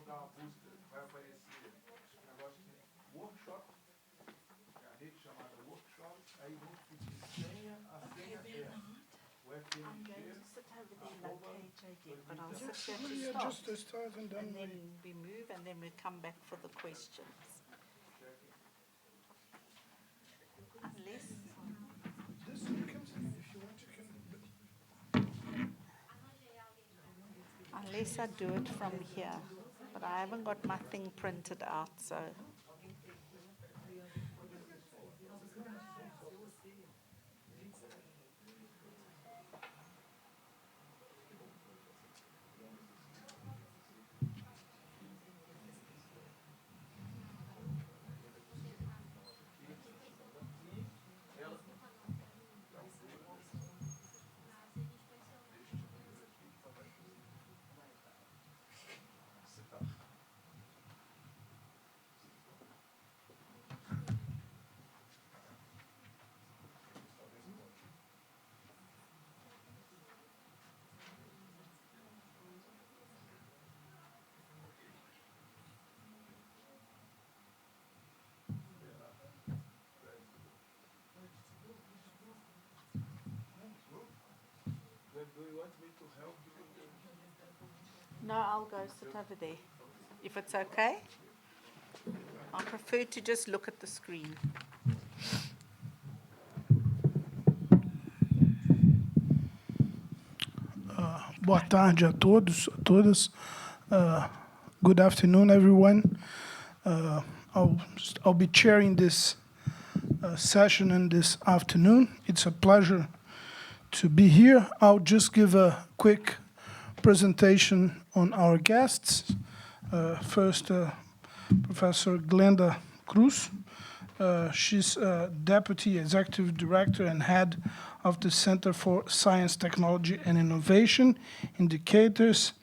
I'm going to sit over there like KJ did, but I'll sit here to Yeah, start. just to start and And then then we move and then we come back for the questions. Unless, this you can, if you want, you can. unless I do it from here. But I haven't got my thing printed out, so. Do you want me to help you? No, I'll go sit over there. If it's okay. I prefer to just look at the screen. Boa tarde a todos, a todas. Good afternoon, everyone. I'll be chairing this session in this afternoon. It's a pleasure to be here. I'll just give a quick presentation on our guests. First, Professor Glenda Cruz. She's Deputy Executive Director and Head of the Center for Science, Technology, and Innovation, Indicators,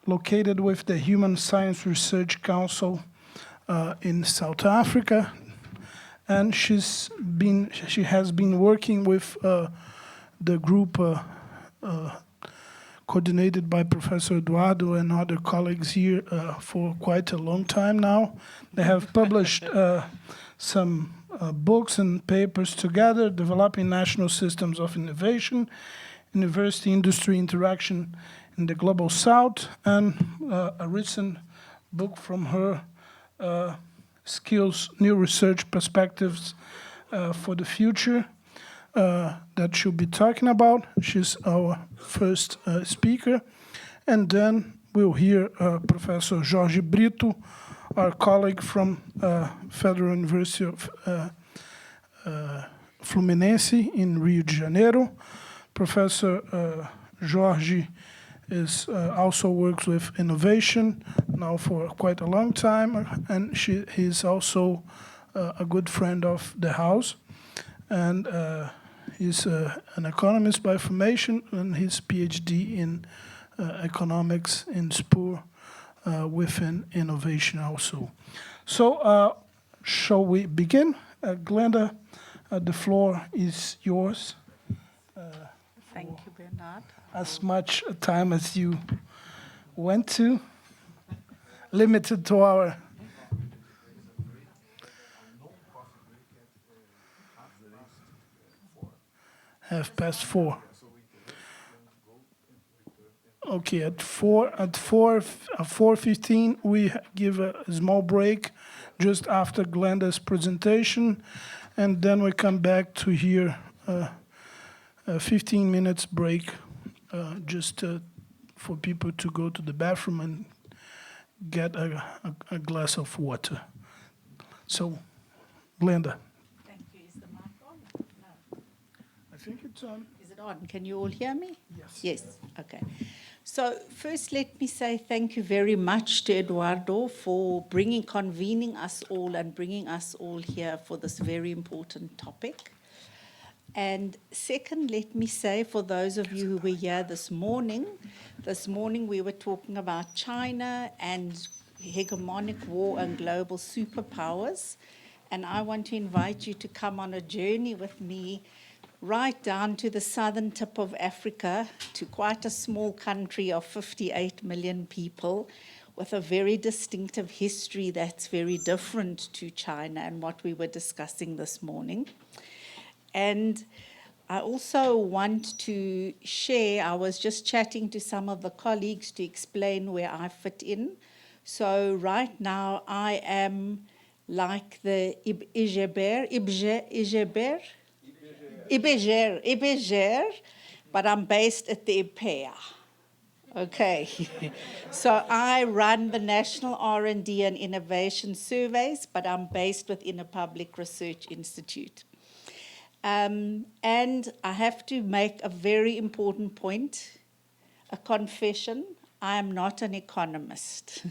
located with the Human Science Research Council in South Africa. And she has been working with the group coordinated by Professor Eduardo and other colleagues here for quite a long time now. They have published some books and papers together, developing national systems of innovation, university-industry interaction in the Global South, and a recent book from her, Skills, New Research Perspectives for the Future, that she'll be talking about. She's our first speaker. And then we'll hear Professor Jorge Brito, our colleague from Federal University of Fluminense in Rio de Janeiro. Professor Jorge also works with innovation now for quite a long time, and he's also a good friend of the house. And he's an economist by formation, and his PhD in economics in SPUR within innovation also. So shall we begin? Glenda, the floor is yours. Thank you, Bernard. As much time as you went to, limited to our 4:30. Okay, at 4:15 we give a small break just after Glenda's presentation, and then we come back to hear a 15 minutes break just for people to go to the bathroom and get a glass of water. So, Glenda. Thank you. Is the mic on? No. I think it's on. Is it on? Can you all hear me? Yes. Yes. Okay. So first, let me say thank you very much to Eduardo for convening us all and bringing us all here for this very important topic. And second, let me say, for those of you who were here this morning we were talking about China and hegemonic war and global superpowers. And I want to invite you to come on a journey with me right down to the southern tip of Africa, to quite a small country of 58 million people, with a very distinctive history that's very different to China and what we were discussing this morning. And I also want to share, I was just chatting to some of the colleagues to explain where I fit in. So right now I am like the Ibeger, but I'm based at the IPEA. Okay, so I run the National R&D and Innovation Surveys, but I'm based within a public research institute. And I have to make a very important point, a confession. I am not an economist.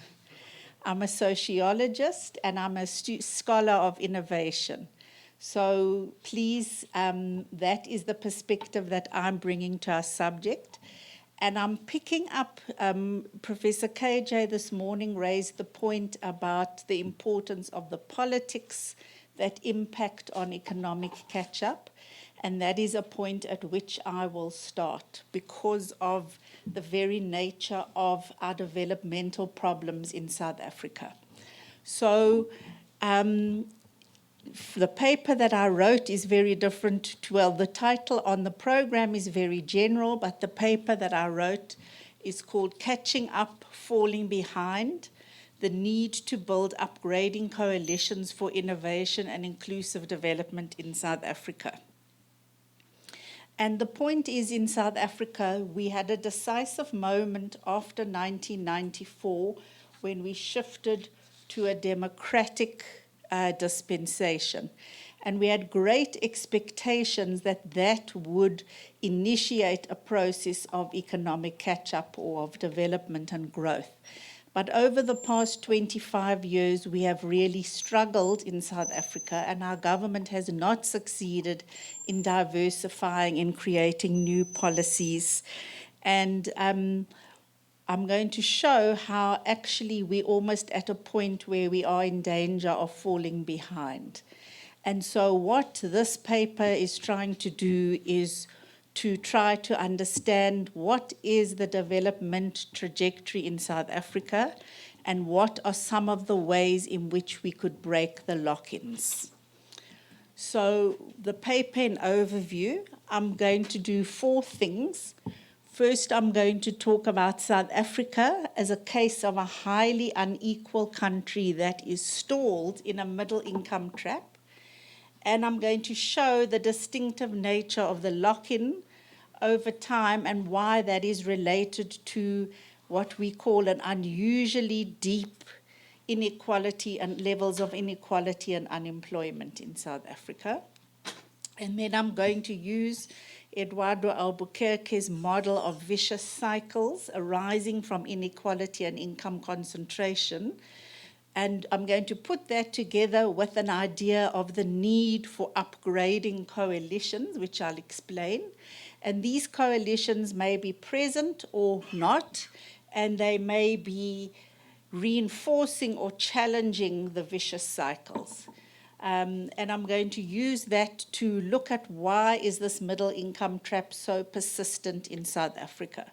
I'm a sociologist and I'm a scholar of innovation. So please, that is the perspective that I'm bringing to our subject. And I'm picking up, Professor KJ this morning raised the point about the importance of the politics that impact on economic catch-up. And that is a point at which I will start because of the very nature of our developmental problems in South Africa. So the paper that I wrote is very different to, well, the title on the program is very general, but the paper that I wrote is called Catching Up, Falling Behind, the Need to Build Upgrading Coalitions for Innovation and Inclusive Development in South Africa. And the point is, in South Africa, we had a decisive moment after 1994 when we shifted to a democratic dispensation. And we had great expectations that that would initiate a process of economic catch-up or of development and growth. But over the past 25 years, we have really struggled in South Africa, and our government has not succeeded in diversifying, in creating new policies. And I'm going to show how actually we're almost at a point where we are in danger of falling behind. And so what this paper is trying to do is to try to understand what is the development trajectory in South Africa and what are some of the ways in which we could break the lock-ins. So the paper in overview, I'm going to do 4 things. First, I'm going to talk about South Africa as a case of a highly unequal country that is stalled in a middle-income trap. And I'm going to show the distinctive nature of the lock-in over time and why that is related to what we call an unusually deep inequality and levels of inequality and unemployment in South Africa. And then I'm going to use Eduardo Albuquerque's model of vicious cycles arising from inequality and income concentration. And I'm going to put that together with an idea of the need for upgrading coalitions, which I'll explain. And these coalitions may be present or not, and they may be reinforcing or challenging the vicious cycles. And I'm going to use that to look at why is this middle income trap so persistent in South Africa.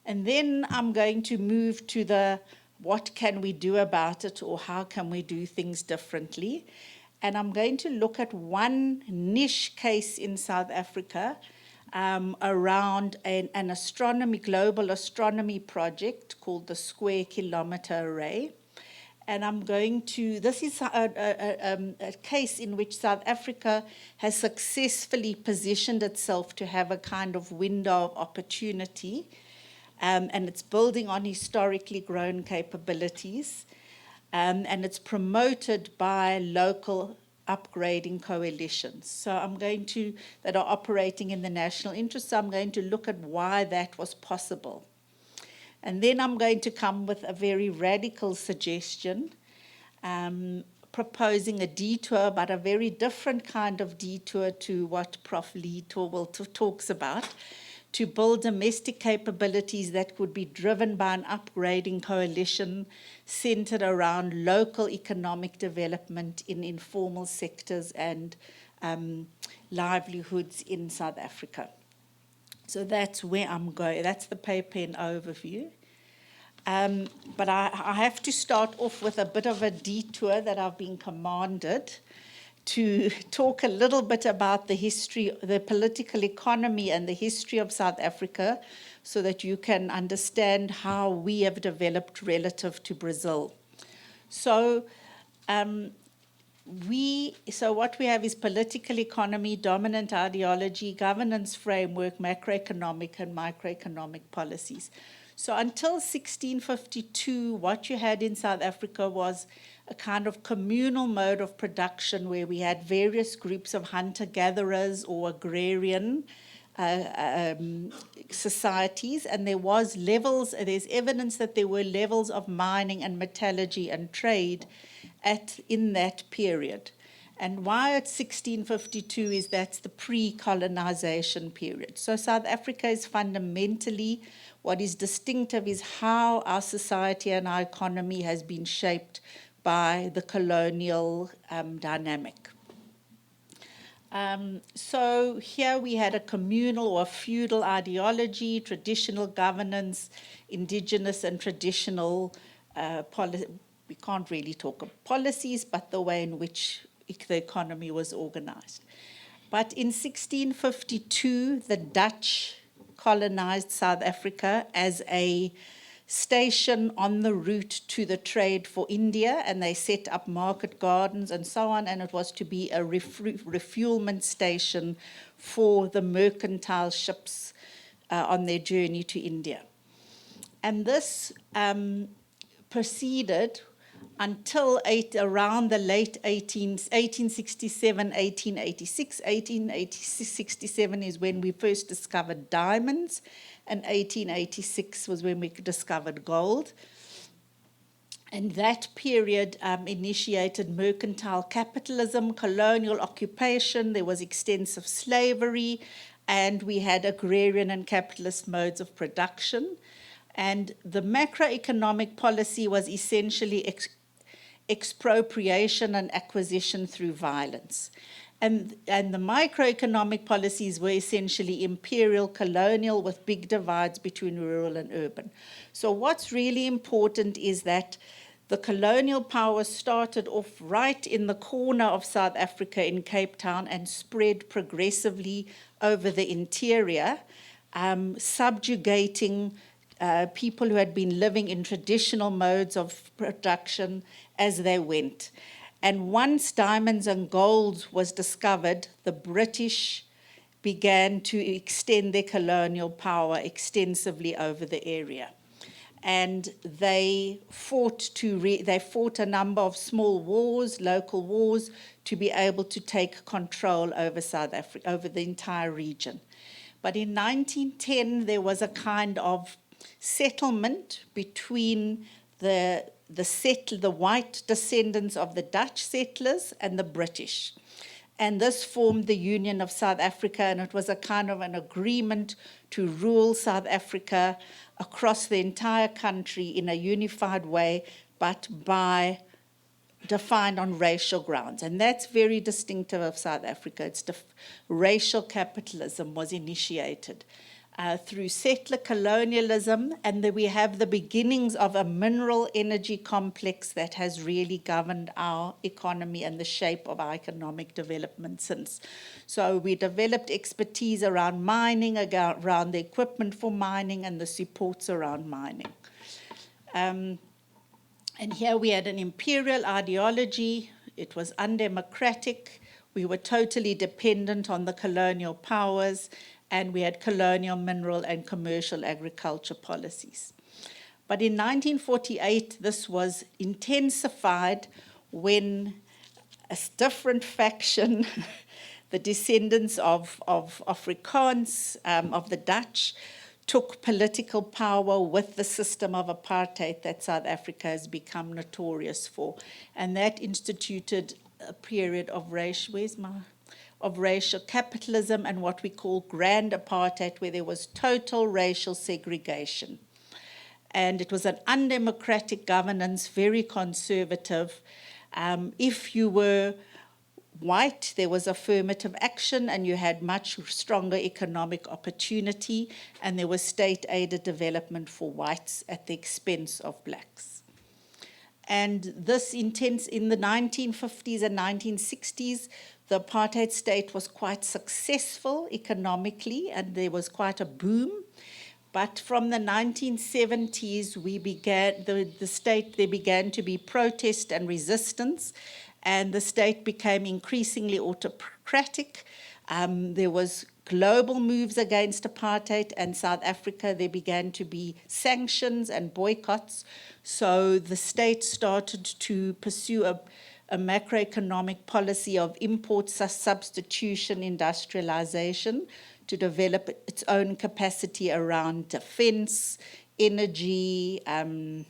And then I'm going to move to the what can we do about it or how can we do things differently. And I'm going to look at one niche case in South Africa around an astronomy, global astronomy project called the Square Kilometre Array. And I'm going to, this is a case in which South Africa has successfully positioned itself to have a kind of window of opportunity. And it's building on historically grown capabilities. And it's promoted by local upgrading coalitions. So I'm going to, that are operating in the national interest. So I'm going to look at why that was possible. And then I'm going to come with a very radical suggestion, proposing a detour, but a very different kind of detour to what Prof. Lee talks about, to build domestic capabilities that could be driven by an upgrading coalition centered around local economic development in informal sectors and livelihoods in South Africa. So that's where I'm going. That's the paper in overview. But I have to start off with a bit of a detour that I've been commanded to talk a little bit about the history, the political economy and the history of South Africa, so that you can understand how we have developed relative to Brazil. So what we have is political economy, dominant ideology, governance framework, macroeconomic and microeconomic policies. So until 1652, what you had in South Africa was a kind of communal mode of production where we had various groups of hunter-gatherers or agrarian societies, and there's evidence that there were levels of mining and metallurgy and trade in that period. And why it's 1652 is that's the pre-colonization period. So South Africa is fundamentally, what is distinctive is how our society and our economy has been shaped by the colonial dynamic. So here we had a communal or feudal ideology, traditional governance, indigenous and traditional policy. We can't really talk of policies, but the way in which the economy was organized. But in 1652, the Dutch colonized South Africa as a station on the route to the trade for India, and they set up market gardens and so on, and it was to be a refuelment station for the mercantile ships on their journey to India. And this proceeded until around the late 1867, 1886. 1867 is when we first discovered diamonds, and 1886 was when we discovered gold. And that period initiated mercantile capitalism, colonial occupation, there was extensive slavery, and we had agrarian and capitalist modes of production. And the macroeconomic policy was essentially expropriation and acquisition through violence. And the microeconomic policies were essentially imperial, colonial, with big divides between rural and urban. So what's really important is that the colonial power started off right in the corner of South Africa in Cape Town and spread progressively over the interior, subjugating people who had been living in traditional modes of production as they went. And once diamonds and gold was discovered, the British began to extend their colonial power extensively over the area. And they fought a number of small wars, local wars, to be able to take control over South Africa, over the entire region. But in 1910, there was a kind of settlement between the white descendants of the Dutch settlers and the British. And this formed the Union of South Africa, and it was a kind of an agreement to rule South Africa across the entire country in a unified way, but defined on racial grounds. And that's very distinctive of South Africa. Racial capitalism was initiated through settler colonialism, and then we have the beginnings of a mineral energy complex that has really governed our economy and the shape of our economic development since. So we developed expertise around mining, around the equipment for mining and the supports around mining. And here we had an imperial ideology. It was undemocratic. We were totally dependent on the colonial powers, and we had colonial mineral and commercial agriculture policies. But in 1948, this was intensified when a different faction, the descendants of Afrikaans, of the Dutch, took political power with the system of apartheid that South Africa has become notorious for. And that instituted a period of racial capitalism and what we call grand apartheid, where there was total racial segregation. And it was an undemocratic governance, very conservative. If you were white, there was affirmative action, and you had much stronger economic opportunity, and there was state-aided development for whites at the expense of blacks. And this intense in the 1950s and 1960s, the apartheid state was quite successful economically, and there was quite a boom. But from the 1970s, there began to be protest and resistance, and the state became increasingly autocratic. There was global moves against apartheid, and South Africa, there began to be sanctions and boycotts. So the state started to pursue a macroeconomic policy of import substitution industrialization to develop its own capacity around defense, energy, and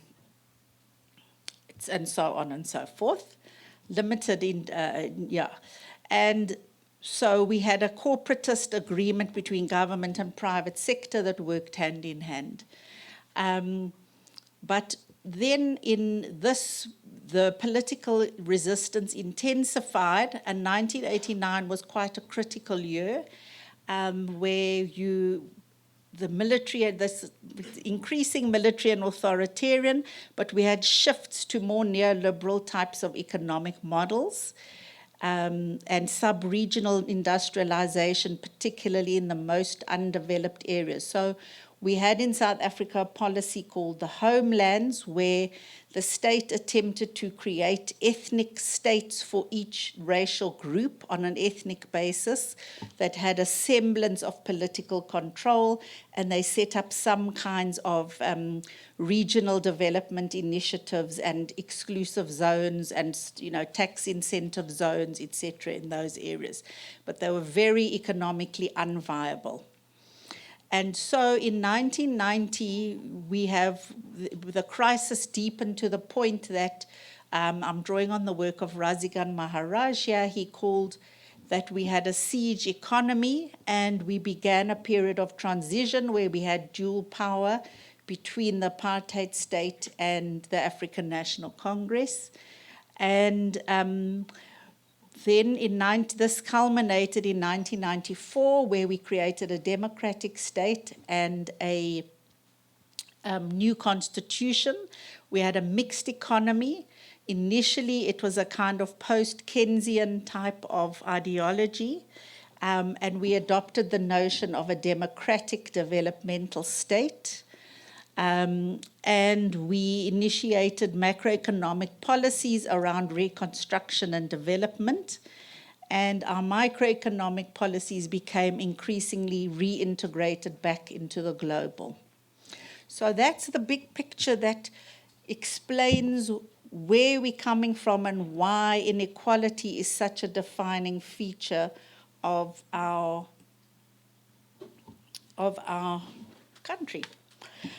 so on and so forth. Limited in, And so we had a corporatist agreement between government and private sector that worked hand in hand. But then in this, the political resistance intensified, and 1989 was quite a critical year, where the military, this increasing military and authoritarian, but we had shifts to more neoliberal types of economic models, and sub-regional industrialization, particularly in the most undeveloped areas. So we had in South Africa a policy called the Homelands, where the state attempted to create ethnic states for each racial group on an ethnic basis that had a semblance of political control, and they set up some kinds of regional development initiatives and exclusive zones and tax incentive zones, etc., in those areas. But they were very economically unviable. And so in 1990, we have the crisis deepened to the point that I'm drawing on the work of Razigan Maharaj here. He called that we had a siege economy, and we began a period of transition where we had dual power between the apartheid state and the African National Congress. And then this culminated in 1994, where we created a democratic state and a new constitution. We had a mixed economy. Initially, it was a kind of post-Keynesian type of ideology, and we adopted the notion of a democratic developmental state. And we initiated macroeconomic policies around reconstruction and development, and our microeconomic policies became increasingly reintegrated back into the global. So that's the big picture that explains where we're coming from and why inequality is such a defining feature of our country.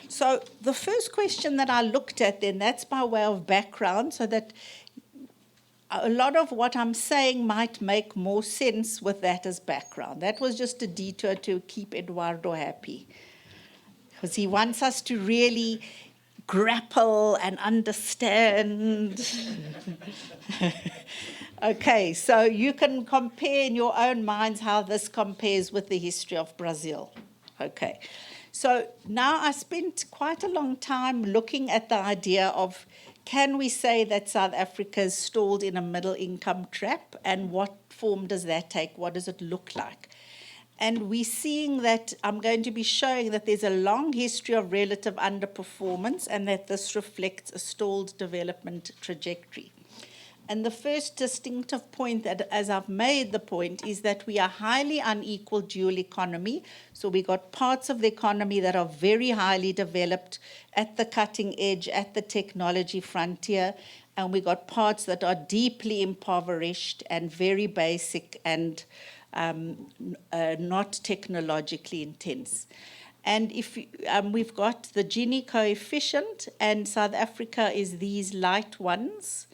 So the first question that I looked at then, that's by way of background, so that a lot of what I'm saying might make more sense with that as background. That was just a detour to keep Eduardo happy, because he wants us to really grapple and understand. Okay, so you can compare in your own minds how this compares with the history of Brazil. Okay. So now I spent quite a long time looking at the idea of, can we say that South Africa is stalled in a middle income trap, and what form does that take? What does it look like? And we're seeing that, I'm going to be showing that there's a long history of relative underperformance, and that this reflects a stalled development trajectory. And the first distinctive point, that, as I've made the point, is that we are highly unequal dual economy. So we got parts of the economy that are very highly developed at the cutting edge, at the technology frontier, and we got parts that are deeply impoverished and very basic and not technologically intense. And if we've got the Gini coefficient, and South Africa is these light ones.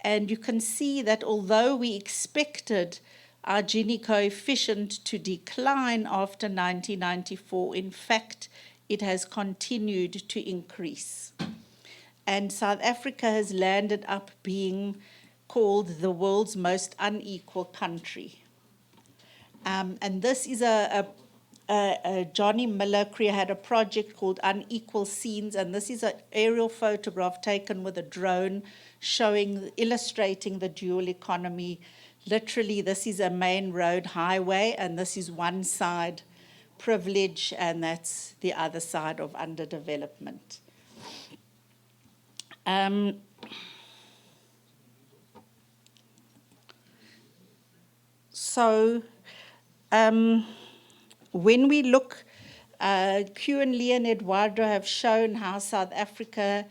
And you can see that although we expected our Gini coefficient to decline after 1994, in fact, it has continued to increase. And South Africa has landed up being called The World's Most Unequal Country. And this is Johnny Miller had a project called Unequal Scenes, and this is an aerial photograph taken with a drone illustrating the dual economy. Literally, this is a main road highway, and this is one side privilege, and that's the other side of underdevelopment. When we look, Q and Lee and Eduardo have shown how South Africa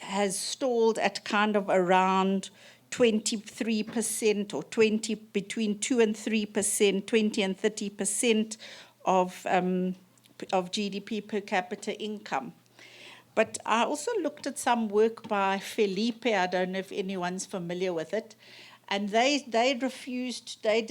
has stalled at kind of around 23% or between 2 and 3%, 20 and 30% of GDP per capita income. But I also looked at some work by Felipe, I don't know if anyone's familiar with it, and they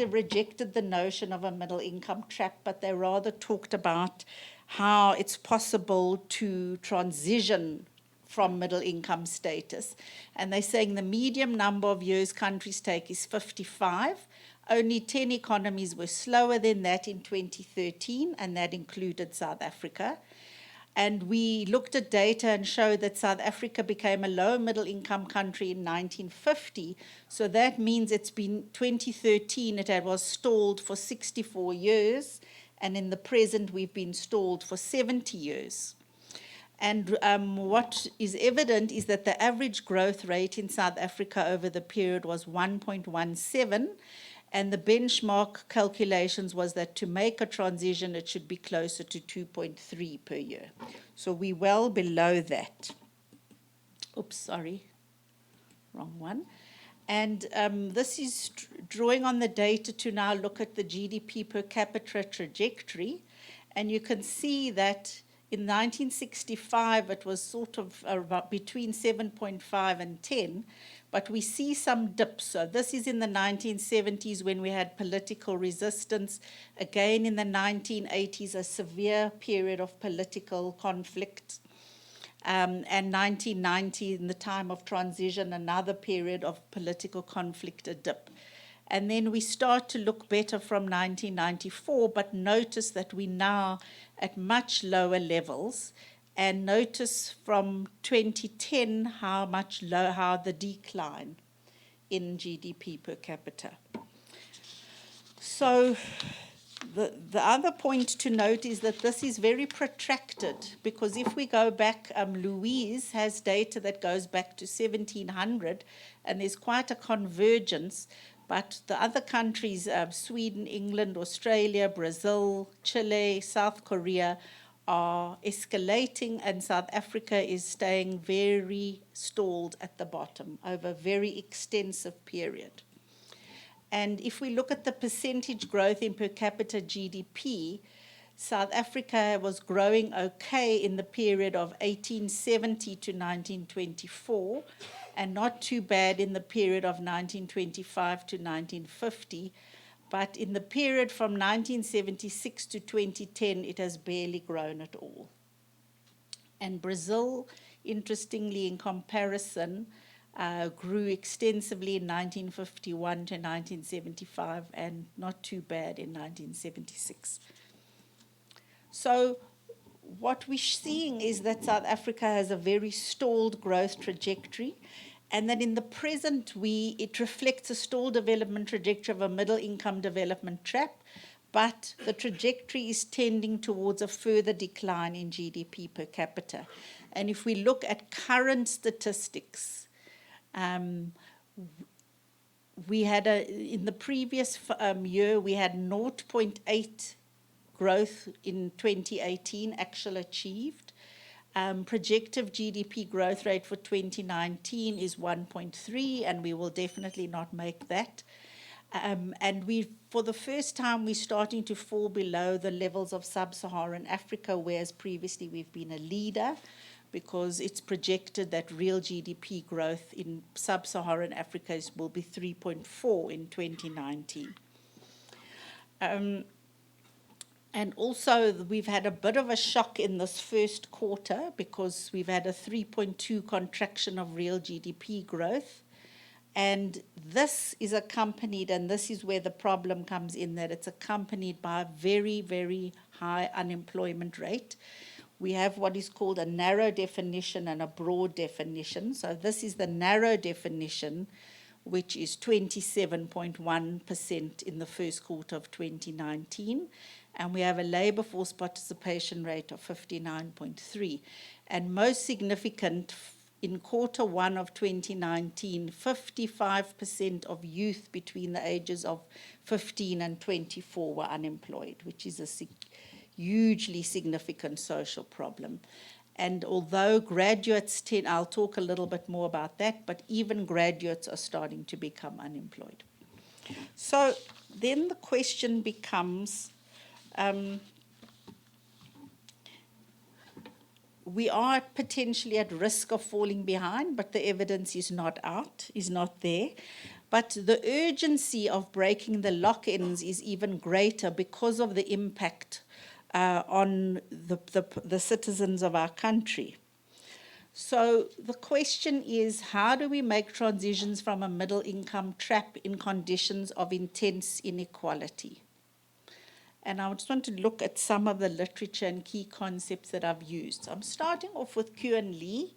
rejected the notion of a middle income trap, but they rather talked about how it's possible to transition from middle income status. And they're saying the medium number of years countries take is 55. Only 10 economies were slower than that in 2013, and that included South Africa. And we looked at data and showed that South Africa became a low middle income country in 1950. So that means it's been 2013, it was stalled for 64 years. And in the present, we've been stalled for 70 years. And what is evident is that the average growth rate in South Africa over the period was 1.17. And the benchmark calculations was that to make a transition, it should be closer to 2.3 per year. So we're well below that. Oops, sorry, wrong one. And this is drawing on the data to now look at the GDP per capita trajectory. And you can see that in 1965, it was sort of about between 7.5 and 10. But we see some dips. So this is in the 1970s when we had political resistance. Again, in the 1980s, a severe period of political conflict. And 1990, in the time of transition, another period of political conflict, a dip. And then we start to look better from 1994, but notice that we're now at much lower levels. And notice from 2010 how the decline in GDP per capita. So the other point to note is that this is very protracted, because if we go back, Louise has data that goes back to 1700, and there's quite a convergence. But the other countries, Sweden, England, Australia, Brazil, Chile, South Korea, are escalating, and South Africa is staying very stalled at the bottom over a very extensive period. And if we look at the percentage growth in per capita GDP, South Africa was growing okay in the period of 1870 to 1924, and not too bad in the period of 1925 to 1950. But in the period from 1976 to 2010, it has barely grown at all. And Brazil, interestingly, in comparison, grew extensively in 1951 to 1975, and not too bad in 1976. So what we're seeing is that South Africa has a very stalled growth trajectory, and that in the present, it reflects a stalled development trajectory of a middle income development trap, but the trajectory is tending towards a further decline in GDP per capita. And if we look at current statistics, we had in the previous year, we had 0.8 growth in 2018, actual achieved. Projected GDP growth rate for 2019 is 1.3, and we will definitely not make that. And for the first time, we're starting to fall below the levels of sub-Saharan Africa, whereas previously we've been a leader, because it's projected that real GDP growth in sub-Saharan Africa will be 3.4 in 2019. And also, we've had a bit of a shock in this first quarter, because we've had a 3.2 contraction of real GDP growth. And this is accompanied, and this is where the problem comes in, that it's accompanied by a very, very high unemployment rate. We have what is called a narrow definition and a broad definition. So this is the narrow definition, which is 27.1% in the first quarter of 2019. And we have a labour force participation rate of 59.3. And most significant, in quarter one of 2019, 55% of youth between the ages of 15 and 24 were unemployed, which is a hugely significant social problem. And although graduates I'll talk a little bit more about that, but even graduates are starting to become unemployed. So then the question becomes, we are potentially at risk of falling behind, but the evidence is not there. But the urgency of breaking the lock-ins is even greater because of the impact on the citizens of our country. So the question is, how do we make transitions from a middle income trap in conditions of intense inequality? And I just want to look at some of the literature and key concepts that I've used. I'm starting off with Kuan Lee,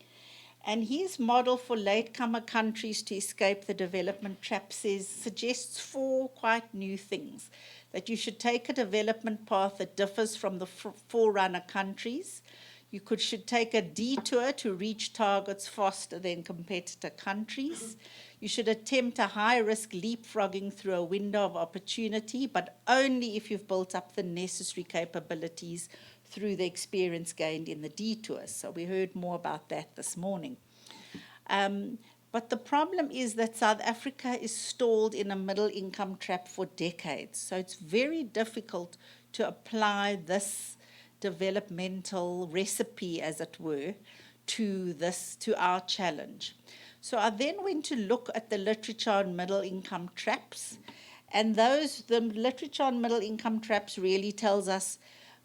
and his model for latecomer countries to escape the development trap suggests 4 quite new things. That you should take a development path that differs from the forerunner countries. You should take a detour to reach targets faster than competitor countries. You should attempt a high-risk leapfrogging through a window of opportunity, but only if you've built up the necessary capabilities through the experience gained in the detours. So we heard more about that this morning. But the problem is that South Africa is stalled in a middle-income trap for decades. So it's very difficult to apply this developmental recipe, as it were, to our challenge. So I then went to look at the literature on middle-income traps, and the literature on middle-income traps really tells us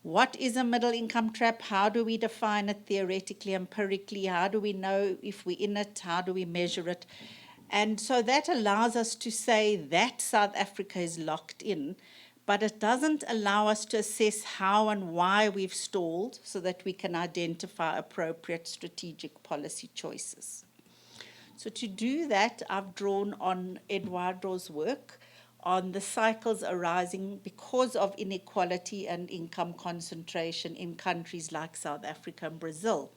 what is a middle-income trap, how do we define it theoretically, empirically, how do we know if we're in it, how do we measure it. And so that allows us to say that South Africa is locked in, but it doesn't allow us to assess how and why we've stalled so that we can identify appropriate strategic policy choices. So to do that, I've drawn on Eduardo's work on the cycles arising because of inequality and income concentration in countries like South Africa and Brazil.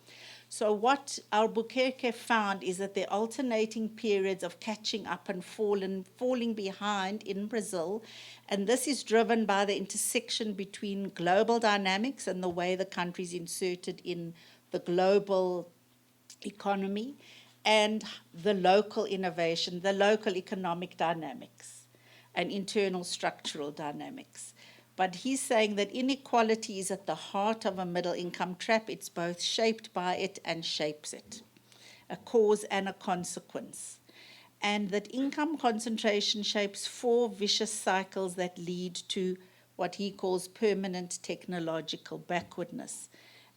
So what Albuquerque found is that there are alternating periods of catching up and falling behind in Brazil, and this is driven by the intersection between global dynamics and the way the country is inserted in the global economy, and the local innovation, the local economic dynamics, and internal structural dynamics. But he's saying that inequality is at the heart of a middle-income trap. It's both shaped by it and shapes it, a cause and a consequence. And that income concentration shapes 4 vicious cycles that lead to what he calls permanent technological backwardness.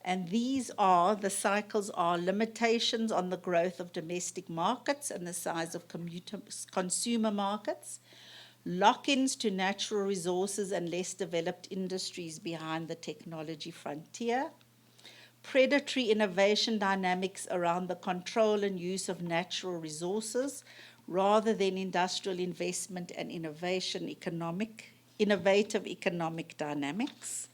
And the cycles are limitations on the growth of domestic markets and the size of consumer markets, lock-ins to natural resources and less developed industries behind the technology frontier, predatory innovation dynamics around the control and use of natural resources rather than industrial investment and innovative economic dynamics,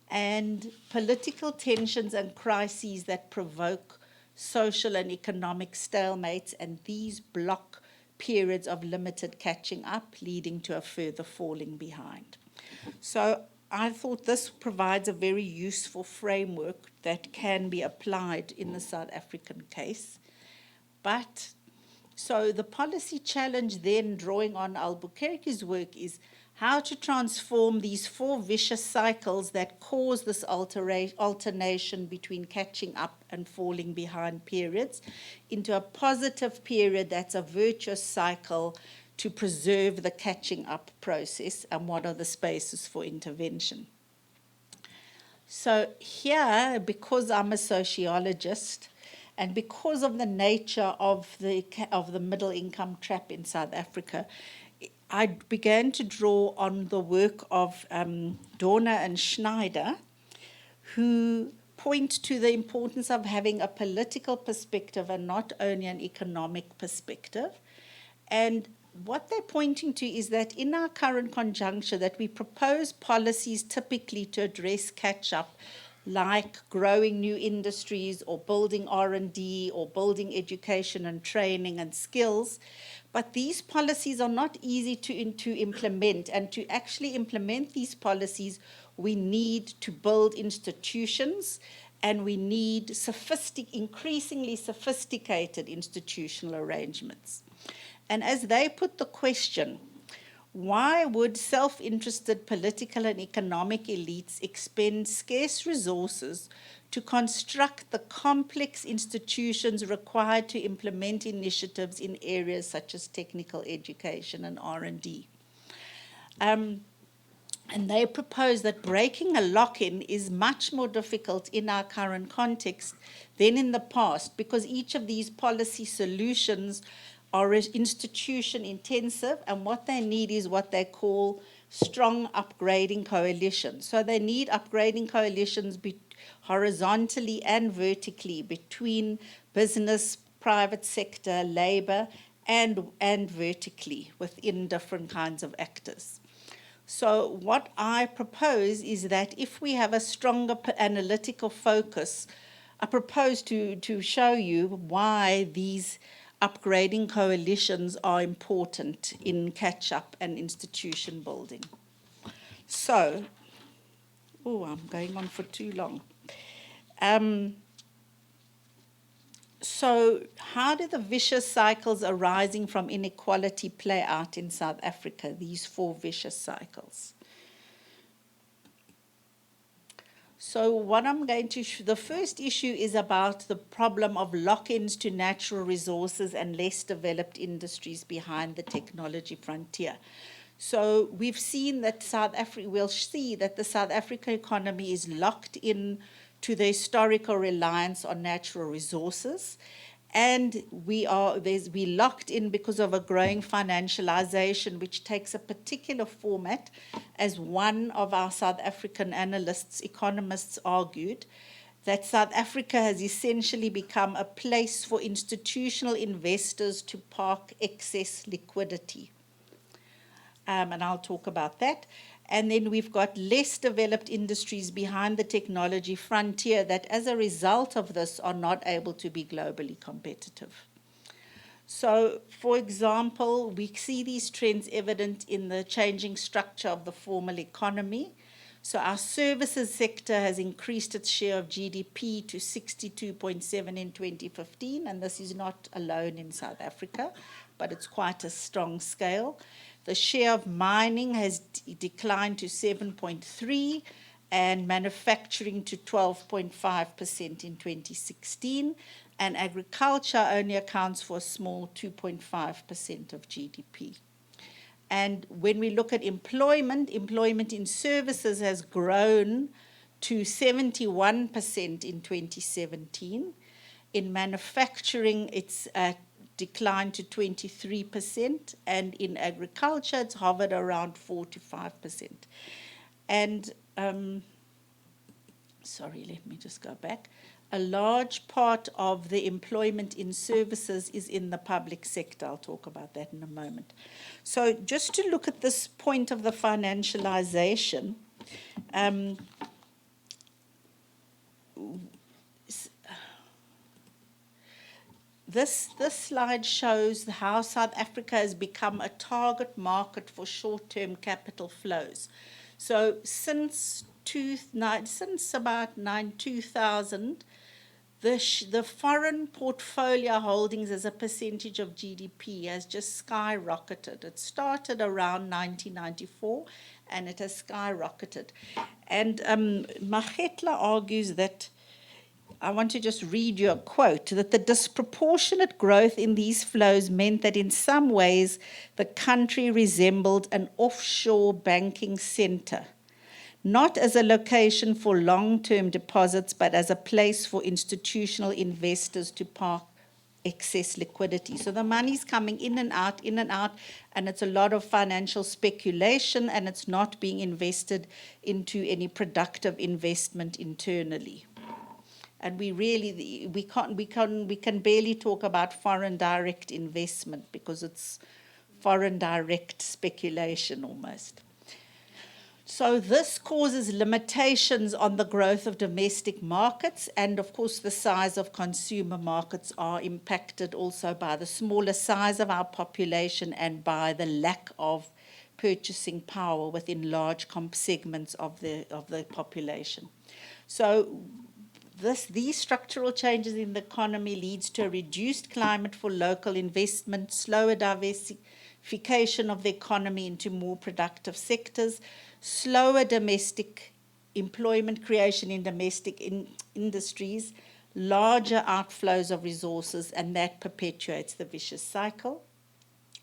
and political tensions and crises that provoke social and economic stalemates, and these block periods of limited catching up, leading to a further falling behind. So I thought this provides a very useful framework that can be applied in the South African case. But so the policy challenge then, drawing on Albuquerque's work, is how to transform these 4 vicious cycles that cause this alternation between catching up and falling behind periods into a positive period that's a virtuous cycle to preserve the catching up process, and what are the spaces for intervention. So here, because I'm a sociologist, And because of the nature of the middle income trap in South Africa, I began to draw on the work of Dorner and Schneider, who point to the importance of having a political perspective and not only an economic perspective. And what they're pointing to is that in our current conjuncture, that we propose policies typically to address catch-up, like growing new industries or building R&D or building education and training and skills. But these policies are not easy to implement. And to actually implement these policies, we need to build institutions, and we need increasingly sophisticated institutional arrangements. And as they put the question, why would self-interested political and economic elites expend scarce resources to construct the complex institutions required to implement initiatives in areas such as technical education and R&D? And they propose that breaking a lock-in is much more difficult in our current context than in the past, because each of these policy solutions are institution intensive, and what they need is what they call strong upgrading coalitions. So they need upgrading coalitions horizontally and vertically between business, private sector, labor, and vertically within different kinds of actors. So what I propose is that if we have a stronger analytical focus, I propose to show you why these upgrading coalitions are important in catch-up and institution building. So, I'm going on for too long. So how do the vicious cycles arising from inequality play out in South Africa, these 4 vicious cycles? So what I'm going to the first issue is about the problem of lock-ins to natural resources and less developed industries behind the technology frontier. So we've seen that we'll see that the South African economy is locked in to the historical reliance on natural resources. And we locked in because of a growing financialization, which takes a particular format, as one of our South African economists argued, that South Africa has essentially become a place for institutional investors to park excess liquidity. And I'll talk about that. And then we've got less developed industries behind the technology frontier that, as a result of this, are not able to be globally competitive. So, for example, we see these trends evident in the changing structure of the formal economy. So our services sector has increased its share of GDP to 62.7 in 2015, and this is not alone in South Africa, but it's quite a strong scale. The share of mining has declined to 7.3 and manufacturing to 12.5% in 2016, and agriculture only accounts for a small 2.5% of GDP. And when we look at employment in services has grown to 71% in 2017. In manufacturing, it's declined to 23%, and in agriculture, it's hovered around 4 to 5%. And, sorry, let me just go back. A large part of the employment in services is in the public sector. I'll talk about that in a moment. So just to look at this point of the financialization, this slide shows how South Africa has become a target market for short-term capital flows. So since about 2000, the foreign portfolio holdings as a percentage of GDP has just skyrocketed. It started around 1994, and it has skyrocketed. And Magetla argues that, I want to just read you a quote, that the disproportionate growth in these flows meant that in some ways the country resembled an offshore banking center. not as a location for long-term deposits, but as a place for institutional investors to park excess liquidity. So the money's coming in and out, and it's a lot of financial speculation, and it's not being invested into any productive investment internally. And we can barely talk about foreign direct investment because it's foreign direct speculation almost. So this causes limitations on the growth of domestic markets, and of course the size of consumer markets are impacted also by the smaller size of our population and by the lack of purchasing power within large segments of the population. So these structural changes in the economy leads to a reduced climate for local investment, slower diversification of the economy into more productive sectors, slower domestic employment creation in domestic industries, larger outflows of resources, and that perpetuates the vicious cycle.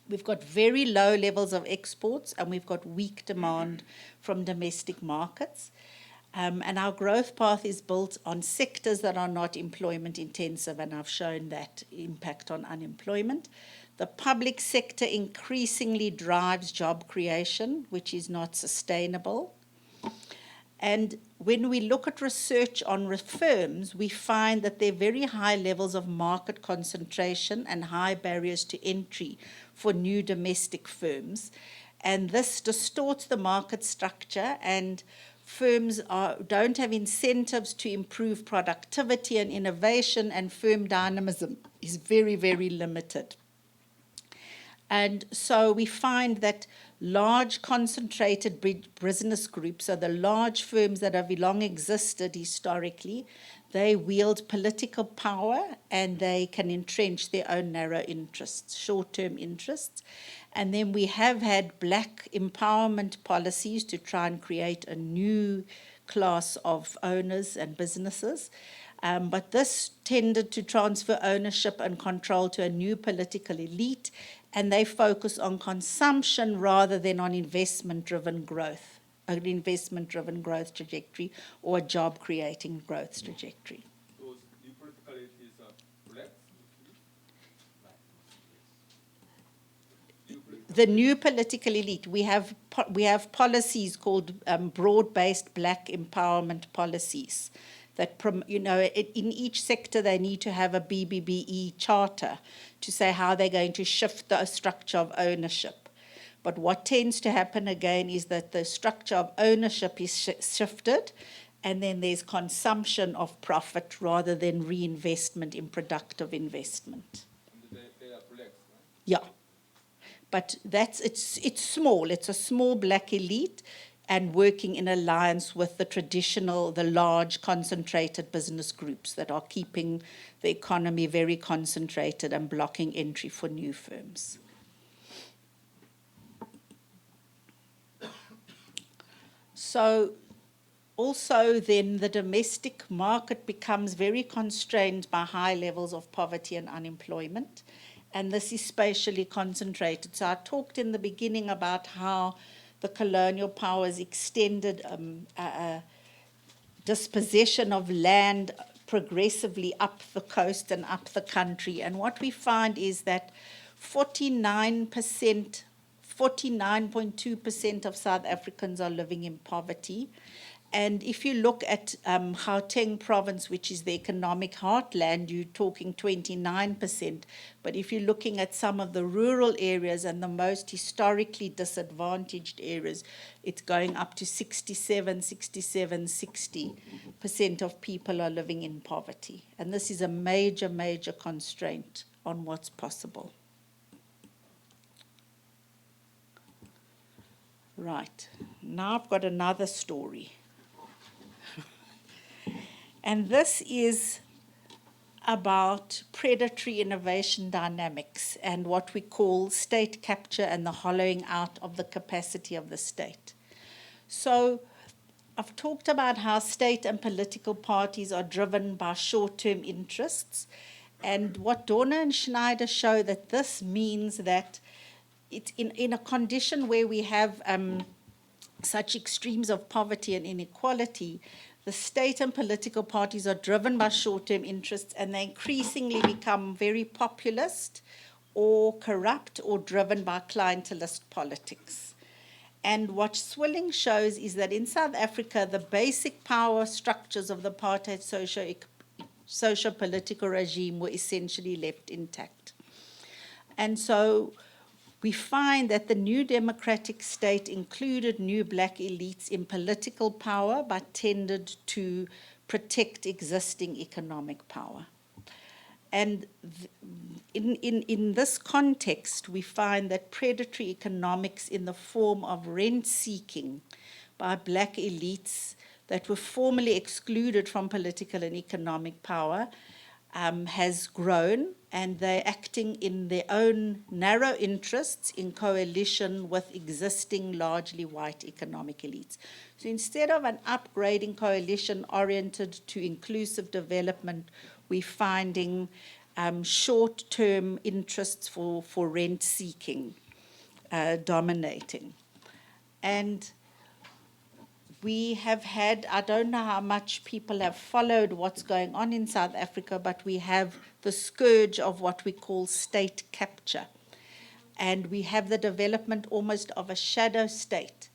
We've got very low levels of exports, and we've got weak demand from domestic markets. And our growth path is built on sectors that are not employment intensive, and I've shown that impact on unemployment. The public sector increasingly drives job creation, which is not sustainable. And when we look at research on firms, we find that there are very high levels of market concentration and high barriers to entry for new domestic firms. And this distorts the market structure, and firms don't have incentives to improve productivity and innovation, and firm dynamism is very, very limited. And so we find that large concentrated business groups, so the large firms that have long existed historically, they wield political power and they can entrench their own narrow interests, short-term interests. And then we have had black empowerment policies to try and create a new class of owners and businesses. But this tended to transfer ownership and control to a new political elite, and they focus on consumption rather than on investment-driven growth, an investment-driven growth trajectory or a job-creating growth trajectory. Those new political elites are black? The new political elite, we have policies called broad-based black empowerment policies that, in each sector they need to have a BBBE charter to say how they're going to shift the structure of ownership. But what tends to happen again is that the structure of ownership is shifted, and then there's consumption of profit rather than reinvestment in productive investment. And they are blacks, right? Yeah. But it's small. It's a small black elite and working in alliance with the large concentrated business groups that are keeping the economy very concentrated and blocking entry for new firms. So also then the domestic market becomes very constrained by high levels of poverty and unemployment. And this is spatially concentrated. So I talked in the beginning about how the colonial powers extended dispossession of land progressively up the coast and up the country. And what we find is that 49.2% of South Africans are living in poverty. And if you look at Gauteng province, which is the economic heartland, you're talking 29%. But if you're looking at some of the rural areas and the most historically disadvantaged areas, it's going up to 60% of people are living in poverty. And this is a major, major constraint on what's possible. Right. Now I've got another story. And this is about predatory innovation dynamics and what we call state capture and the hollowing out of the capacity of the state. So I've talked about how state and political parties are driven by short-term interests. And what Dorner and Schneider show that this means that it's in a condition where we have such extremes of poverty and inequality, the state and political parties are driven by short-term interests, and they increasingly become very populist or corrupt or driven by clientelist politics. And what Swilling shows is that in South Africa, the basic power structures of the apartheid socio-political regime were essentially left intact. And so we find that the new democratic state included new black elites in political power, but tended to protect existing economic power. And in this context, we find that predatory economics in the form of rent-seeking by black elites that were formerly excluded from political and economic power has grown, and they're acting in their own narrow interests in coalition with existing largely white economic elites. So instead of an upgrading coalition oriented to inclusive development, we're finding short-term interests for rent-seeking dominating. And we have had, I don't know how much people have followed what's going on in South Africa, but we have the scourge of what we call state capture. And we have the development almost of a shadow state.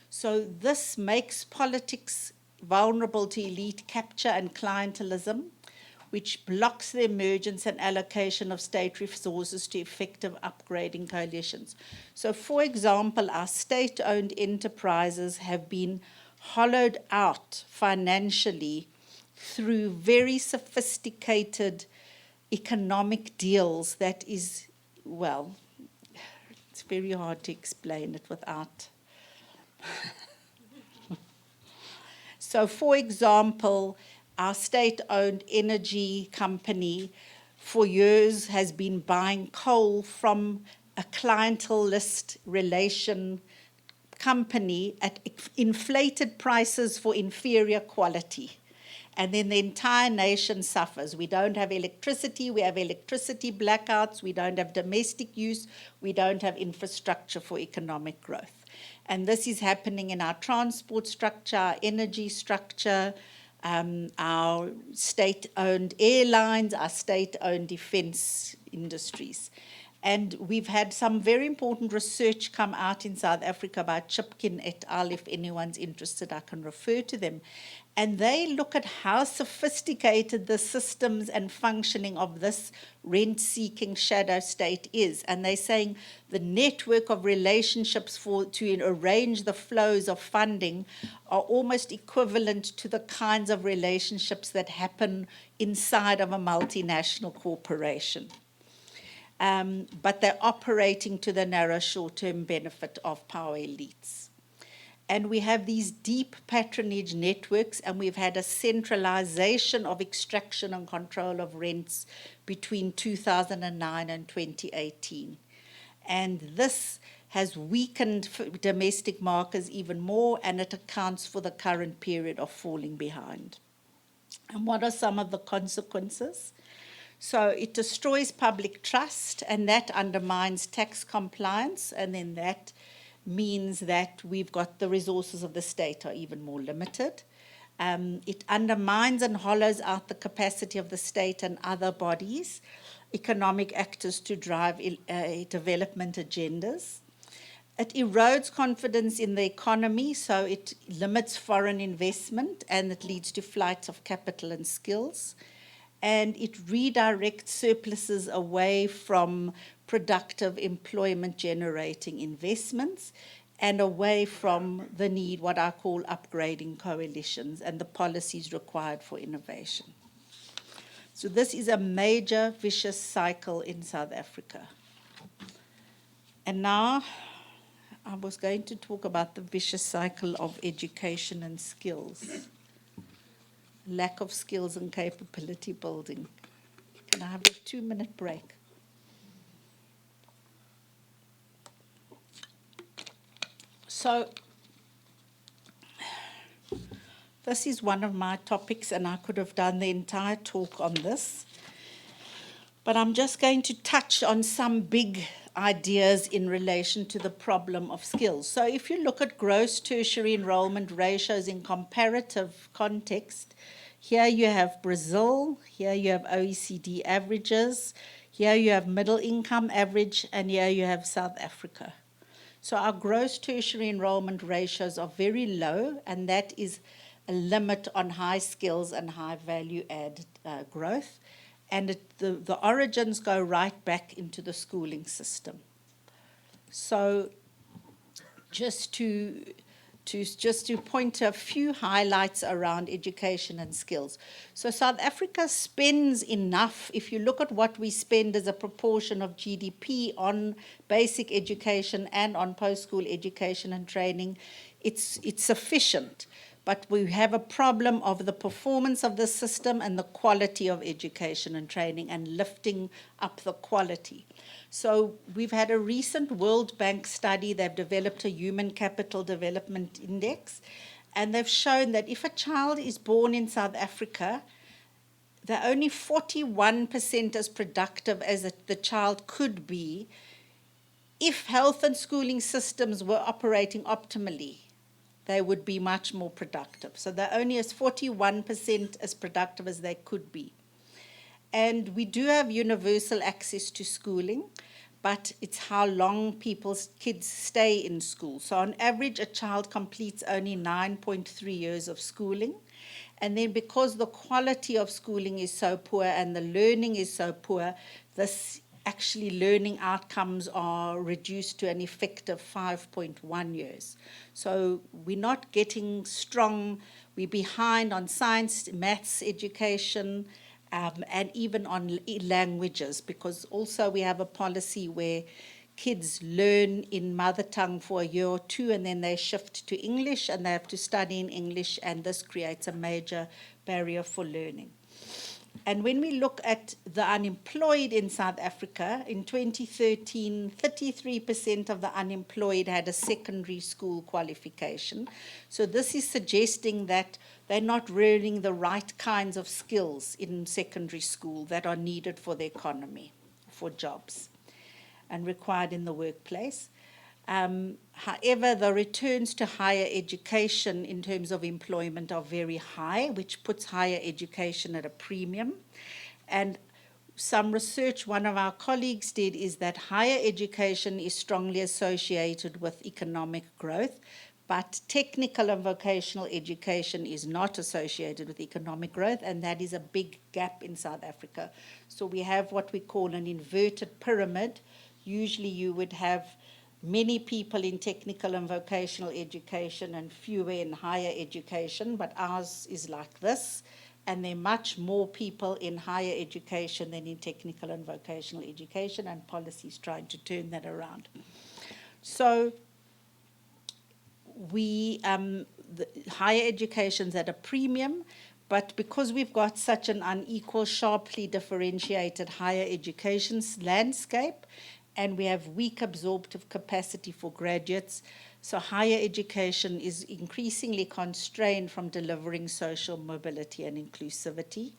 So this makes politics vulnerable to elite capture and clientelism, which blocks the emergence and allocation of state resources to effective upgrading coalitions. So, for example, our state-owned enterprises have been hollowed out financially through very sophisticated economic deals that is, well, it's very hard to explain it without. So, for example, our state-owned energy company for years has been buying coal from a clientelist relation company at inflated prices for inferior quality. And then the entire nation suffers. We don't have electricity, we have electricity blackouts, we don't have domestic use, we don't have infrastructure for economic growth. And this is happening in our transport structure, our energy structure, our state-owned airlines, our state-owned defense industries. And we've had some very important research come out in South Africa by Chipkin et al. If anyone's interested, I can refer to them. And they look at how sophisticated the systems and functioning of this rent-seeking shadow state is. And they're saying the network of relationships to arrange the flows of funding are almost equivalent to the kinds of relationships that happen inside of a multinational corporation. But they're operating to the narrow short-term benefit of power elites. And we have these deep patronage networks, and we've had a centralization of extraction and control of rents between 2009 and 2018. And this has weakened domestic markets even more, and it accounts for the current period of falling behind. And what are some of the consequences? So it destroys public trust, and that undermines tax compliance, and then that means that we've got the resources of the state are even more limited. It undermines and hollows out the capacity of the state and other bodies, economic actors, to drive development agendas. It erodes confidence in the economy, so it limits foreign investment, and it leads to flights of capital and skills. And it redirects surpluses away from productive employment-generating investments and away from the need, what I call upgrading coalitions, and the policies required for innovation. So this is a major vicious cycle in South Africa. And now I was going to talk about the vicious cycle of education and skills. Lack of skills and capability building. Can I have a 2-minute break? So this is one of my topics, and I could have done the entire talk on this. But I'm just going to touch on some big ideas in relation to the problem of skills. So if you look at gross tertiary enrollment ratios in comparative context, here you have Brazil, here you have OECD averages, here you have middle income average, and here you have South Africa. So our gross tertiary enrollment ratios are very low, and that is a limit on high skills and high value added growth. And the origins go right back into the schooling system. So just to point to a few highlights around education and skills. So South Africa spends enough, if you look at what we spend as a proportion of GDP on basic education and on post-school education and training, it's sufficient. But we have a problem of the performance of the system and the quality of education and training and lifting up the quality. So we've had a recent World Bank study. They've developed a human capital development index, and they've shown that if a child is born in South Africa, they're only 41% as productive as the child could be if health and schooling systems were operating optimally. They would be much more productive. So they're only as 41% as productive as they could be. And we do have universal access to schooling, but it's how long kids stay in school. So on average, a child completes only 9.3 years of schooling. And then because the quality of schooling is so poor and the learning is so poor, this actually learning outcomes are reduced to an effective 5.1 years. So we're not getting strong. We're behind on science, maths education, and even on languages, because also we have a policy where kids learn in mother tongue for a year or two, and then they shift to English, and they have to study in English, and this creates a major barrier for learning. And when we look at the unemployed in South Africa, in 2013, 33% of the unemployed had a secondary school qualification. So this is suggesting that they're not learning the right kinds of skills in secondary school that are needed for the economy, for jobs, and required in the workplace. However, the returns to higher education in terms of employment are very high, which puts higher education at a premium. And some research one of our colleagues did is that higher education is strongly associated with economic growth, but technical and vocational education is not associated with economic growth, and that is a big gap in South Africa. So we have what we call an inverted pyramid. Usually you would have many people in technical and vocational education and fewer in higher education, but ours is like this, and there are much more people in higher education than in technical and vocational education, and policies trying to turn that around. So the higher education's at a premium, but because we've got such an unequal, sharply differentiated higher education landscape, and we have weak absorptive capacity for graduates, so higher education is increasingly constrained from delivering social mobility and inclusivity.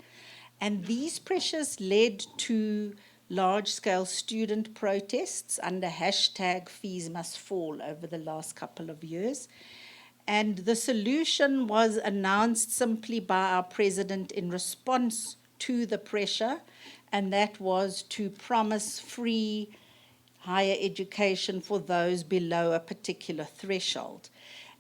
And these pressures led to large-scale student protests under hashtag fees must fall over the last couple of years. And the solution was announced simply by our president in response to the pressure, and that was to promise free higher education for those below a particular threshold.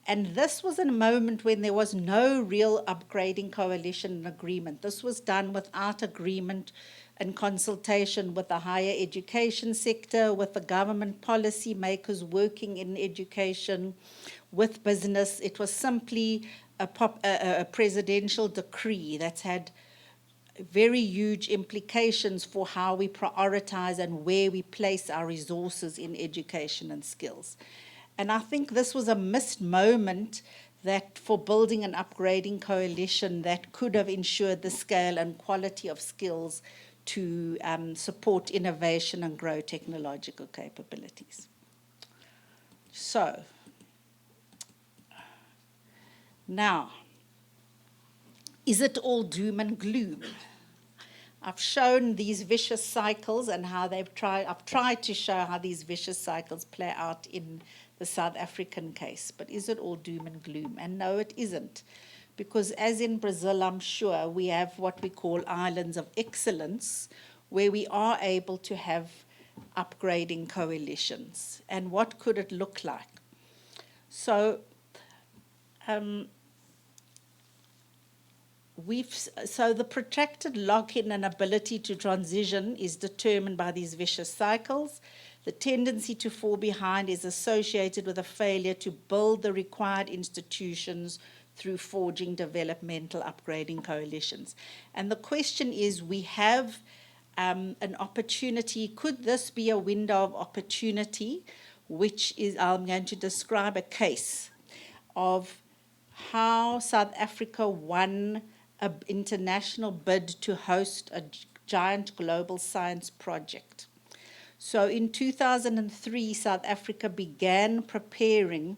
And this was a moment when there was no real upgrading coalition and agreement. This was done without agreement and consultation with the higher education sector, with the government policy makers working in education, with business. It was simply a presidential decree that's had very huge implications for how we prioritize and where we place our resources in education and skills. And I think this was a missed moment that for building an upgrading coalition that could have ensured the scale and quality of skills to support innovation and grow technological capabilities. So, now, is it all doom and gloom? I've shown these vicious cycles and how I've tried to show how these vicious cycles play out in the South African case. But is it all doom and gloom? And no, it isn't. Because as in Brazil, I'm sure, we have what we call islands of excellence, where we are able to have upgrading coalitions. And what could it look like? So so the protracted lock-in and ability to transition is determined by these vicious cycles. The tendency to fall behind is associated with a failure to build the required institutions through forging developmental upgrading coalitions. And the question is, we have an opportunity. Could this be a window of opportunity, which is, I'm going to describe a case of how South Africa won an international bid to host a giant global science project. So in 2003, South Africa began preparing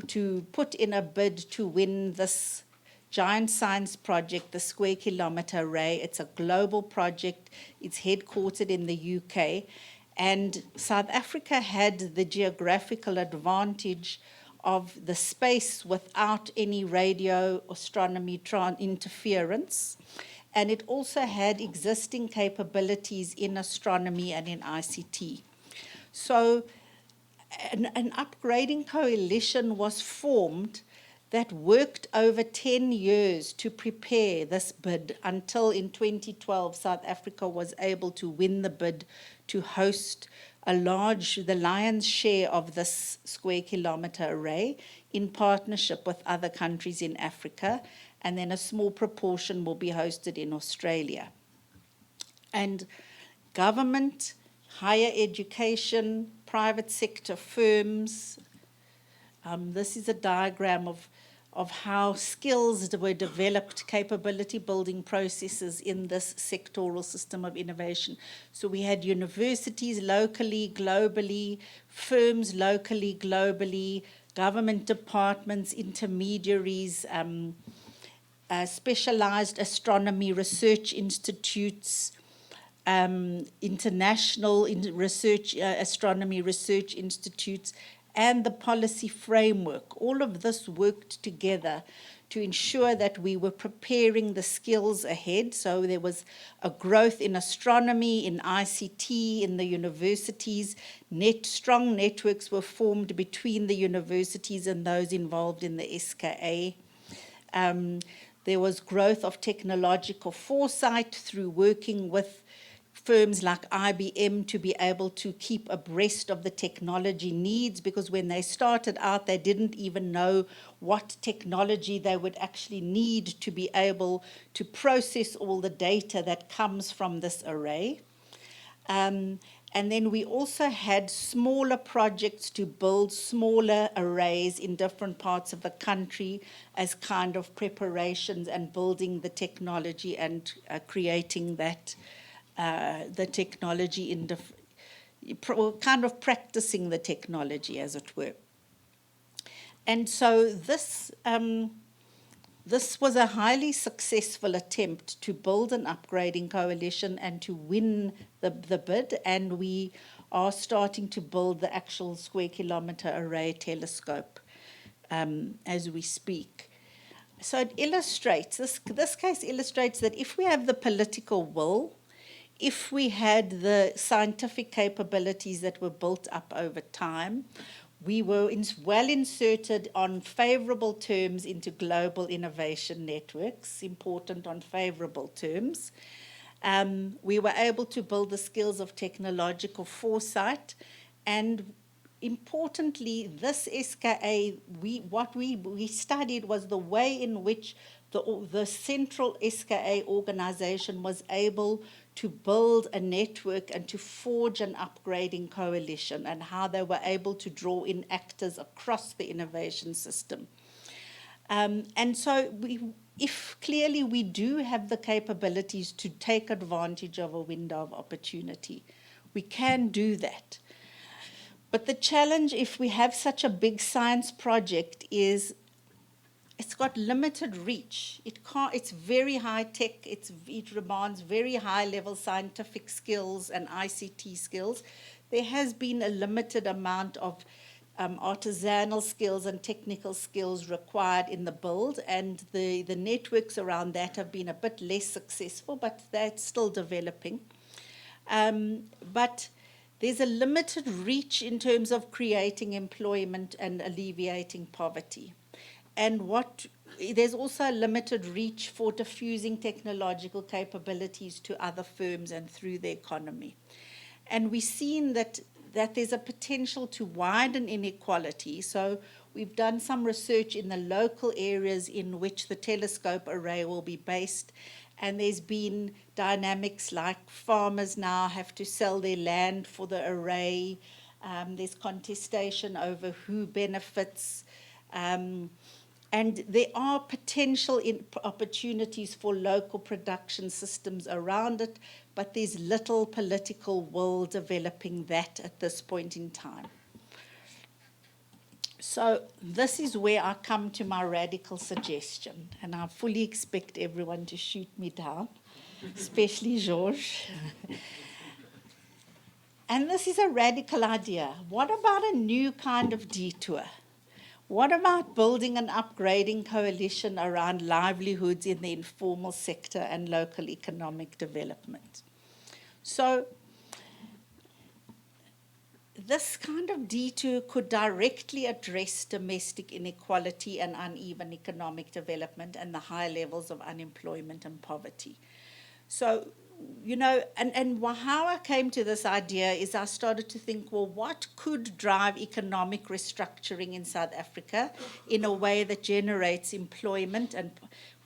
to put in a bid to win this giant science project, the Square Kilometre Array. It's a global project. It's headquartered in the UK. And South Africa had the geographical advantage of the space without any radio astronomy interference. And it also had existing capabilities in astronomy and in ICT. So an upgrading coalition was formed that worked over 10 years to prepare this bid until in 2012, South Africa was able to win the bid to host the lion's share of this Square Kilometre Array in partnership with other countries in Africa, and then a small proportion will be hosted in Australia. And government, higher education, private sector firms, this is a diagram of how skills were developed, capability building processes in this sectoral system of innovation. So we had universities locally, globally, firms locally, globally, government departments, intermediaries, specialized astronomy research institutes, international astronomy research institutes, and the policy framework. All of this worked together to ensure that we were preparing the skills ahead. So there was a growth in astronomy, in ICT, in the universities. Strong networks were formed between the universities and those involved in the SKA. There was growth of technological foresight through working with firms like IBM to be able to keep abreast of the technology needs, because when they started out, they didn't even know what technology they would actually need to be able to process all the data that comes from this array. And then we also had smaller projects to build smaller arrays in different parts of the country as kind of preparations and building the technology and creating that the technology kind of practicing the technology, as it were. And so this was a highly successful attempt to build an upgrading coalition and to win the bid, and we are starting to build the actual Square Kilometre Array telescope as we speak. So it illustrates, this case illustrates that if we have the political will, if we had the scientific capabilities that were built up over time, we were well inserted on favorable terms into global innovation networks, important on favorable terms. We were able to build the skills of technological foresight, and importantly, this SKA, what we studied was the way in which the central SKA organization was able to build a network and to forge an upgrading coalition, and how they were able to draw in actors across the innovation system. And so if clearly we do have the capabilities to take advantage of a window of opportunity, we can do that. But the challenge, if we have such a big science project, is it's got limited reach. It's very high tech. It demands very high level scientific skills and ICT skills. There has been a limited amount of artisanal skills and technical skills required in the build, and the networks around that have been a bit less successful, but that's still developing. But there's a limited reach in terms of creating employment and alleviating poverty. And there's also a limited reach for diffusing technological capabilities to other firms and through the economy. And we've seen that there's a potential to widen inequality. So we've done some research in the local areas in which the telescope array will be based. And there's been dynamics like farmers now have to sell their land for the array. There's contestation over who benefits. And there are potential opportunities for local production systems around it, but there's little political will developing that at this point in time. So this is where I come to my radical suggestion, and I fully expect everyone to shoot me down, especially Georges. And this is a radical idea. What about a new kind of detour? What about building and upgrading coalition around livelihoods in the informal sector and local economic development? So this kind of detour could directly address domestic inequality and uneven economic development and the high levels of unemployment and poverty. So, and how I came to this idea is I started to think, well, what could drive economic restructuring in South Africa in a way that generates employment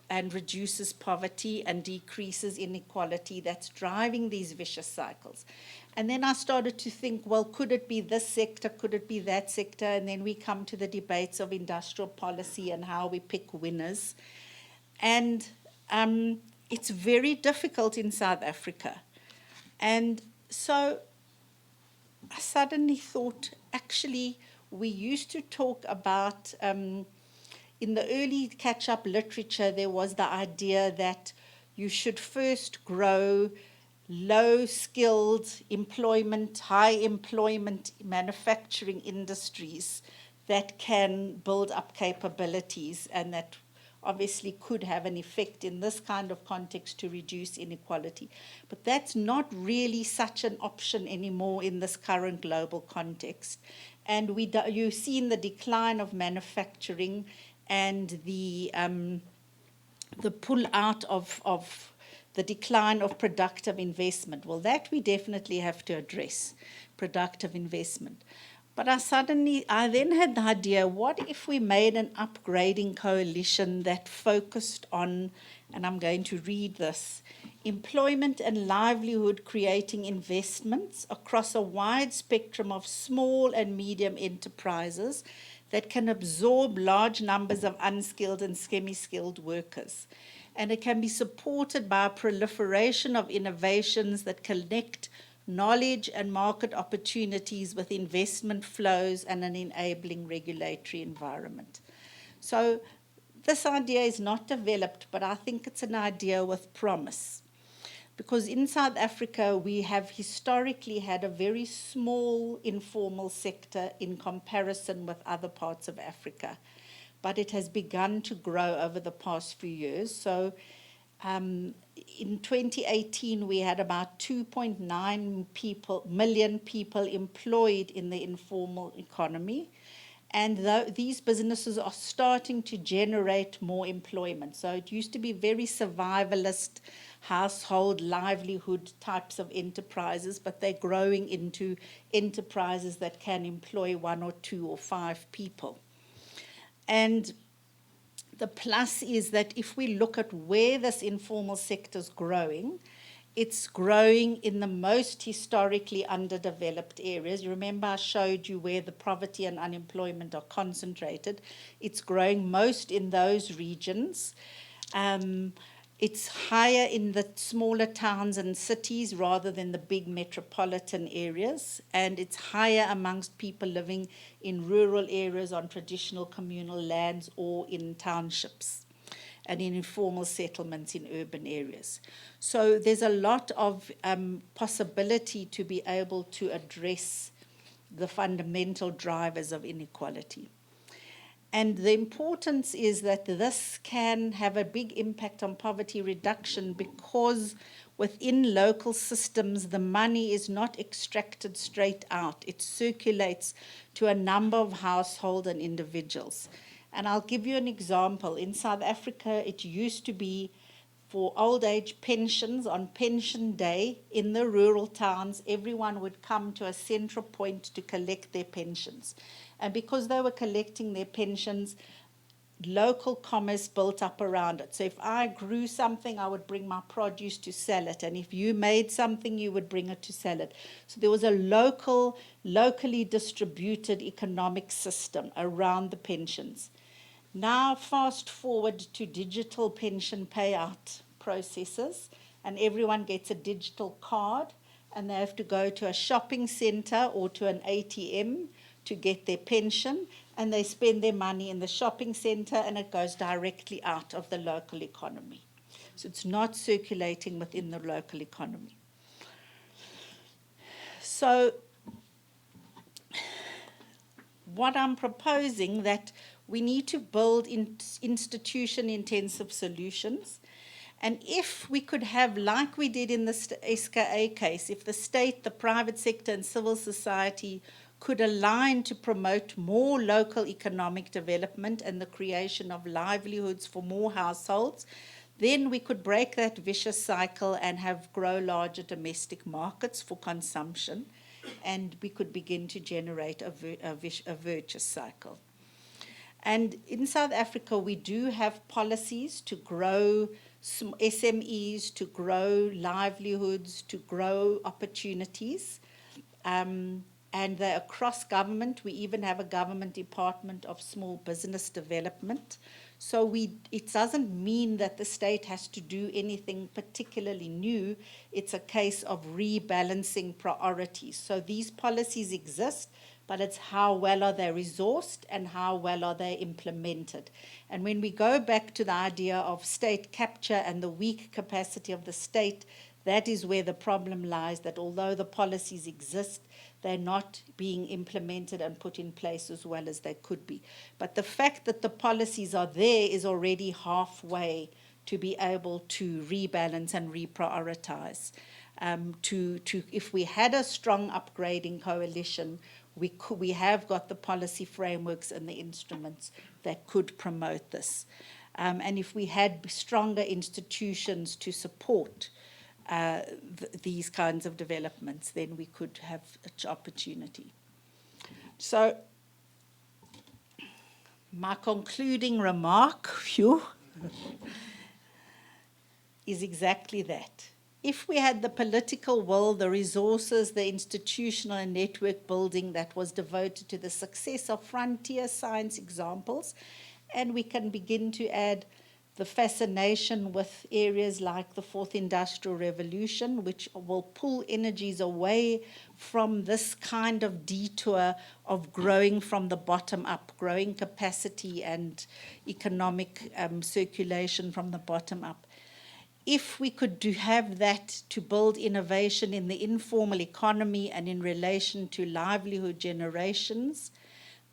and reduces poverty and decreases inequality that's driving these vicious cycles? And then I started to think, well, could it be this sector? Could it be that sector? And then we come to the debates of industrial policy and how we pick winners. And it's very difficult in South Africa. And so I suddenly thought, actually, we used to talk about, in the early catch-up literature, there was the idea that you should first grow low-skilled employment, high-employment manufacturing industries that can build up capabilities and that obviously could have an effect in this kind of context to reduce inequality. But that's not really such an option anymore in this current global context. And you've seen the decline of manufacturing and the pull out of the decline of productive investment. Well, that we definitely have to address, productive investment. But I then had the idea, what if we made an upgrading coalition that focused on, and I'm going to read this, employment and livelihood creating investments across a wide spectrum of small and medium enterprises that can absorb large numbers of unskilled and semi-skilled workers. And it can be supported by a proliferation of innovations that connect knowledge and market opportunities with investment flows and an enabling regulatory environment. So this idea is not developed, but I think it's an idea with promise. Because in South Africa, we have historically had a very small informal sector in comparison with other parts of Africa. But it has begun to grow over the past few years. So in 2018, we had about 2.9 million people employed in the informal economy. And these businesses are starting to generate more employment. So it used to be very survivalist, household livelihood types of enterprises, but they're growing into enterprises that can employ 1 or 2 or 5 people. And the plus is that if we look at where this informal sector is growing, it's growing in the most historically underdeveloped areas. You remember I showed you where the poverty and unemployment are concentrated. It's growing most in those regions. It's higher in the smaller towns and cities rather than the big metropolitan areas, and it's higher amongst people living in rural areas on traditional communal lands or in townships and in informal settlements in urban areas. So there's a lot of possibility to be able to address the fundamental drivers of inequality. And the importance is that this can have a big impact on poverty reduction because within local systems, the money is not extracted straight out. It circulates to a number of households and individuals. And I'll give you an example. In South Africa, it used to be for old age pensions on pension day in the rural towns, everyone would come to a central point to collect their pensions. And because they were collecting their pensions, local commerce built up around it. So if I grew something, I would bring my produce to sell it. And if you made something, you would bring it to sell it. So there was a locally distributed economic system around the pensions. Now, fast forward to digital pension payout processes, and everyone gets a digital card, and they have to go to a shopping center or to an ATM to get their pension, and they spend their money in the shopping center, and it goes directly out of the local economy. So it's not circulating within the local economy. So what I'm proposing that we need to build institution-intensive solutions. And if we could have, like we did in the SKA case, if the state, the private sector, and civil society could align to promote more local economic development and the creation of livelihoods for more households, then we could break that vicious cycle and grow larger domestic markets for consumption, and we could begin to generate a virtuous cycle. And in South Africa, we do have policies to grow SMEs, to grow livelihoods, to grow opportunities. And they're across government. We even have a government department of small business development. So it doesn't mean that the state has to do anything particularly new. It's a case of rebalancing priorities. So these policies exist, but it's how well are they resourced and how well are they implemented. And when we go back to the idea of state capture and the weak capacity of the state, that is where the problem lies, that although the policies exist, they're not being implemented and put in place as well as they could be. But the fact that the policies are there is already halfway to be able to rebalance and reprioritize. If we had a strong upgrading coalition, we have got the policy frameworks and the instruments that could promote this. And if we had stronger institutions to support these kinds of developments, then we could have an opportunity. So my concluding remark, is exactly that. If we had the political will, the resources, the institutional and network building that was devoted to the success of frontier science examples, and we can begin to add the fascination with areas like the Fourth Industrial Revolution, which will pull energies away from this kind of detour of growing from the bottom up, growing capacity and economic circulation from the bottom up. If we could have that to build innovation in the informal economy and in relation to livelihood generations,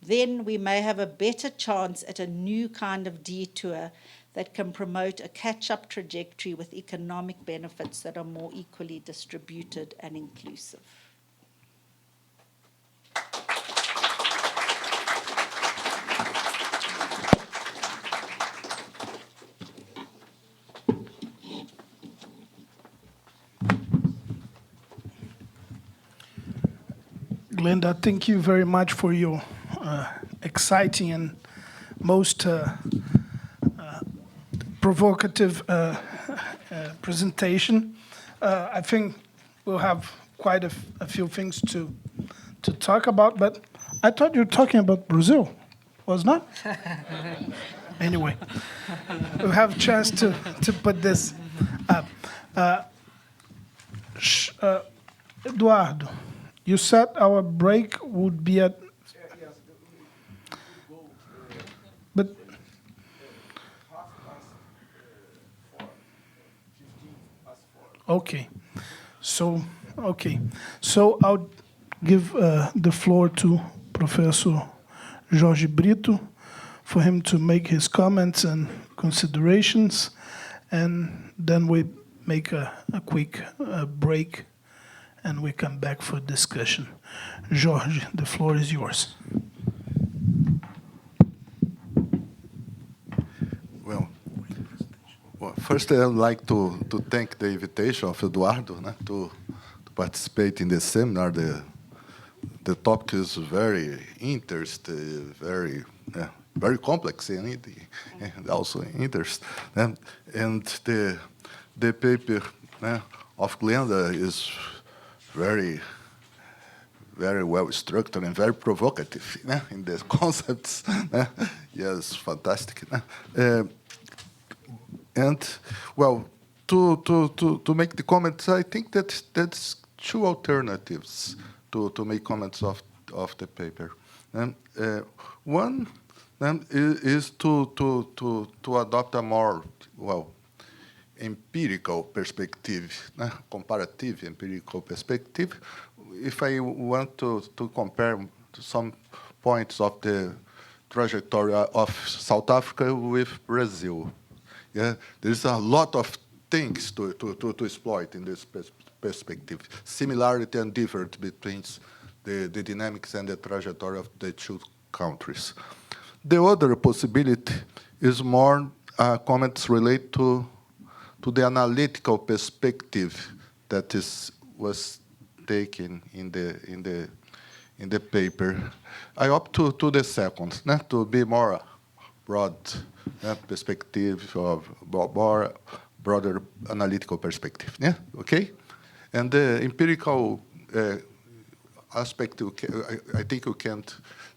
then we may have a better chance at a new kind of detour that can promote a catch-up trajectory with economic benefits that are more equally distributed and inclusive. Glenda, thank you very much for your exciting and most provocative presentation. I think we'll have quite a few things to talk about, but I thought you were talking about Brazil, was not? Anyway, we'll have a chance to put this up. Eduardo, you said our break would be at... But okay, so I'll give the floor to Professor Jorge Brito for him to make his comments and considerations, and then we make a quick break, and we come back for discussion. Jorge, the floor is yours. Well, first I would like to thank the invitation of Eduardo to participate in the seminar. The topic is very interesting, very complex, and also interesting. And the paper of Glenda is very well structured and very provocative in the concepts. Yes, fantastic. And well, to make the comments, I think that that's two alternatives to make comments of the paper. One is to adopt a more empirical perspective, comparative empirical perspective. If I want to compare some points of the trajectory of South Africa with Brazil. Yeah, there's a lot of things to exploit in this perspective. Similarity and difference between the dynamics and the trajectory of the two countries. The other possibility is more comments relate to the analytical perspective that was taken in the paper. I opt to the second, to be more broad perspective of more broader analytical perspective. Yeah, okay. And the empirical aspect, I think we can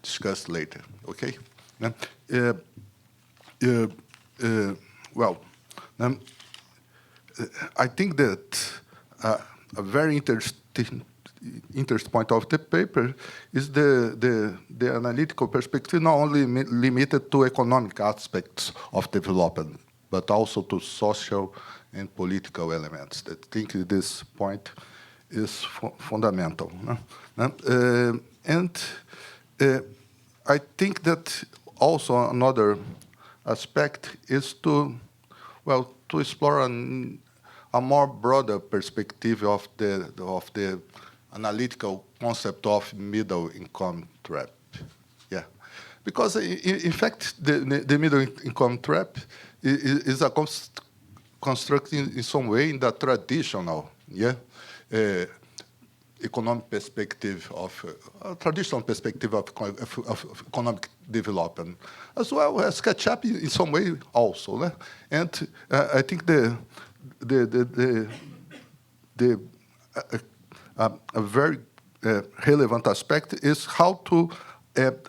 discuss later. Okay. I think that a very interesting point of the paper is the analytical perspective not only limited to economic aspects of development, but also to social and political elements. I think this point is fundamental. And I think that also another aspect is to explore a more broader perspective of the analytical concept of middle income trap. Yeah, because in fact the middle income trap is a construct in some way in the traditional economic perspective of traditional perspective of economic development, as well as catch up in some way also. And I think a very relevant aspect is how to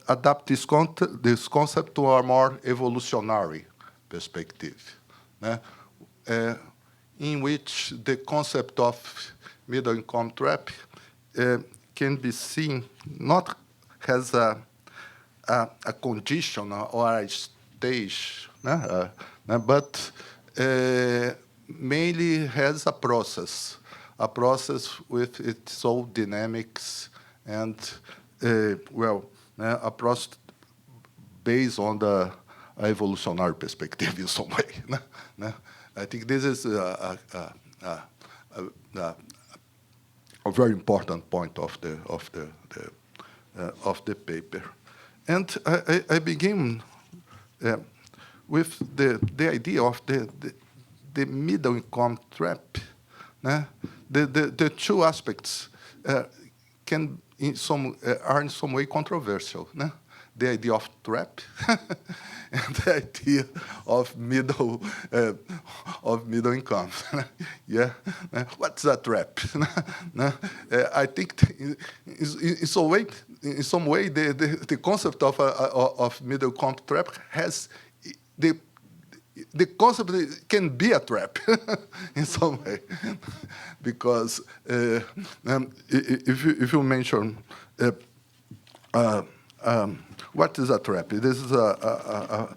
adapt this concept to a more evolutionary perspective, in which the concept of middle income trap can be seen not as a condition or a stage, but mainly has a process with its own dynamics and, a process based on the evolutionary perspective in some way. I think this is a very important point of the paper. And I begin with the idea of the middle income trap. The two aspects are in some way controversial. The idea of trap and the idea of middle income. Yeah, what's a trap? I think in some way the concept of middle income trap has the concept can be a trap in some way, because if you mention what is a trap, this is a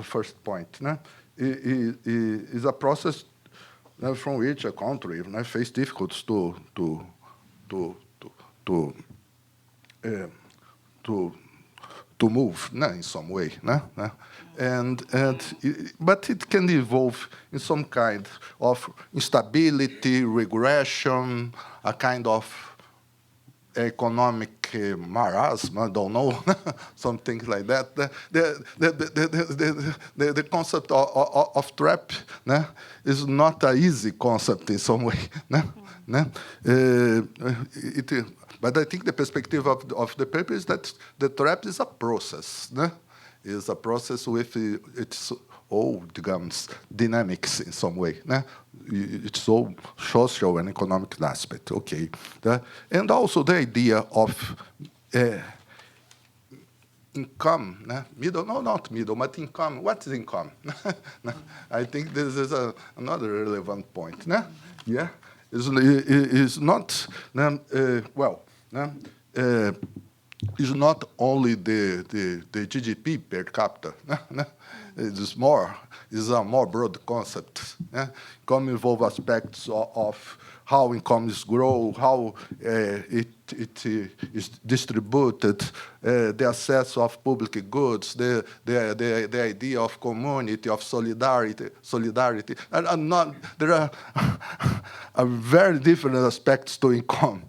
first point. No? It is a process from which a country face difficulties to move in some way. But it can evolve in some kind of instability, regression, a kind of economic marasm, I don't know, something like that. The concept of trap is not an easy concept in some way. But I think the perspective of the paper is that the trap is a process. Is a process with its own, dynamics in some way. Its own social and economic aspect. Okay, and also the idea of income, middle, no, not middle, but income. What is income? I think this is another relevant point. Yeah, is not it's not only the GDP per capita. It's a more broad concept. Income involves aspects of how incomes grow, how it is distributed, the access of public goods, the idea of community, of solidarity. There are very different aspects to income.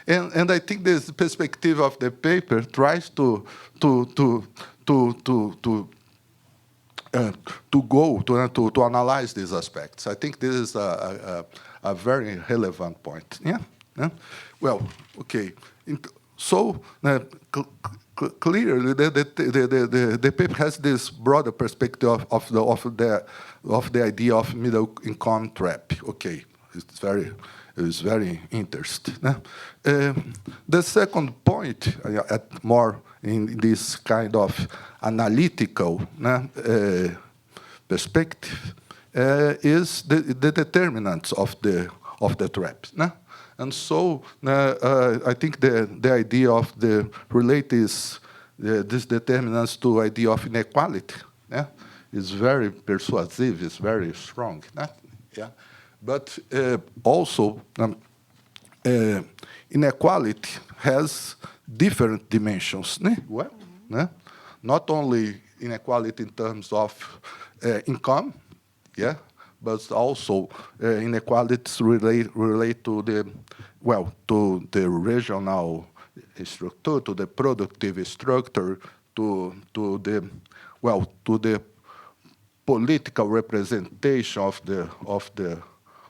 And I think this perspective of the paper tries to analyze these aspects. I think this is a very relevant point. Yeah. Well, okay. So clearly, the paper has this broader perspective of the idea of middle income trap. Okay, it's very interesting. The second point, more in this kind of analytical perspective, is the determinants of the trap. And so I think the idea of these determinants to idea of inequality is very persuasive, is very strong. Yeah. But also inequality has different dimensions. Well, not only inequality in terms of income, but also inequalities relate to the regional structure, to the productive structure, to the political representation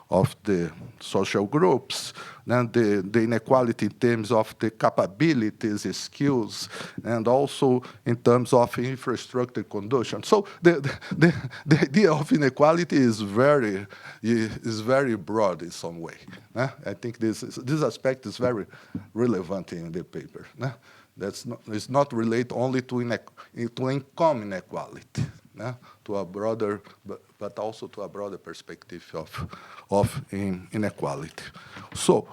of the social groups, and the inequality in terms of the capabilities, skills, and also in terms of infrastructure conditions. So the idea of inequality is very broad in some way. I think this aspect is very relevant in the paper. It's not related only to income inequality. To a broader, but also to a broader perspective of inequality. So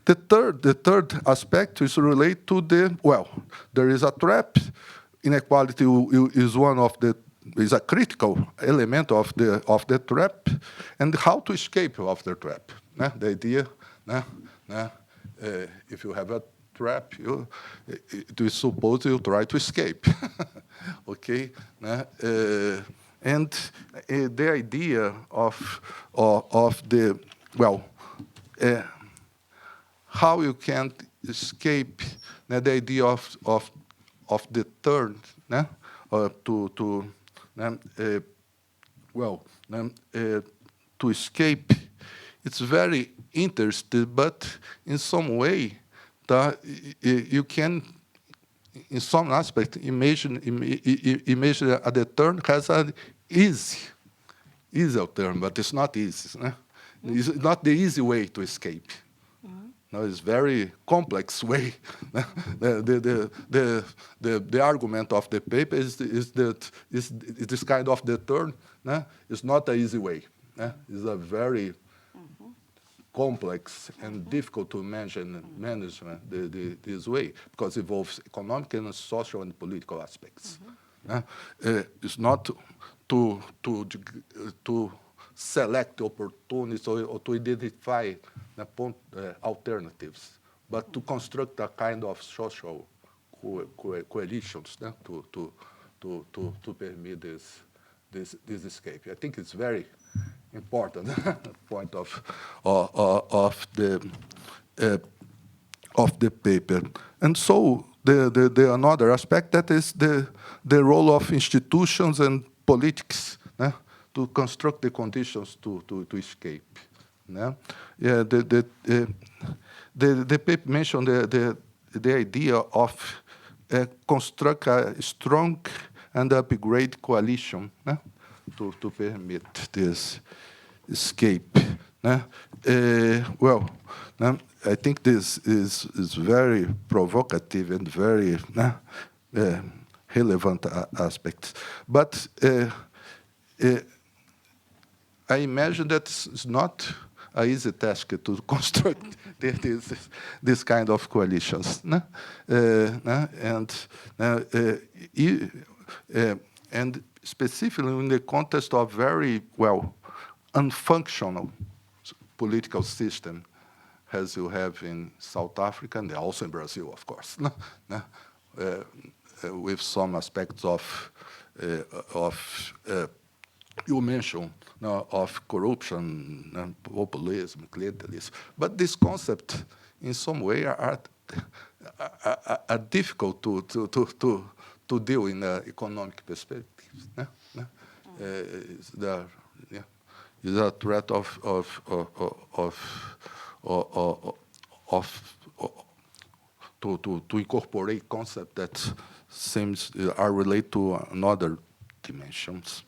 the third aspect is related to there is a trap. Inequality is a critical element of the trap, and how to escape of the trap. The idea, if you have a trap, it is supposed you try to escape. Okay, and the idea of the how you can escape the idea of the turn to escape. It's very interesting, but in some way, you can, in some aspect, imagine that the turn has an easy turn, but it's not easy. It's not the easy way to escape. No, it's very complex way. The argument of the paper is that this kind of the turn is not an easy way. It's a very complex and difficult to manage this way because it involves economic and social and political aspects. It's not to select opportunities or to identify alternatives, but to construct a kind of social coalitions to permit this escape. I think it's very important point of the paper. And so the another aspect that is the role of institutions and politics to construct the conditions to escape. Yeah, the paper mentioned the idea of construct a strong and upgrade coalition to permit this escape. Well, I think this is very provocative and very relevant aspect. But I imagine that it's not an easy task to construct this kind of coalitions. And specifically in the context of very, unfunctional political system, as you have in South Africa and also in Brazil, of course, with some aspects of you mentioned of corruption and populism, clientelism, but this concept, in some way, are difficult to deal in economic perspectives. Is a threat to incorporate concepts that seems are related to another dimensions.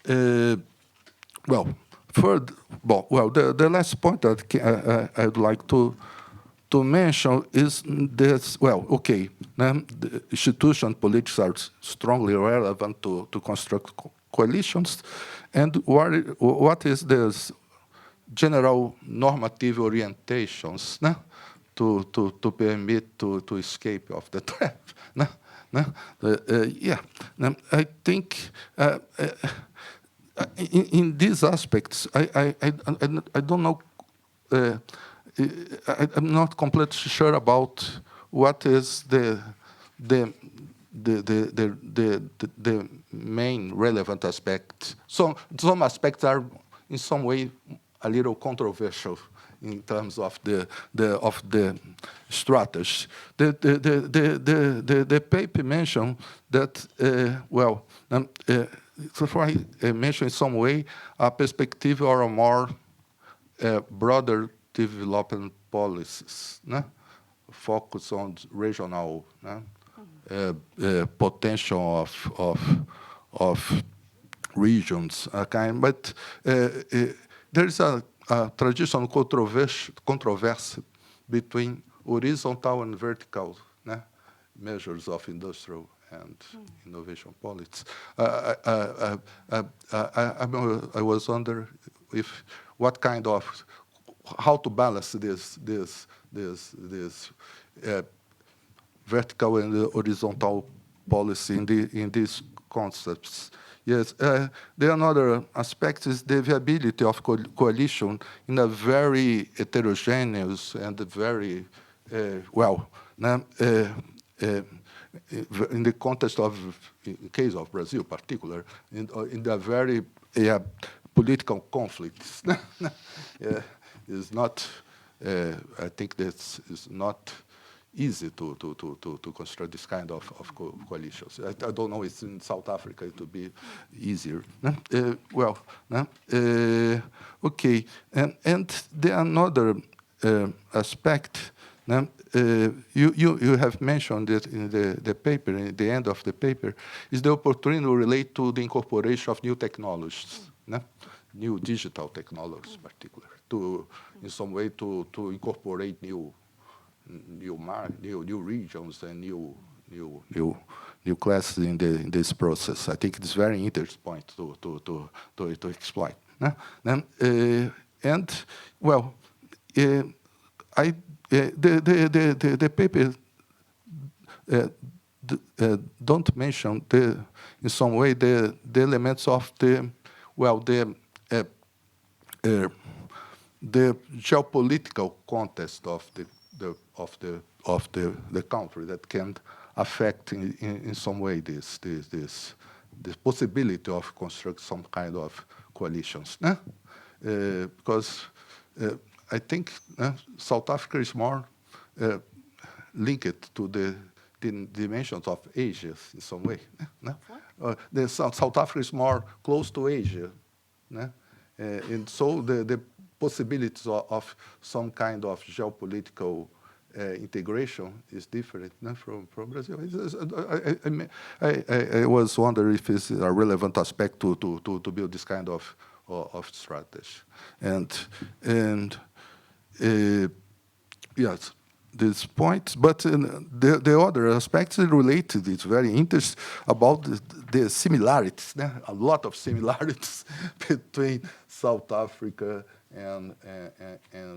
The last point that I'd like to mention is this. The institution politics are strongly relevant to construct coalitions, and what is this general normative orientations to permit to escape of the trap. I think in these aspects, I don't know. I'm not completely sure about what is the main relevant aspect. Some aspects are in some way a little controversial in terms of the strategy. The paper mentioned that so I mentioned in some way a perspective or a more broader development policies, focus on regional potential of regions, but there is a traditional controversy between horizontal and vertical measures of industrial and innovation policies. I was wondering if what kind of how to balance this vertical and horizontal policy in these concepts. Yes, the another aspect is the viability of coalition in a very heterogeneous and very in the context of, in case of Brazil, particular, in the very political conflicts. It's not. I think that it's not easy to construct this kind of coalitions. I don't know if in South Africa it would be easier. Okay, and the another aspect. You have mentioned it in the paper, in the end of the paper, is the opportunity related to the incorporation of new technologies, new digital technologies, particularly. to in some way to incorporate new regions and new classes in this process. I think it's very interesting point to explain. Then and well, the paper don't mention in some way the elements of the geopolitical context of the country that can affect in some way this possibility of construct some kind of coalitions. Because I think South Africa is more linked to the dimensions of Asia in some way. The South Africa is more close to Asia. And so the possibilities of some kind of geopolitical integration is different from Brazil. I was wondering if it's a relevant aspect to build this kind of strategy. And yes, this point, but the other aspects related, it's very interesting about the similarities, a lot of similarities between South Africa and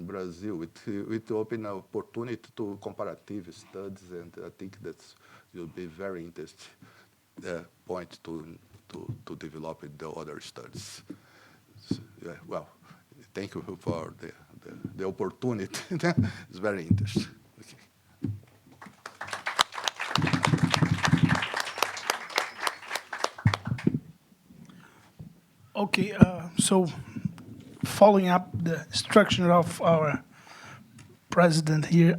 Brazil. It open an opportunity to comparative studies, and I think that will be very interesting point to develop in the other studies. So, well, thank you for the opportunity. It's very interesting. Okay, so following up the structure of our president here,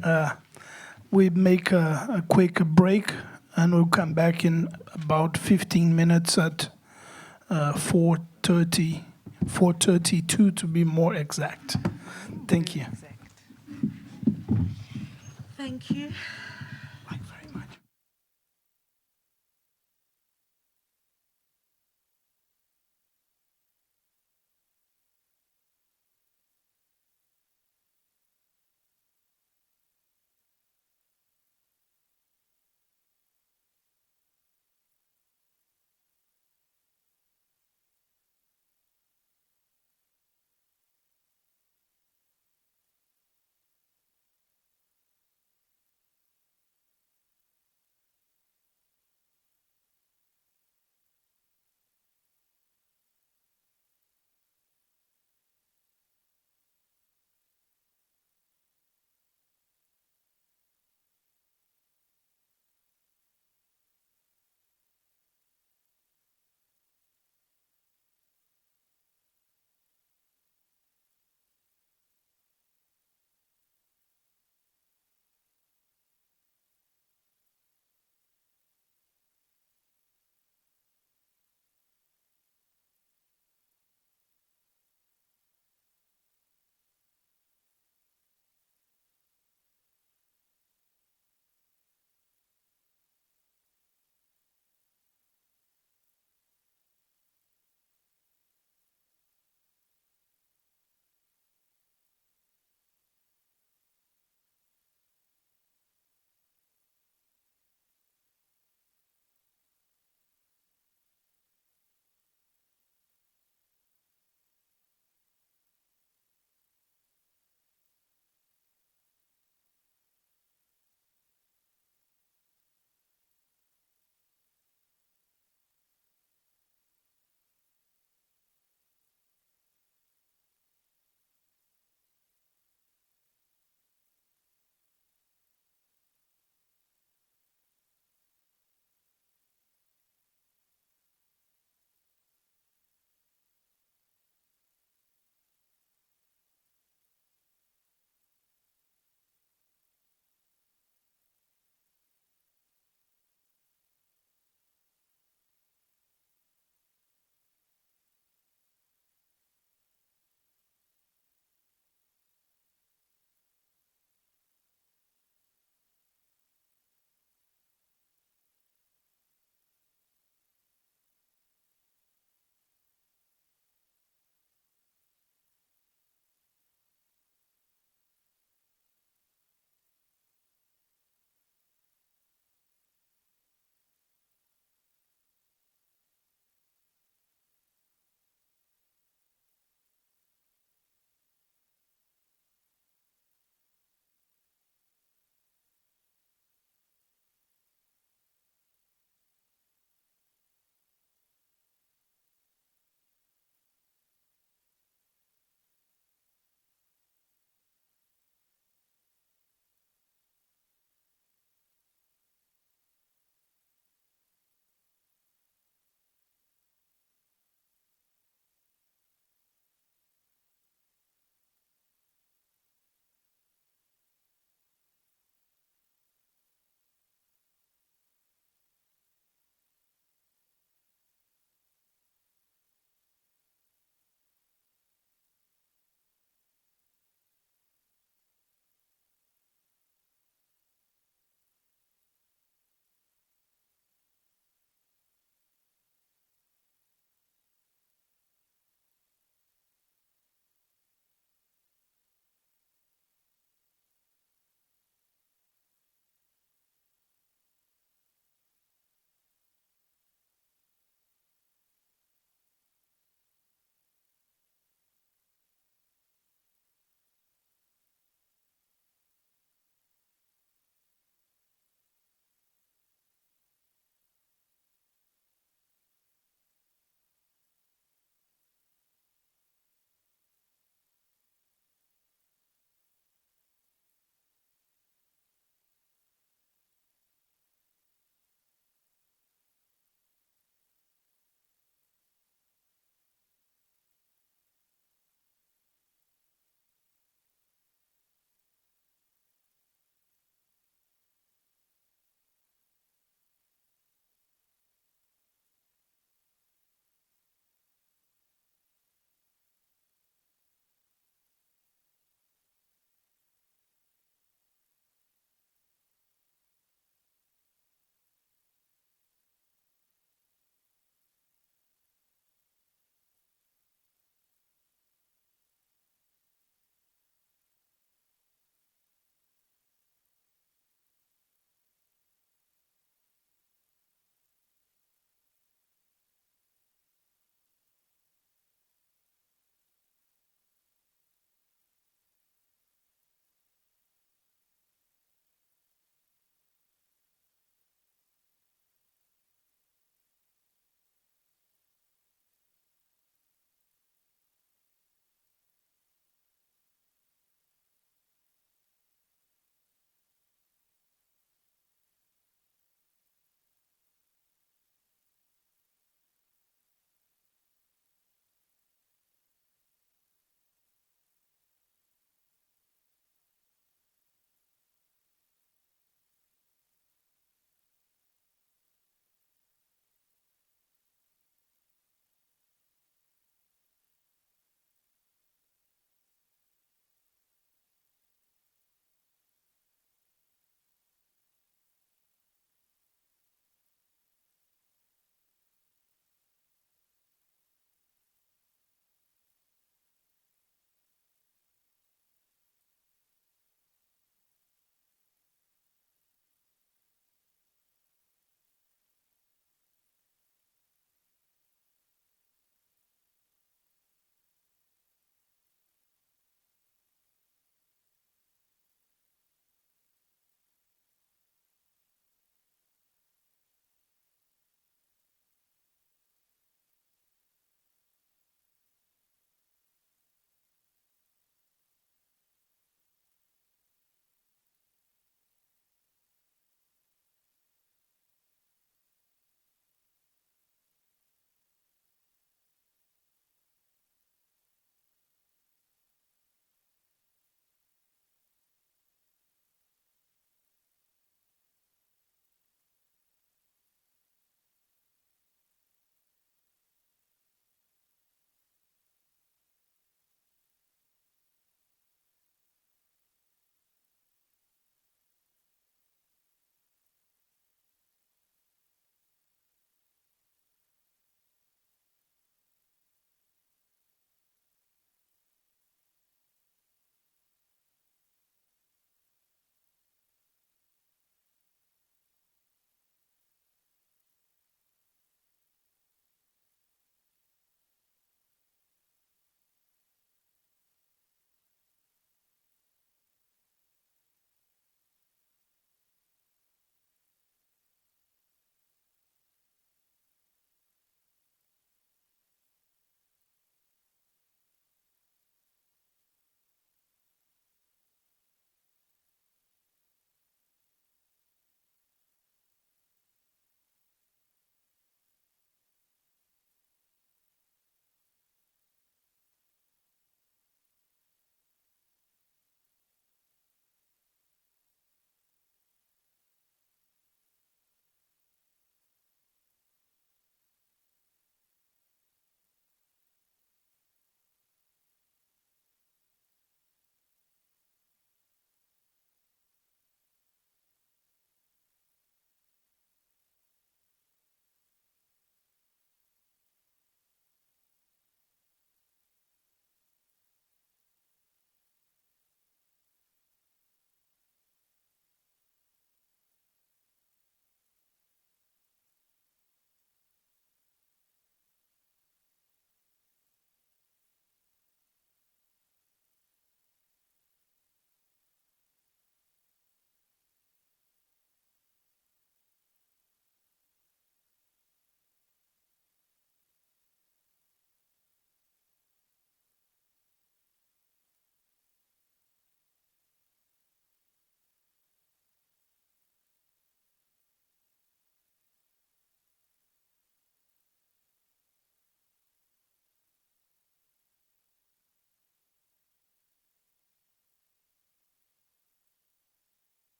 we make a quick break and we'll come back in about 15 minutes at 4:32 to be more exact. Thank you. Exact. Thank you. Like very much.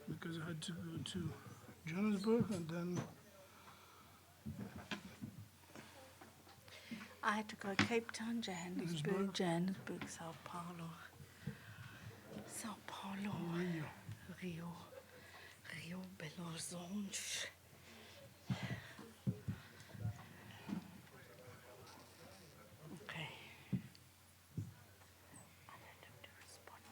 Because I had to go to Johannesburg and then I had to go Cape Town, Johannesburg, Sao Paulo. Sao Paulo. Rio. Rio Belo Horizonte. Okay. I had to respond.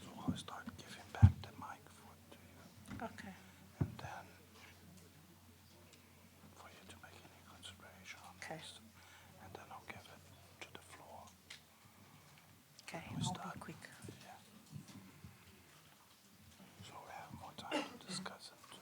So I'll start giving back the mic to you, Okay. and then for you to make any consideration on Okay. this, and then I'll give it to the floor. Okay, We I'll start. be quick. Yeah. So we have more time to discuss it too.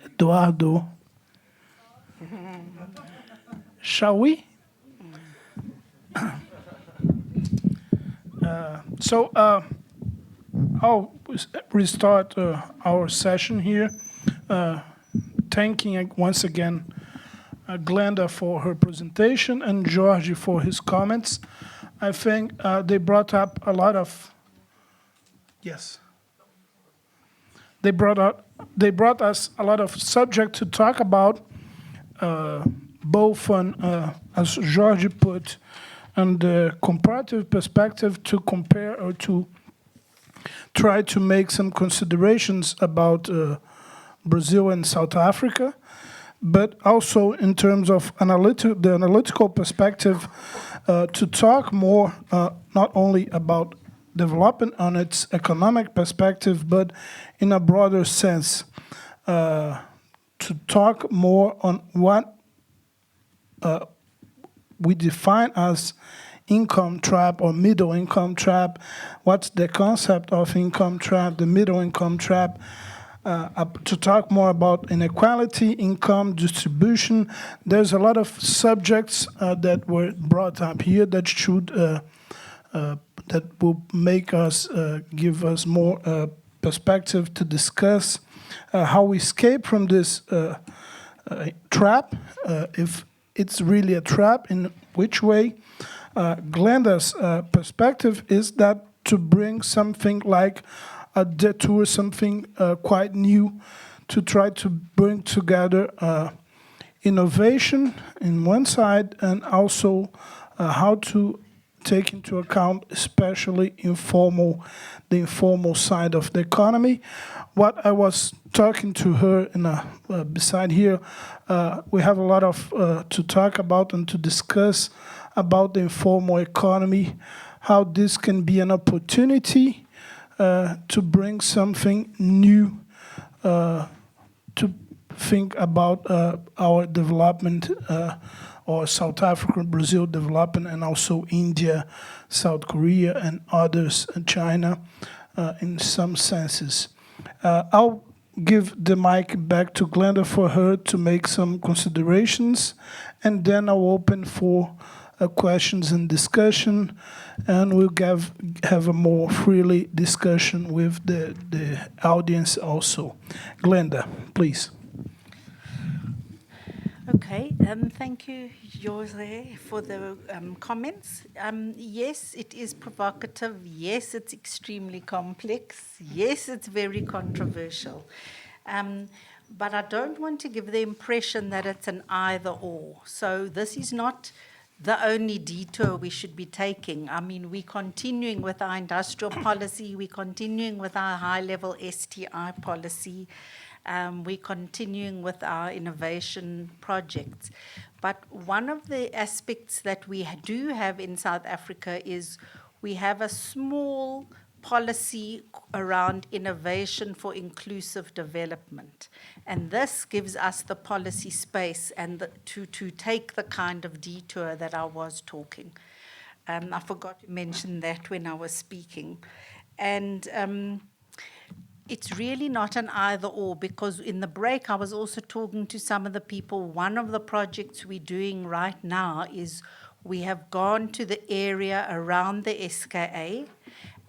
Eduardo, shall we? So I'll restart our session here, thanking once again Glenda for her presentation and George for his comments. I think they brought up a lot of, yes. They brought us a lot of subject to talk about, both on, as George put, on the comparative perspective to compare or to try to make some considerations about Brazil and South Africa, but also in terms of the analytical perspective to talk more not only about development on its economic perspective, but in a broader sense, to talk more on what we define as income trap or middle income trap, what's the concept of income trap, the middle income trap, to talk more about inequality, income distribution. There's a lot of subjects that were brought up here that should that will make us give us more perspective to discuss how we escape from this trap, if it's really a trap, in which way. Glenda's perspective is that to bring something like a detour, something quite new, to try to bring together innovation in one side and also how to take into account especially the informal side of the economy. What I was talking to her in beside here, we have a lot of to talk about and to discuss about the informal economy, how this can be an opportunity to bring something new, to think about our development, or South Africa, Brazil development, and also India, South Korea, and others, and China, in some senses. I'll give the mic back to Glenda for her to make some considerations, and then I'll open for questions and discussion, and we'll have a more freely discussion with the audience also. Glenda, please. Okay, thank you, Jose, for the comments. Yes, it is provocative. Yes, it's extremely complex. Yes, it's very controversial. But I don't want to give the impression that it's an either-or. So this is not the only detour we should be taking. I mean, we're continuing with our industrial policy. We're continuing with our high-level STI policy. We're continuing with our innovation projects. But one of the aspects that we do have in South Africa is we have a small policy around innovation for inclusive development. And this gives us the policy space and to take the kind of detour that I was talking. I forgot to mention that when I was speaking. And it's really not an either-or, because in the break I was also talking to some of the people. One of the projects we're doing right now is we have gone to the area around the SKA,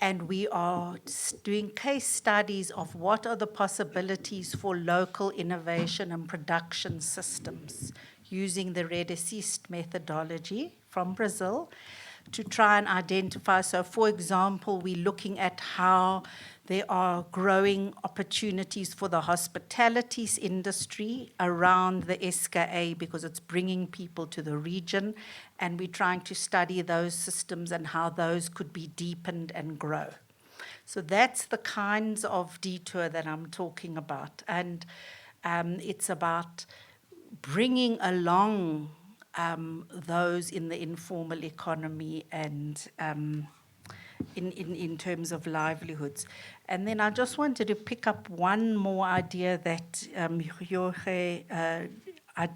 and we are doing case studies of what are the possibilities for local innovation and production systems using the Red Assist methodology from Brazil to try and identify. So, for example, we're looking at how there are growing opportunities for the hospitality industry around the SKA because it's bringing people to the region, and we're trying to study those systems and how those could be deepened and grow. So that's the kinds of detour that I'm talking about. And it's about bringing along those in the informal economy and in terms of livelihoods. And then I just wanted to pick up one more idea that Jorge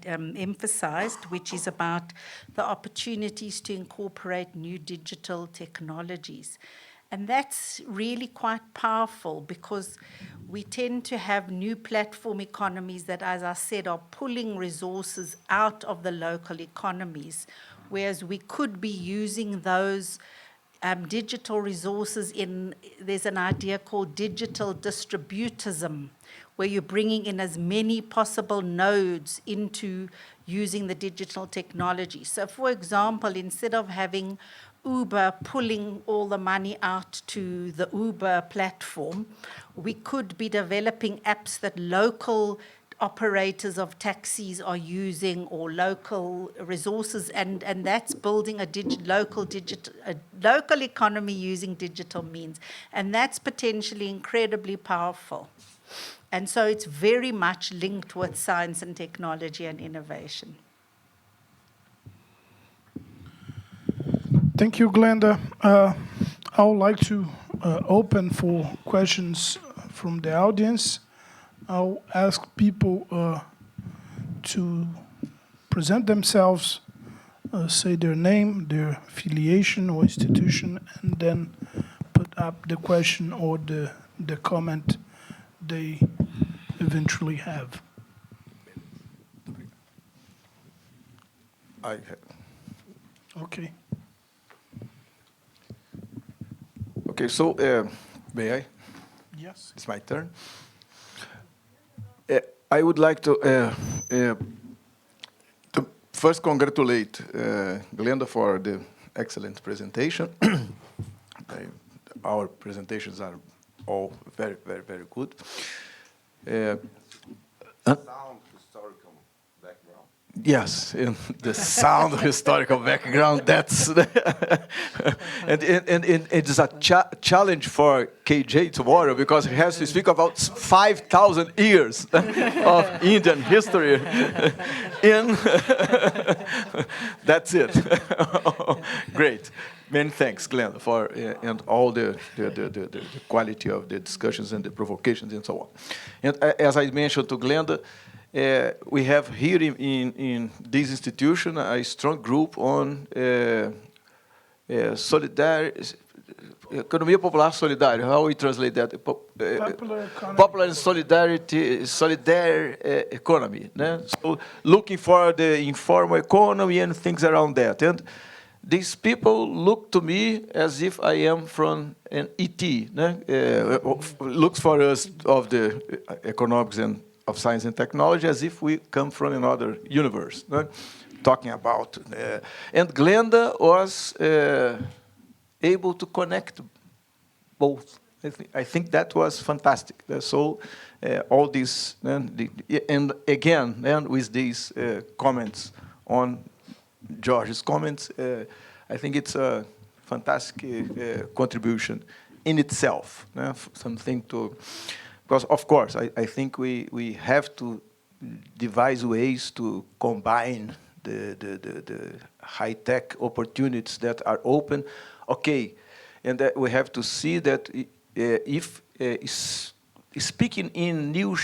emphasized, which is about the opportunities to incorporate new digital technologies. And that's really quite powerful because we tend to have new platform economies that, as I said, are pulling resources out of the local economies, whereas we could be using those digital resources there's an idea called digital distributism, where you're bringing in as many possible nodes into using the digital technology. So, for example, instead of having Uber pulling all the money out to the Uber platform, we could be developing apps that local operators of taxis are using, or local resources, and that's building a local economy using digital means. And that's potentially incredibly powerful. And so it's very much linked with science and technology and innovation. Thank you, Glenda. I would like to open for questions from the audience. I'll ask people to present themselves, say their name, their affiliation or institution, and then put up the question or the comment they eventually have. Okay. Okay, so may I? Yes. It's my turn. I would like to first congratulate Glenda for the excellent presentation. Our presentations are all very, very, very good. Sound historical background. Yes, in the sound historical background, that's and it is a challenge for KJ tomorrow because he has to speak about 5,000 years of Indian history. In that's it. Great. Many thanks, Glenn, for and all the quality of the discussions and the provocations and so on. And as I mentioned to Glenda, we have here in this institution a strong group on economia popular solidária. How we translate that? Popular and solidarity, solidaire economy. Né? So looking for the informal economy and things around that. And these people look to me as if I am from an ET. Né? Looks for us of the economics and of science and technology as if we come from another universe, no? Talking about. And Glenda was able to connect both. I think that was fantastic. So all this, and again, and with these comments on George's comments, I think it's a fantastic contribution in itself. Something to... Because, of course, I think we have to devise ways to combine the high-tech opportunities that are open. Okay, and that we have to see that if speaking in new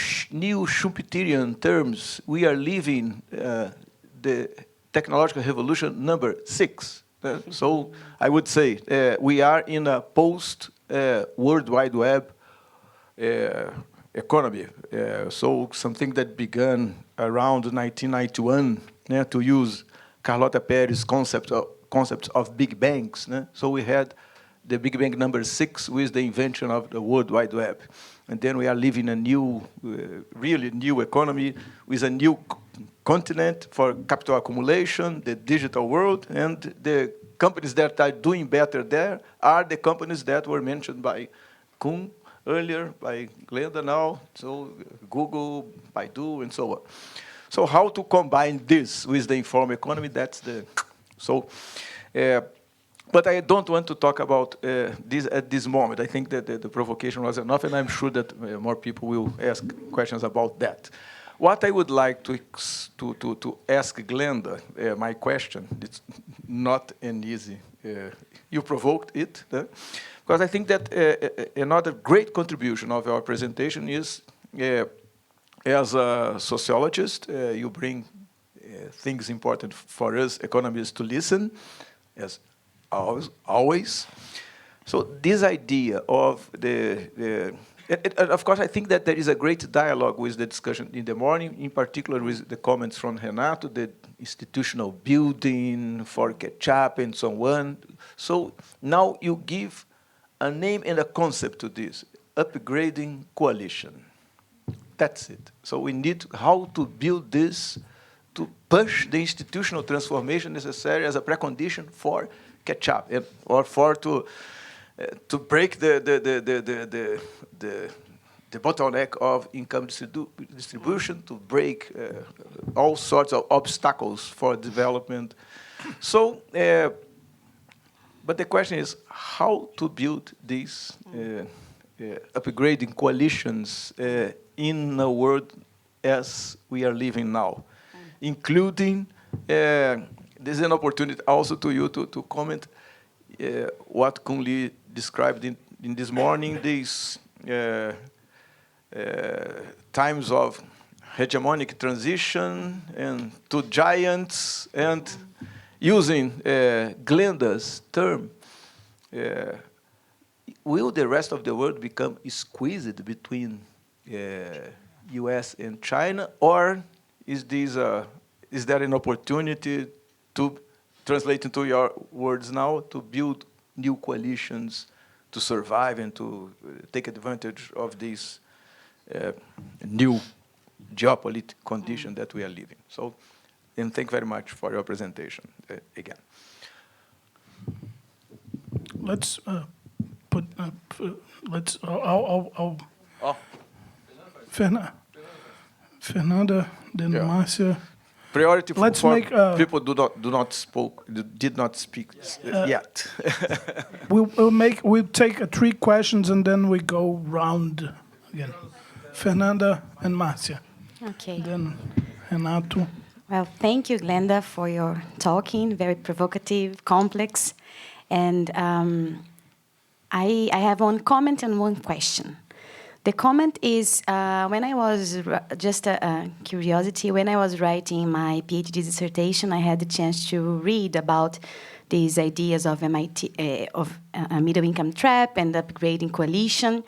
Schumpeterian terms, we are living the technological revolution number 6. So I would say we are in a post-World Wide Web economy. So something that began around 1991, to use Carlota Perez's concept of big bangs. So we had the Big Bang number 6 with the invention of the World Wide Web. And then we are living a new, really new economy with a new continent for capital accumulation, the digital world, and the companies that are doing better there are the companies that were mentioned by Kuhn earlier, by Glenda now, so Google, Baidu, and so on. So how to combine this with the informal economy, that's the... So, but I don't want to talk about this at this moment. I think that the provocation was enough, and I'm sure that more people will ask questions about that. What I would like to ask Glenda, my question, it's not an easy... you provoked it, because I think that another great contribution of our presentation is, as a sociologist, you bring things important for us economists to listen, as always. So this idea of of course, I think that there is a great dialogue with the discussion in the morning, in particular with the comments from Renato, the institutional building for catch-up and so on. So now you give a name and a concept to this, upgrading coalition. That's it. So we need how to build this to push the institutional transformation necessary as a precondition for catch-up, or for to break the bottleneck of income distribution, to break all sorts of obstacles for development. So, but the question is how to build these upgrading coalitions in a world as we are living now, including, this is an opportunity also to you to comment what Kun Lee described in this morning, these times of hegemonic transition and to giants, and using Glenda's term, will the rest of the world become squeezed between U.S. and China, or is there an opportunity to translate into your words now to build new coalitions to survive and to take advantage of this new geopolitical condition that we are living? So, and thank you very much for your presentation again. Let's put. Let's. I'll Oh. Fernanda, then Yeah. Marcia. Priority Let's for make, people did not speak yet. We'll take 3 questions and then we go round again. Fernanda and Marcia. Okay. Then Renato. Well, thank you, Glenda, for your talking. Very provocative, complex. And I have one comment and one question. The comment is, when I was, just a curiosity, when I was writing my PhD dissertation, I had the chance to read about these ideas of MIT, of a middle income trap and upgrading coalition.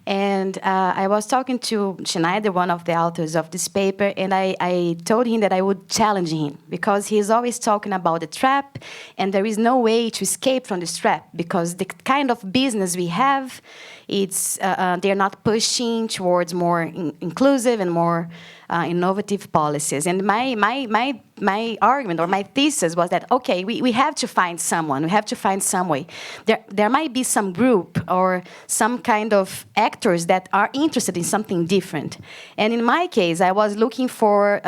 And I was talking to Schneider, one of the authors of this paper, and I told him that I would challenge him because he's always talking about the trap, and there is no way to escape from this trap because the kind of business we have, it's they're not pushing towards more inclusive and more innovative policies. And my argument or my thesis was that, okay, we have to find someone, we have to find some way. There might be some group or some kind of actors that are interested in something different. And in my case, I was looking for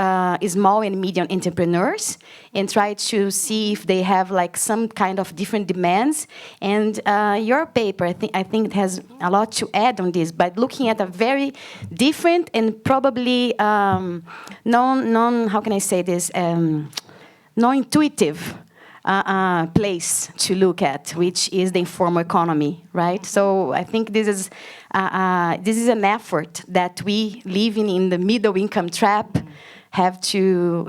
small and medium entrepreneurs and try to see if they have like some kind of different demands. And your paper, I think it has a lot to add on this, but looking at a very different and probably how can I say this, non-intuitive place to look at, which is the informal economy, right? So I think this is an effort that we living in the middle income trap we have to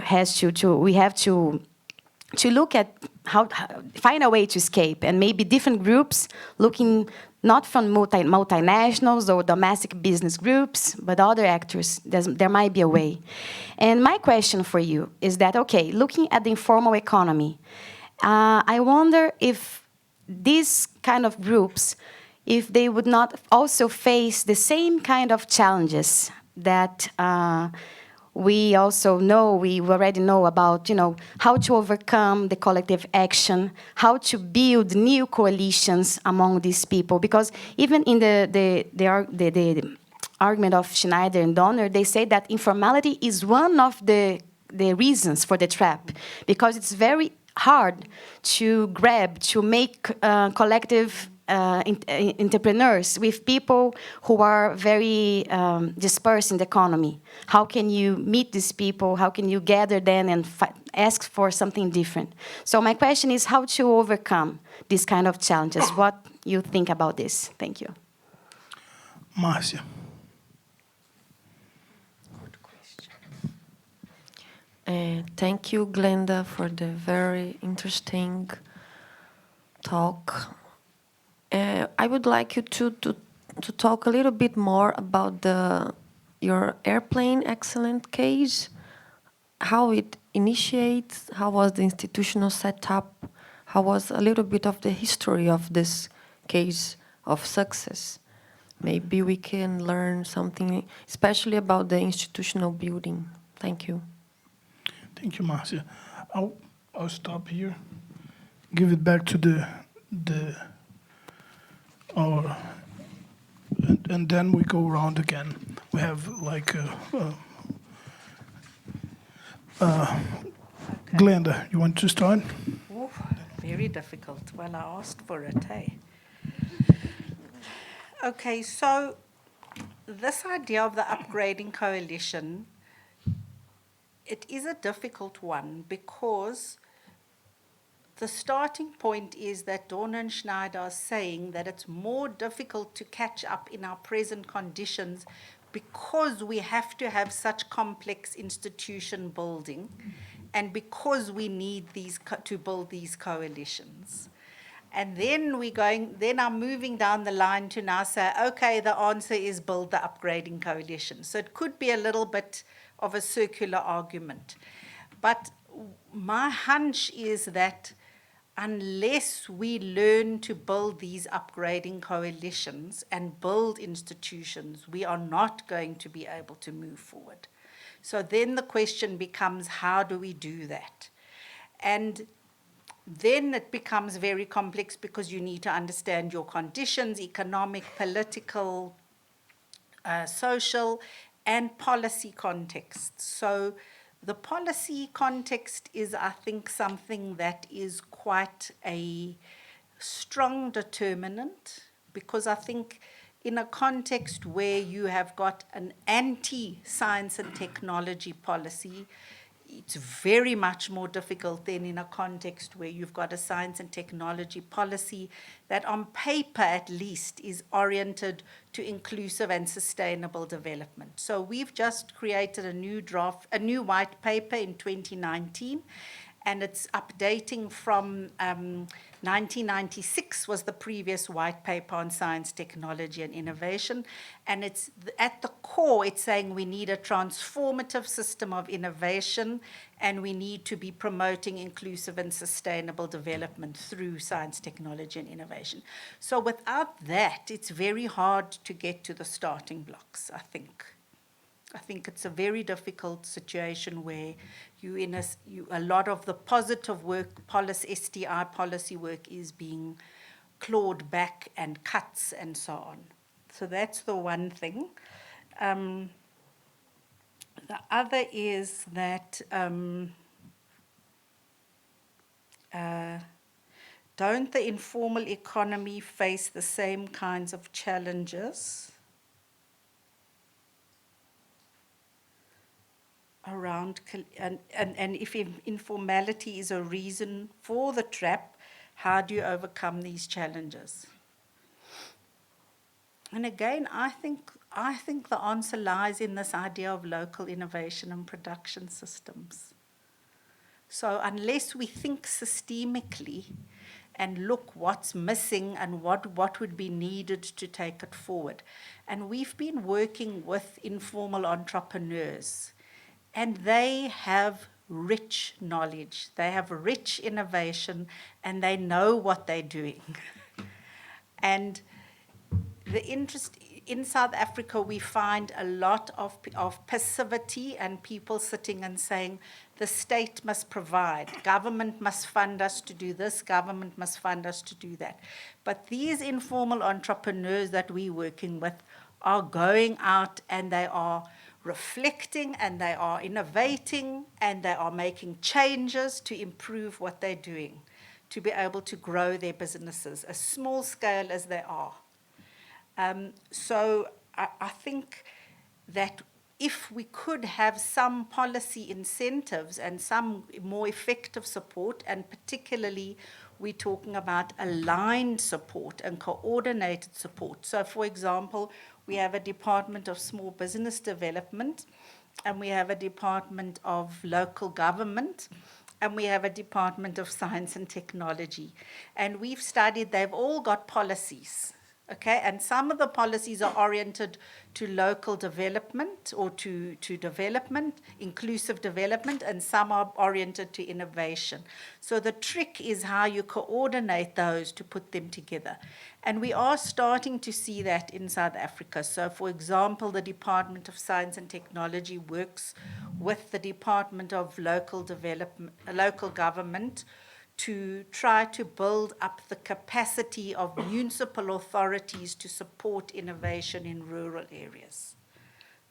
look at how find a way to escape, and maybe different groups looking not from multinationals or domestic business groups, but other actors. There might be a way. And my question for you is that, okay, looking at the informal economy, I wonder if these kind of groups, if they would not also face the same kind of challenges that we already know about, how to overcome the collective action, how to build new coalitions among these people. Because even in the argument of Schneider and Donner, they say that informality is one of the reasons for the trap, because it's very hard to make collective entrepreneurs with people who are very dispersed in the economy. How can you meet these people? How can you gather them and ask for something different? So my question is how to overcome these kind of challenges. What you think about this? Thank you. Marcia. Thank you, Glenda, for the very interesting talk. I would like you to talk a little bit more about your airplane accident case, how it initiates, how was the institutional setup, how was a little bit of the history of this case of success. Maybe we can learn something, especially about the institutional building. Thank you. Thank you, Marcia. I'll stop here. Give it back to and then we go around again. We have like Glenda, you want to start? Ooh, very difficult. Well, I asked for it, hey? Okay, so this idea of the upgrading coalition, it is a difficult one because the starting point is that Dorner and Schneider are saying that it's more difficult to catch up in our present conditions because we have to have such complex institution building and because we need to build these coalitions. And then I'm moving down the line to now say, okay, the answer is build the upgrading coalition. So it could be a little bit of a circular argument. But my hunch is that unless we learn to build these upgrading coalitions and build institutions, we are not going to be able to move forward. So then the question becomes, how do we do that? And then it becomes very complex because you need to understand your conditions, economic, political, social, and policy context. So the policy context is, I think, something that is quite a strong determinant, because I think in a context where you have got an anti-science and technology policy, it's very much more difficult than in a context where you've got a science and technology policy that on paper at least is oriented to inclusive and sustainable development. So we've just created a new white paper in 2019, and it's updating from 1996 was the previous white paper on science, technology, and innovation. And it's at the core, it's saying we need a transformative system of innovation, and we need to be promoting inclusive and sustainable development through science, technology, and innovation. So without that, it's very hard to get to the starting blocks, I think. I think it's a very difficult situation where a lot of the positive work, STI policy work, is being clawed back and cuts and so on. So that's the one thing. The other is that don't the informal economy face the same kinds of challenges around, and if informality is a reason for the trap, how do you overcome these challenges? And again, I think the answer lies in this idea of local innovation and production systems. So unless we think systemically and look what's missing and what would be needed to take it forward. And we've been working with informal entrepreneurs, and they have rich knowledge, they have rich innovation, and they know what they're doing. And the interest in South Africa, we find a lot of passivity and people sitting and saying, the state must provide, government must fund us to do this, government must fund us to do that. But these informal entrepreneurs that we're working with are going out and they are reflecting and they are innovating and they are making changes to improve what they're doing, to be able to grow their businesses, as small scale as they are. So I think that if we could have some policy incentives and some more effective support, and particularly we're talking about aligned support and coordinated support. So for example, we have a Department of Small Business Development, and we have a Department of Local Government, and we have a Department of Science and Technology. And we've studied, they've all got policies. Okay, and some of the policies are oriented to local development or to development, inclusive development, and some are oriented to innovation. So the trick is how you coordinate those to put them together. And we are starting to see that in South Africa. So for example, the Department of Science and Technology works with the Department of Local Government to try to build up the capacity of municipal authorities to support innovation in rural areas.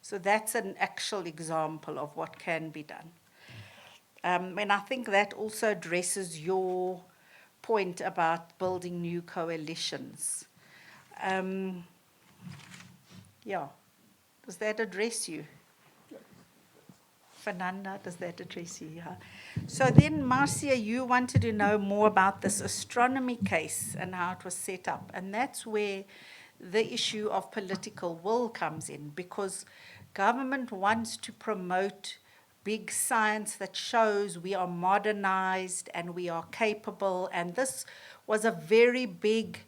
So that's an actual example of what can be done. And I think that also addresses your point about building new coalitions. Yeah, does that address you? Fernanda, does that address you? Yeah. So then, Marcia, you wanted to know more about this astronomy case and how it was set up. And that's where the issue of political will comes in, because government wants to promote big science that shows we are modernized and we are capable. And this was a very big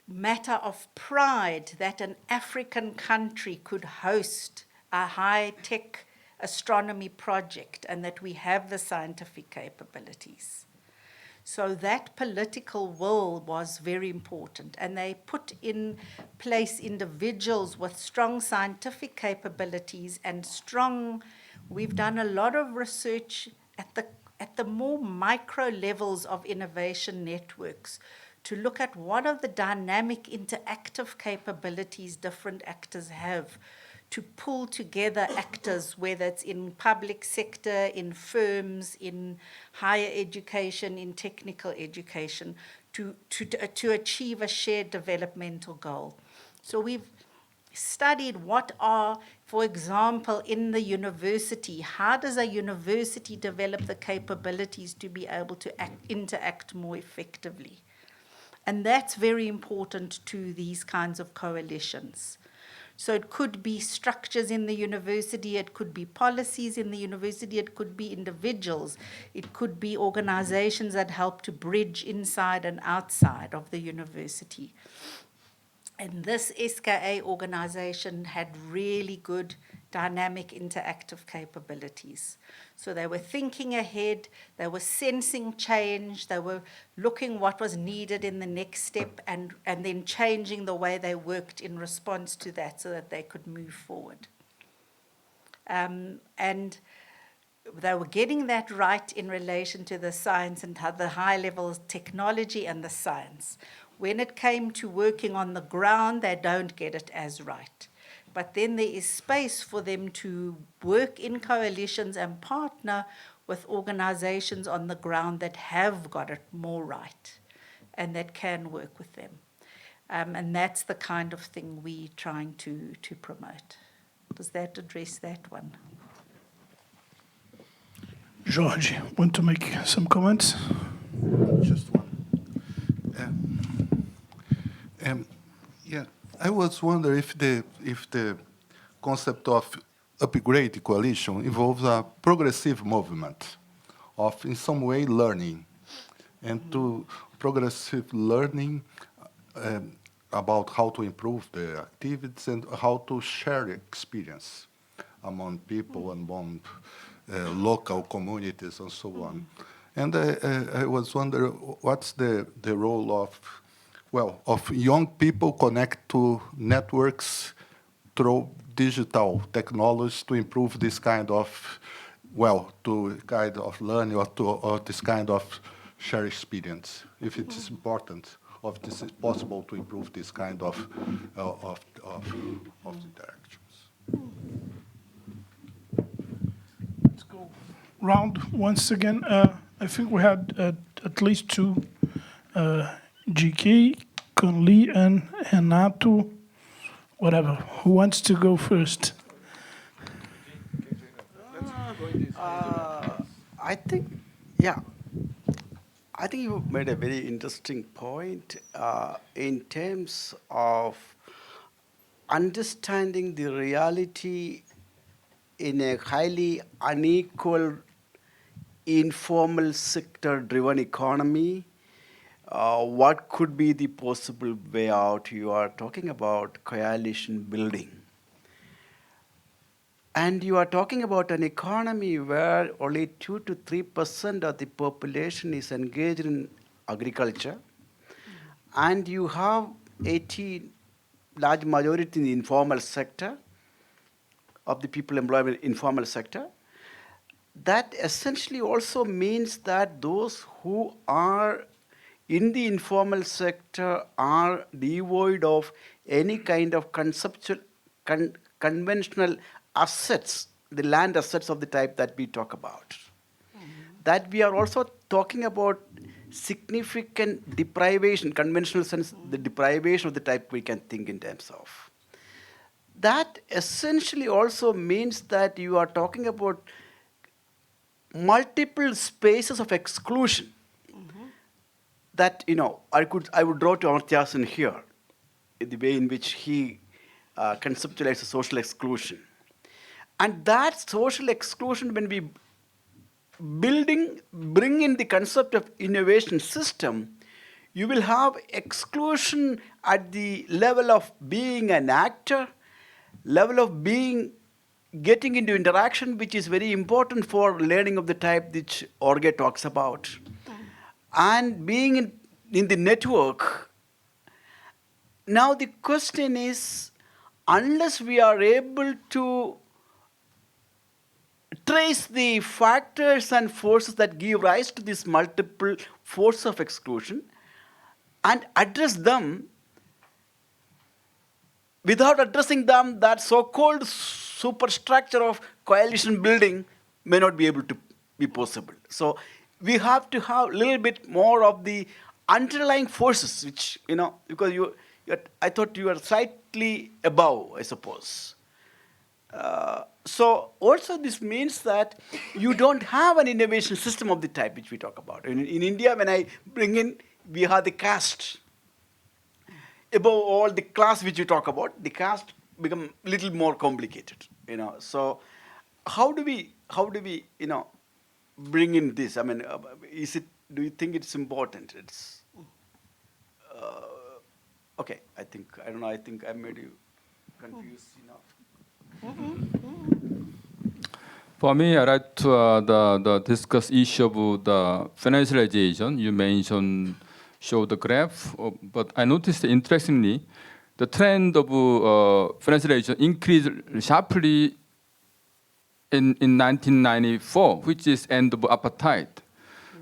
matter of pride that an African country could host a high-tech astronomy project and that we have the scientific capabilities. So that political will was very important, and they put in place individuals with strong scientific capabilities and we've done a lot of research at the more micro levels of innovation networks to look at what are the dynamic interactive capabilities different actors have to pull together actors, whether it's in public sector, in firms, in higher education, in technical education, to achieve a shared developmental goal. So we've studied what are, for example, in the university, how does a university develop the capabilities to be able to interact more effectively? And that's very important to these kinds of coalitions. So it could be structures in the university, it could be policies in the university, it could be individuals, it could be organizations that help to bridge inside and outside of the university. And this SKA organization had really good dynamic interactive capabilities. So they were thinking ahead, they were sensing change, they were looking what was needed in the next step and then changing the way they worked in response to that so that they could move forward. And they were getting that right in relation to the science and how the high level technology and the science. When it came to working on the ground, they don't get it as right. But then there is space for them to work in coalitions and partner with organizations on the ground that have got it more right and that can work with them. And that's the kind of thing we're trying to promote. Does that address that one? George, want to make some comments? Just one. Yeah, I was wondering if the concept of upgrade coalition involves a progressive movement of, in some way, learning, and to progressive learning about how to improve the activities and how to share experience among people, among local communities, and so on. And I was wondering, what's the role of young people connect to networks through digital technology to improve this kind of, learning or this kind of share experience, if it is important, or if this is possible to improve this kind of interactions. Let's go round once again. I think we had at least two, GK, Conley, and Renato, whatever. Who wants to go first? I think you made a very interesting point in terms of understanding the reality in a highly unequal, informal sector-driven economy. What could be the possible way out? You are talking about coalition building. And you are talking about an economy where only 2 to 3% of the population is engaged in agriculture. And you have 80 large majority in the informal sector of the people employed in the informal sector. That essentially also means that those who are in the informal sector are devoid of any kind of conceptual, conventional assets, the land assets of the type that we talk about. That we are also talking about significant deprivation, conventional sense, the deprivation of the type we can think in terms of. That essentially also means that you are talking about multiple spaces of exclusion. That, I would draw to Amartyasen here, in the way in which he conceptualizes social exclusion. And that social exclusion, when we bring in the concept of innovation system, you will have exclusion at the level of being an actor, level of getting into interaction, which is very important for learning of the type which Orge talks about. And being in the network. Now the question is, unless we are able to trace the factors and forces that give rise to this multiple force of exclusion and address them, without addressing them, that so-called superstructure of coalition building may not be able to be possible. So we have to have a little bit more of the underlying forces, which, because I thought you were slightly above, I suppose. So also this means that you don't have an innovation system of the type which we talk about. In India, when I bring in, we have the caste. Above all, the class which you talk about, the caste become a little more complicated. So how do we bring in this? I mean, do you think it's important? It's okay. I don't know. I think I made you confused enough. For me, I'd like to discuss issue of the financialization. You mentioned, show the graph, but I noticed interestingly, the trend of financialization increased sharply in 1994, which is end of apartheid.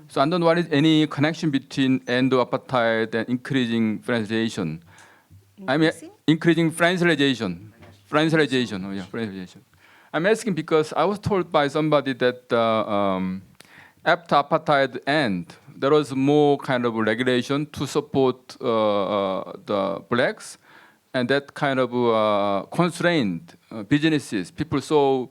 So I don't know what is any connection between end of apartheid and increasing financialization. I mean, increasing financialization. Financialization, financialization. I'm asking because I was told by somebody that after apartheid end, there was more kind of regulation to support the blacks, and that kind of constrained businesses. People saw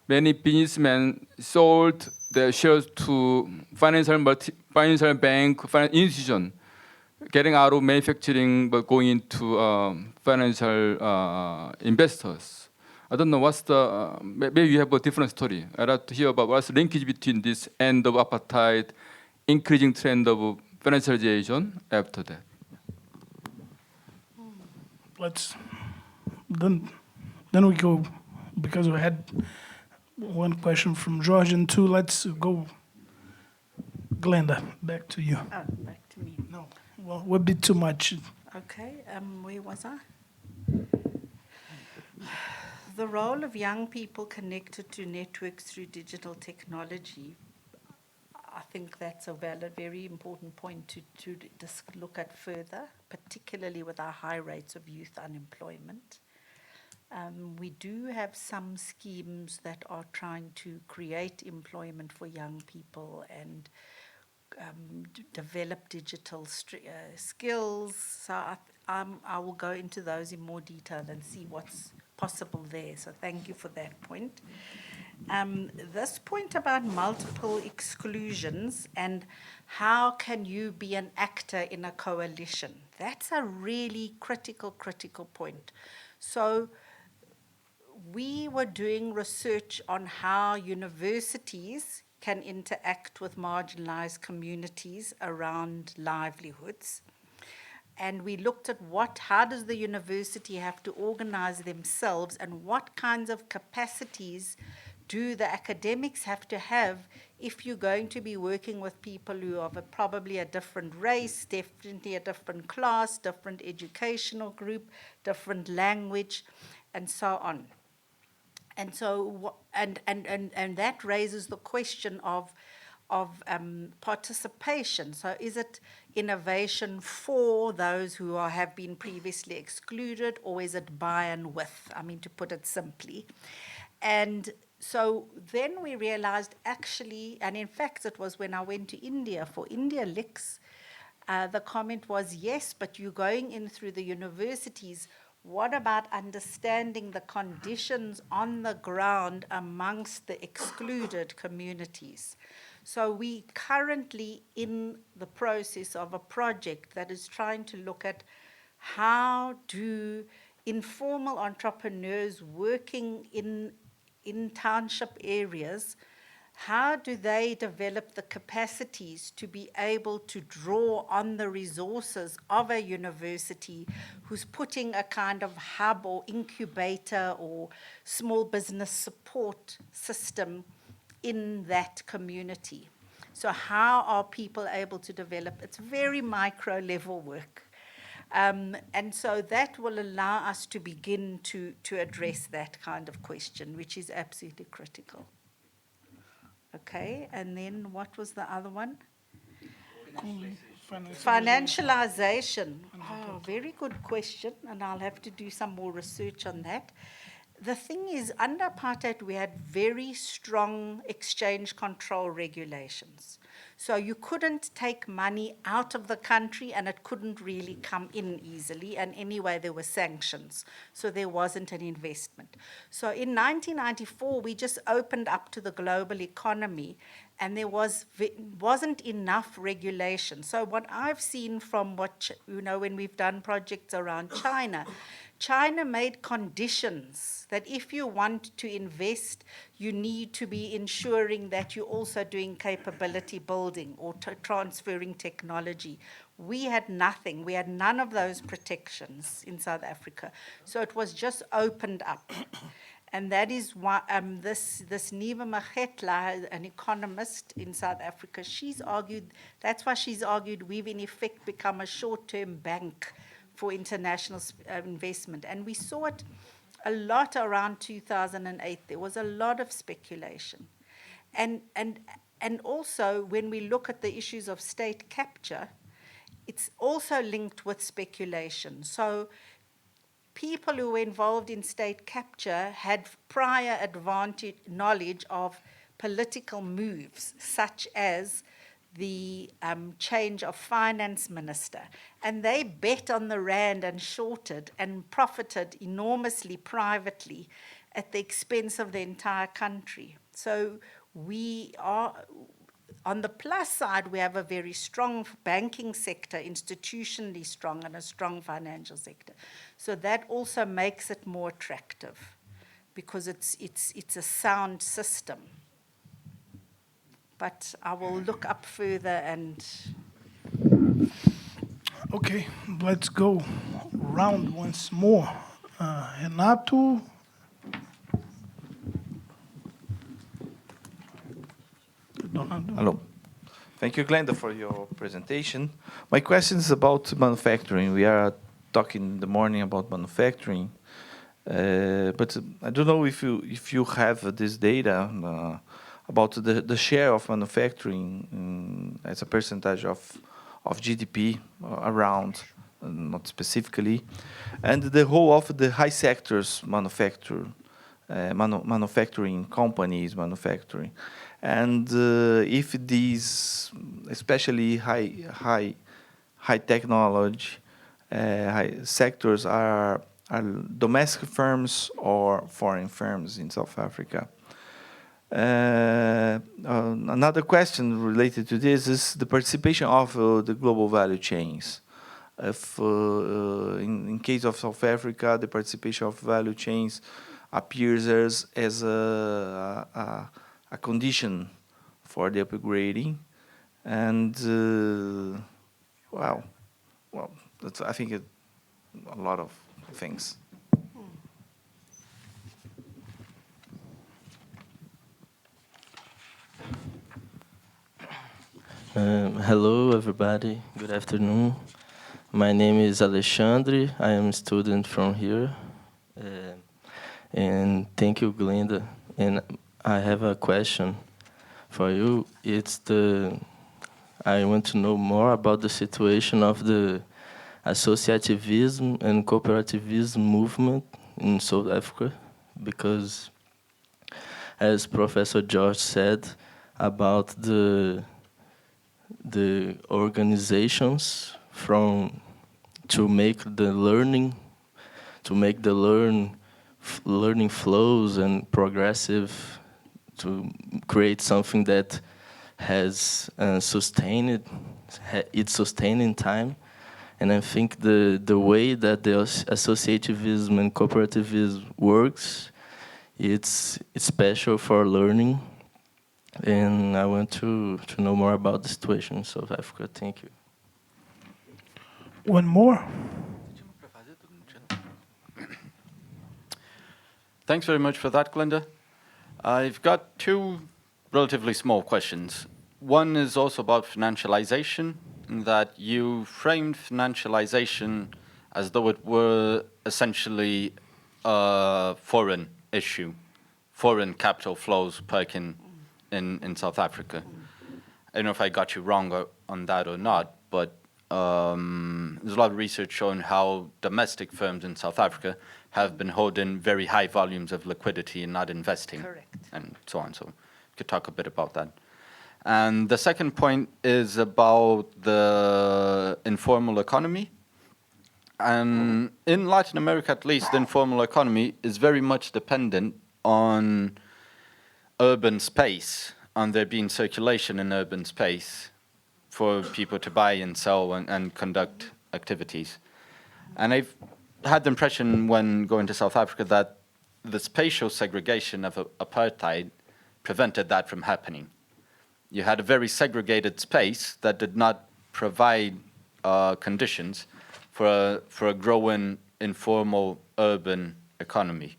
many businessmen sold their shares to financial bank, financial institution, getting out of manufacturing but going into financial investors. I don't know what's maybe you have a different story. I'd like to hear about what's the linkage between this end of apartheid, increasing trend of financialization after that. Then we go, because we had one question from George and two, let's go, Glenda, back to you. Oh, back to me. No, well, would be too much. Okay, where was I? The role of young people connected to networks through digital technology. I think that's a valid, very important point to look at further, particularly with our high rates of youth unemployment. We do have some schemes that are trying to create employment for young people and develop digital skills. So I will go into those in more detail and see what's possible there. So thank you for that point. This point about multiple exclusions and how can you be an actor in a coalition, that's a really critical point. So we were doing research on how universities can interact with marginalized communities around livelihoods. And we looked at how does the university have to organize themselves and what kinds of capacities do the academics have to have if you're going to be working with people who are probably a different race, definitely a different class, different educational group, different language, and so on. And so, and that raises the question of participation. So is it innovation for those who have been previously excluded, or is it by and with? I mean, to put it simply. And so then we realized actually, and in fact it was when I went to India for India Licks, the comment was, yes, but you're going in through the universities. What about understanding the conditions on the ground amongst the excluded communities? So we currently in the process of a project that is trying to look at how do informal entrepreneurs working in in township areas, how do they develop the capacities to be able to draw on the resources of a university who's putting a kind of hub or incubator or small business support system in that community? So how are people able to develop? It's very micro level work. And so that will allow us to begin to address that kind of question, which is absolutely critical. Okay, and then what was the other one? Financialization. Oh, very good question, and I'll have to do some more research on that. The thing is, under apartheid, we had very strong exchange control regulations. So you couldn't take money out of the country and it couldn't really come in easily. And anyway, there were sanctions. So there wasn't an investment. So in 1994, we just opened up to the global economy and there wasn't enough regulation. So what I've seen from what, when we've done projects around China, China made conditions that if you want to invest, you need to be ensuring that you're also doing capability building or transferring technology. We had nothing. We had none of those protections in South Africa. So it was just opened up. And that is why this Niva Makhetla, an economist in South Africa, that's why she's argued we've in effect become a short-term bank for international investment. And we saw it a lot around 2008. There was a lot of speculation. And also, when we look at the issues of state capture, it's also linked with speculation. So people who were involved in state capture had prior knowledge of political moves, such as the change of finance minister. And they bet on the rand and shorted and profited enormously privately at the expense of the entire country. So we are, on the plus side, we have a very strong banking sector, institutionally strong, and a strong financial sector. So that also makes it more attractive because it's a sound system. But I will look up further and... Okay, let's go round once more. Renato. Hello. Thank you, Glenda, for your presentation. My question is about manufacturing. We are talking in the morning about manufacturing, but I don't know if you have this data about the share of manufacturing as a percentage of GDP around, not specifically, and the whole of the high sectors manufacturing companies manufacturing, and if these, especially high technology high sectors, are domestic firms or foreign firms in South Africa. Another question related to this is the participation of the global value chains. If in case of South Africa, the participation of value chains appears as a condition for the upgrading, and well, that's, I think, a lot of things. Hello, everybody. Good afternoon. My name is Alexandre. I am a student from here. And thank you, Glenda. And I have a question for you. I want to know more about the situation of the associativism and cooperativism movement in South Africa, because, as Professor George said, about the organizations to make the learning flows and progressive, to create something that has sustained in time. And I think the way that the associativism and cooperativism works it's special for learning, and I want to know more about the situation in South Africa. Thank you. One more. Thanks very much for that, Glenda. I've got two relatively small questions. One is also about financialization, in that you framed financialization as though it were essentially a foreign issue, foreign capital flows perking in South Africa. I don't know if I got you wrong on that or not, but there's a lot of research showing how domestic firms in South Africa have been holding very high volumes of liquidity and not investing. Correct. And so on. So you could talk a bit about that. And the second point is about the informal economy. And in Latin America, at least, the informal economy is very much dependent on urban space, on there being circulation in urban space for people to buy and sell and conduct activities. And I've had the impression when going to South Africa that the spatial segregation of apartheid prevented that from happening. You had a very segregated space that did not provide conditions for a growing informal urban economy.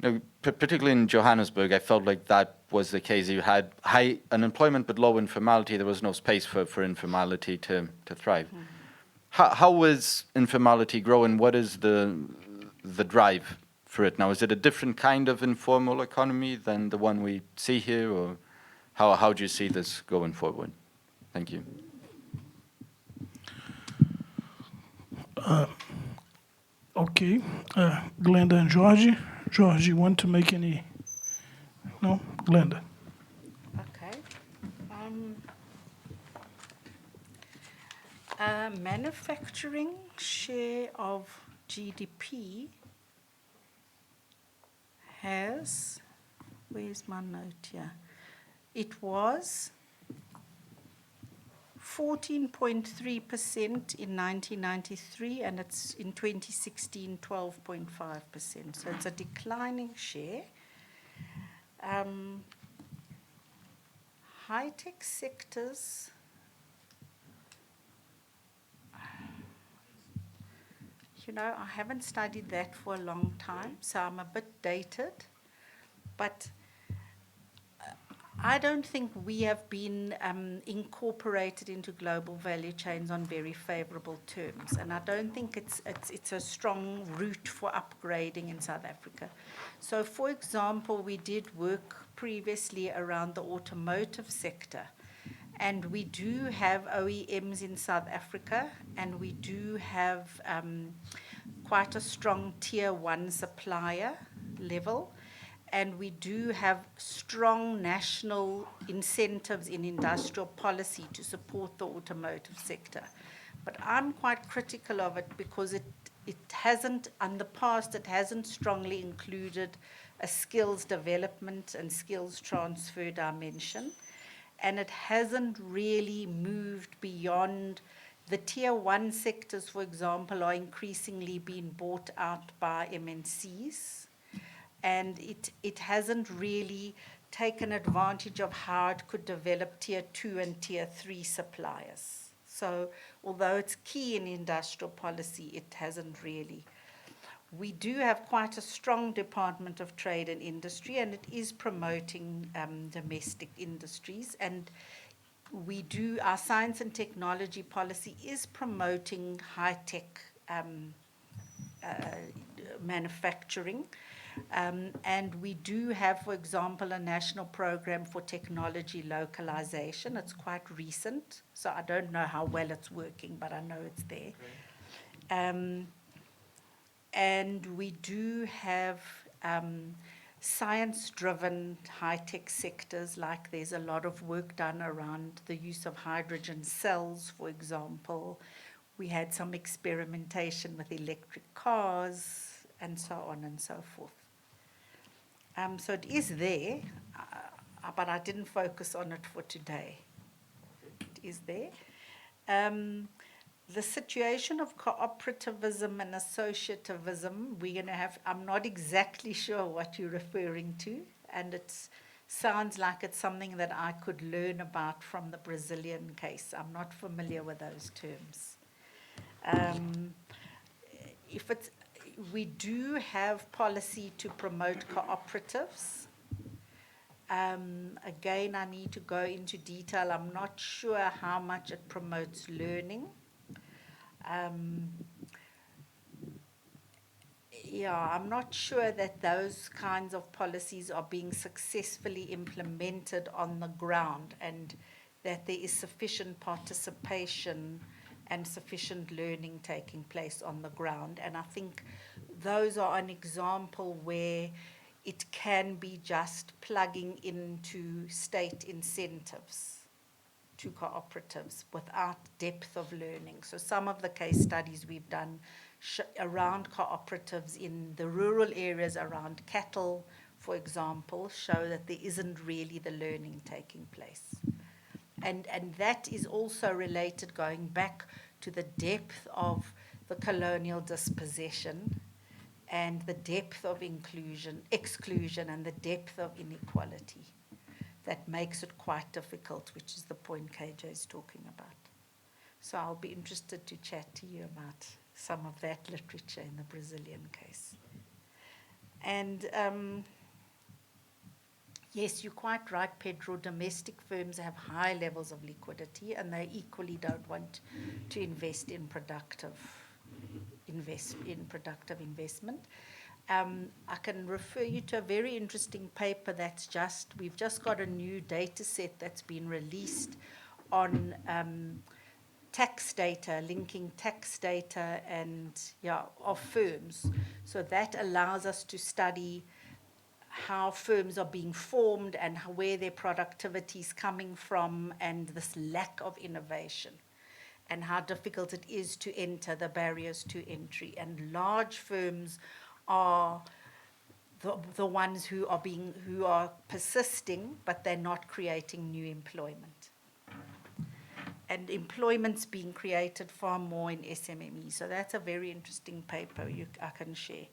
You know, particularly in Johannesburg, I felt like that was the case. You had high unemployment but low informality. There was no space for informality to thrive. Mm-hmm. How is informality growing? What is the drive for it now? Is it a different kind of informal economy than the one we see here, or how do you see this going forward? Thank you. Okay, Glenda and Jorge. Jorge, you want to make any? No, Glenda. Okay. Manufacturing share of GDP has, where's my note here? It was 14.3% in 1993, and it's in 2016 12.5%. So it's a declining share. High-tech sectors, you know, I haven't studied that for a long time, so I'm a bit dated. But I don't think we have been incorporated into global value chains on very favorable terms. And I don't think it's a strong route for upgrading in South Africa. So, for example, we did work previously around the automotive sector. And we do have OEMs in South Africa, and we do have quite a strong tier one supplier level. And we do have strong national incentives in industrial policy to support the automotive sector. But I'm quite critical of it because it hasn't, in the past, it hasn't strongly included a skills development and skills transfer dimension. And it hasn't really moved beyond the tier one sectors, for example, are increasingly being bought out by MNCs. And it hasn't really taken advantage of how it could develop tier two and tier three suppliers. So although it's key in industrial policy, it hasn't really. We do have quite a strong Department of Trade and Industry, and it is promoting domestic industries. And we do, our science and technology policy is promoting high-tech manufacturing. And we do have, for example, a national program for technology localization. It's quite recent, so I don't know how well it's working, but I know it's there. And we do have science-driven high-tech sectors, like there's a lot of work done around the use of hydrogen cells, for example. We had some experimentation with electric cars, and so on and so forth. So it is there, but I didn't focus on it for today. It is there. the situation of cooperativism and associativism, we're going to have, I'm not exactly sure what you're referring to, and it sounds like it's something that I could learn about from the Brazilian case. I'm not familiar with those terms. If it's, we do have policy to promote cooperatives. Again, I need to go into detail. I'm not sure how much it promotes learning. Yeah, I'm not sure that those kinds of policies are being successfully implemented on the ground and that there is sufficient participation and sufficient learning taking place on the ground. And I think those are an example where it can be just plugging into state incentives to cooperatives without depth of learning. So some of the case studies we've done around cooperatives in the rural areas around cattle, for example, show that there isn't really the learning taking place. And that is also related, going back to the depth of the colonial dispossession and the depth of exclusion, and the depth of inequality. That makes it quite difficult, which is the point KJ is talking about. So I'll be interested to chat to you about some of that literature in the Brazilian case. And yes, you're quite right, Pedro. Domestic firms have high levels of liquidity, and they equally don't want to invest in productive investment. I can refer you to a very interesting paper we've just got a new data set that's been released on tax data, linking tax data of firms. So that allows us to study how firms are being formed and where their productivity is coming from, and this lack of innovation, and how difficult it is to enter, the barriers to entry. And large firms are the ones who are persisting, but they're not creating new employment. And employment's being created far more in SMME. So that's a very interesting paper I can share.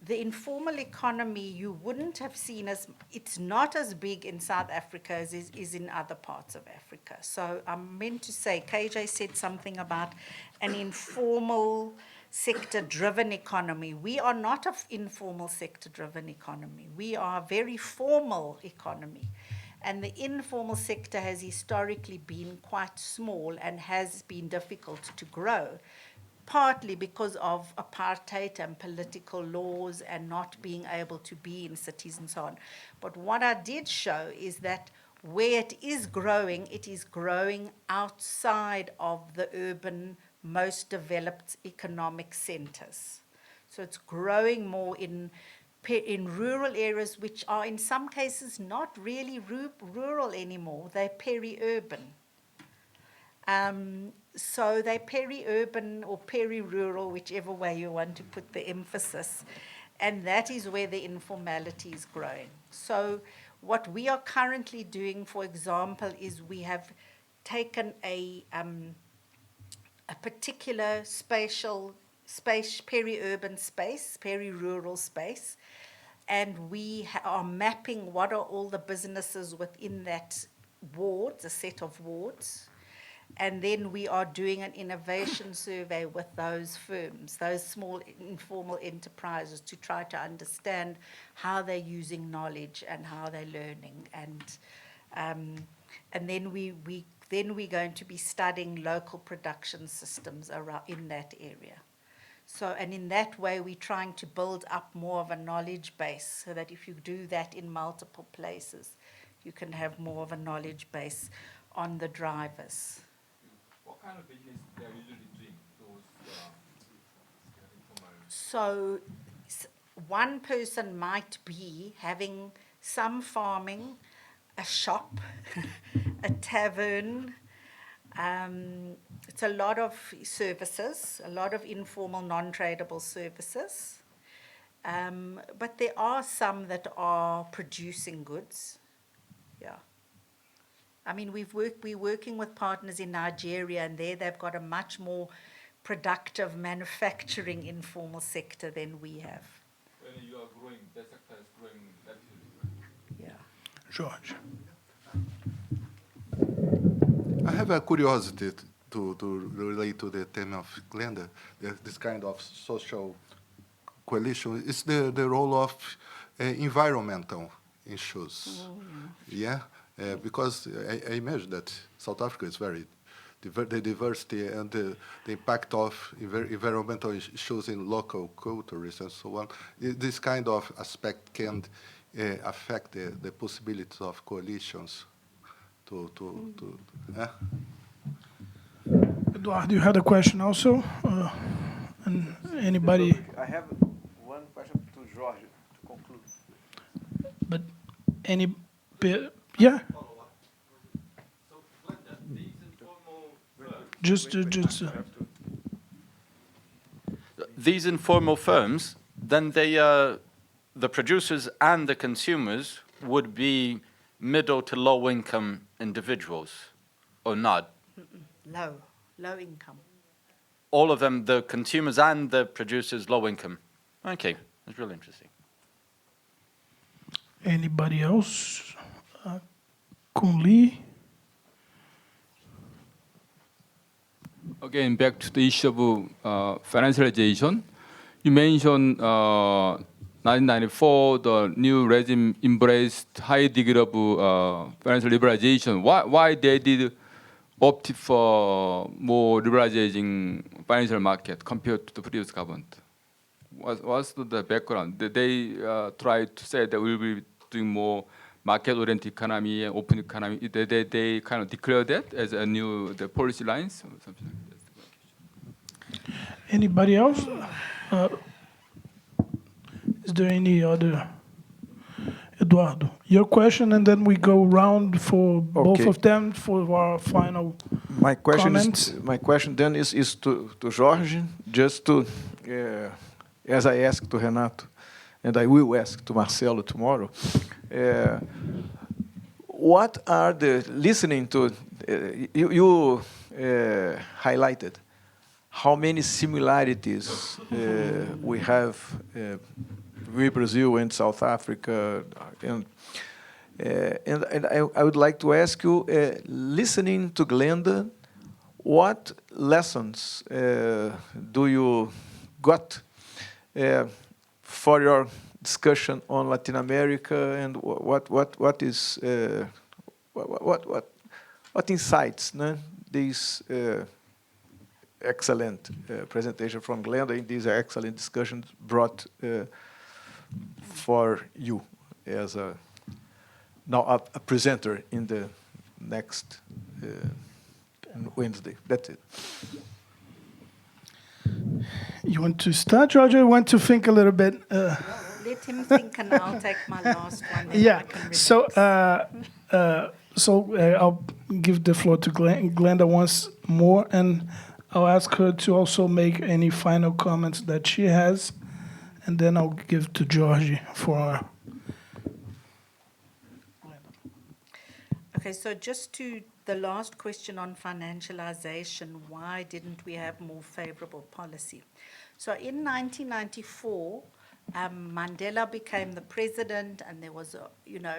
The informal economy you wouldn't have seen it's not as big in South Africa as is in other parts of Africa. So I'm meant to say, KJ said something about an informal sector-driven economy. We are not an informal sector-driven economy. We are a very formal economy. And the informal sector has historically been quite small and has been difficult to grow, partly because of apartheid and political laws and not being able to be in cities and so on. But what I did show is that where it is growing outside of the urban, most developed economic centers. So it's growing more in rural areas, which are in some cases not really rural anymore. They're peri-urban. So they're peri-urban or peri-rural, whichever way you want to put the emphasis. And that is where the informality is growing. So what we are currently doing, for example, is we have taken a particular peri-urban space, peri-rural space, and we are mapping what are all the businesses within that ward, a set of wards. And then we are doing an innovation survey with those firms, those small informal enterprises, to try to understand how they're using knowledge and how they're learning. And then we're going to be studying local production systems around in that area. So, and in that way, we're trying to build up more of a knowledge base, so that if you do that in multiple places, you can have more of a knowledge base on the drivers. What kind of business they are usually doing, those informal? So one person might be having some farming, a shop, a tavern. It's a lot of services, a lot of informal, non-tradable services. But there are some that are producing goods. Yeah. I mean, we're working with partners in Nigeria, and there they've got a much more productive manufacturing informal sector than we have. When you are growing, that sector is growing rapidly. Yeah. George. I have a curiosity to relate to the theme of Glenda, this kind of social coalition. Is the role of environmental issues. Oh, Yeah, because I imagine that South Africa is very, the diversity and the impact of environmental issues in local cultures and so on. This kind of aspect can affect the possibilities of coalitions. Eduardo, you had a question also? And anybody? I have one question to Jorge to conclude. But any? Yeah. Just. These informal firms, then they, the producers and the consumers would be middle to low income individuals, or not? Low income. All of them, the consumers and the producers, low income. Okay, that's really interesting. Anybody else? Kun Lee? Again, back to the issue of financialization. You mentioned 1994, the new regime embraced high degree of financial liberalization. Why they did opt for more liberalizing financial market compared to the previous government? What's the background? Did they try to say that we will be doing more market-oriented economy and open economy? They kind of declare that as a new policy lines or something like that? Anybody else? Is there any other? Eduardo, your question, and then we go round for both of them for our final comments. My question then is to Jorge, just to, as I asked to Renato, and I will ask to Marcelo tomorrow, what are the, listening to, you highlighted how many similarities we have with Brazil and South Africa, and I would like to ask you, listening to Glenda, what lessons do you got for your discussion on Latin America, and what is what insights these excellent presentation from Glenda in these excellent discussions brought for you as a presenter in the next Wednesday. That's it. You want to start, George, or want to think a little bit? Let him think, and I'll take my last one. Yeah. So I'll give the floor to Glenda once more, and I'll ask her to also make any final comments that she has, and then I'll give to George for. Okay, so just to the last question on financialization, why didn't we have more favorable policy? So in 1994, Mandela became the president, and there was a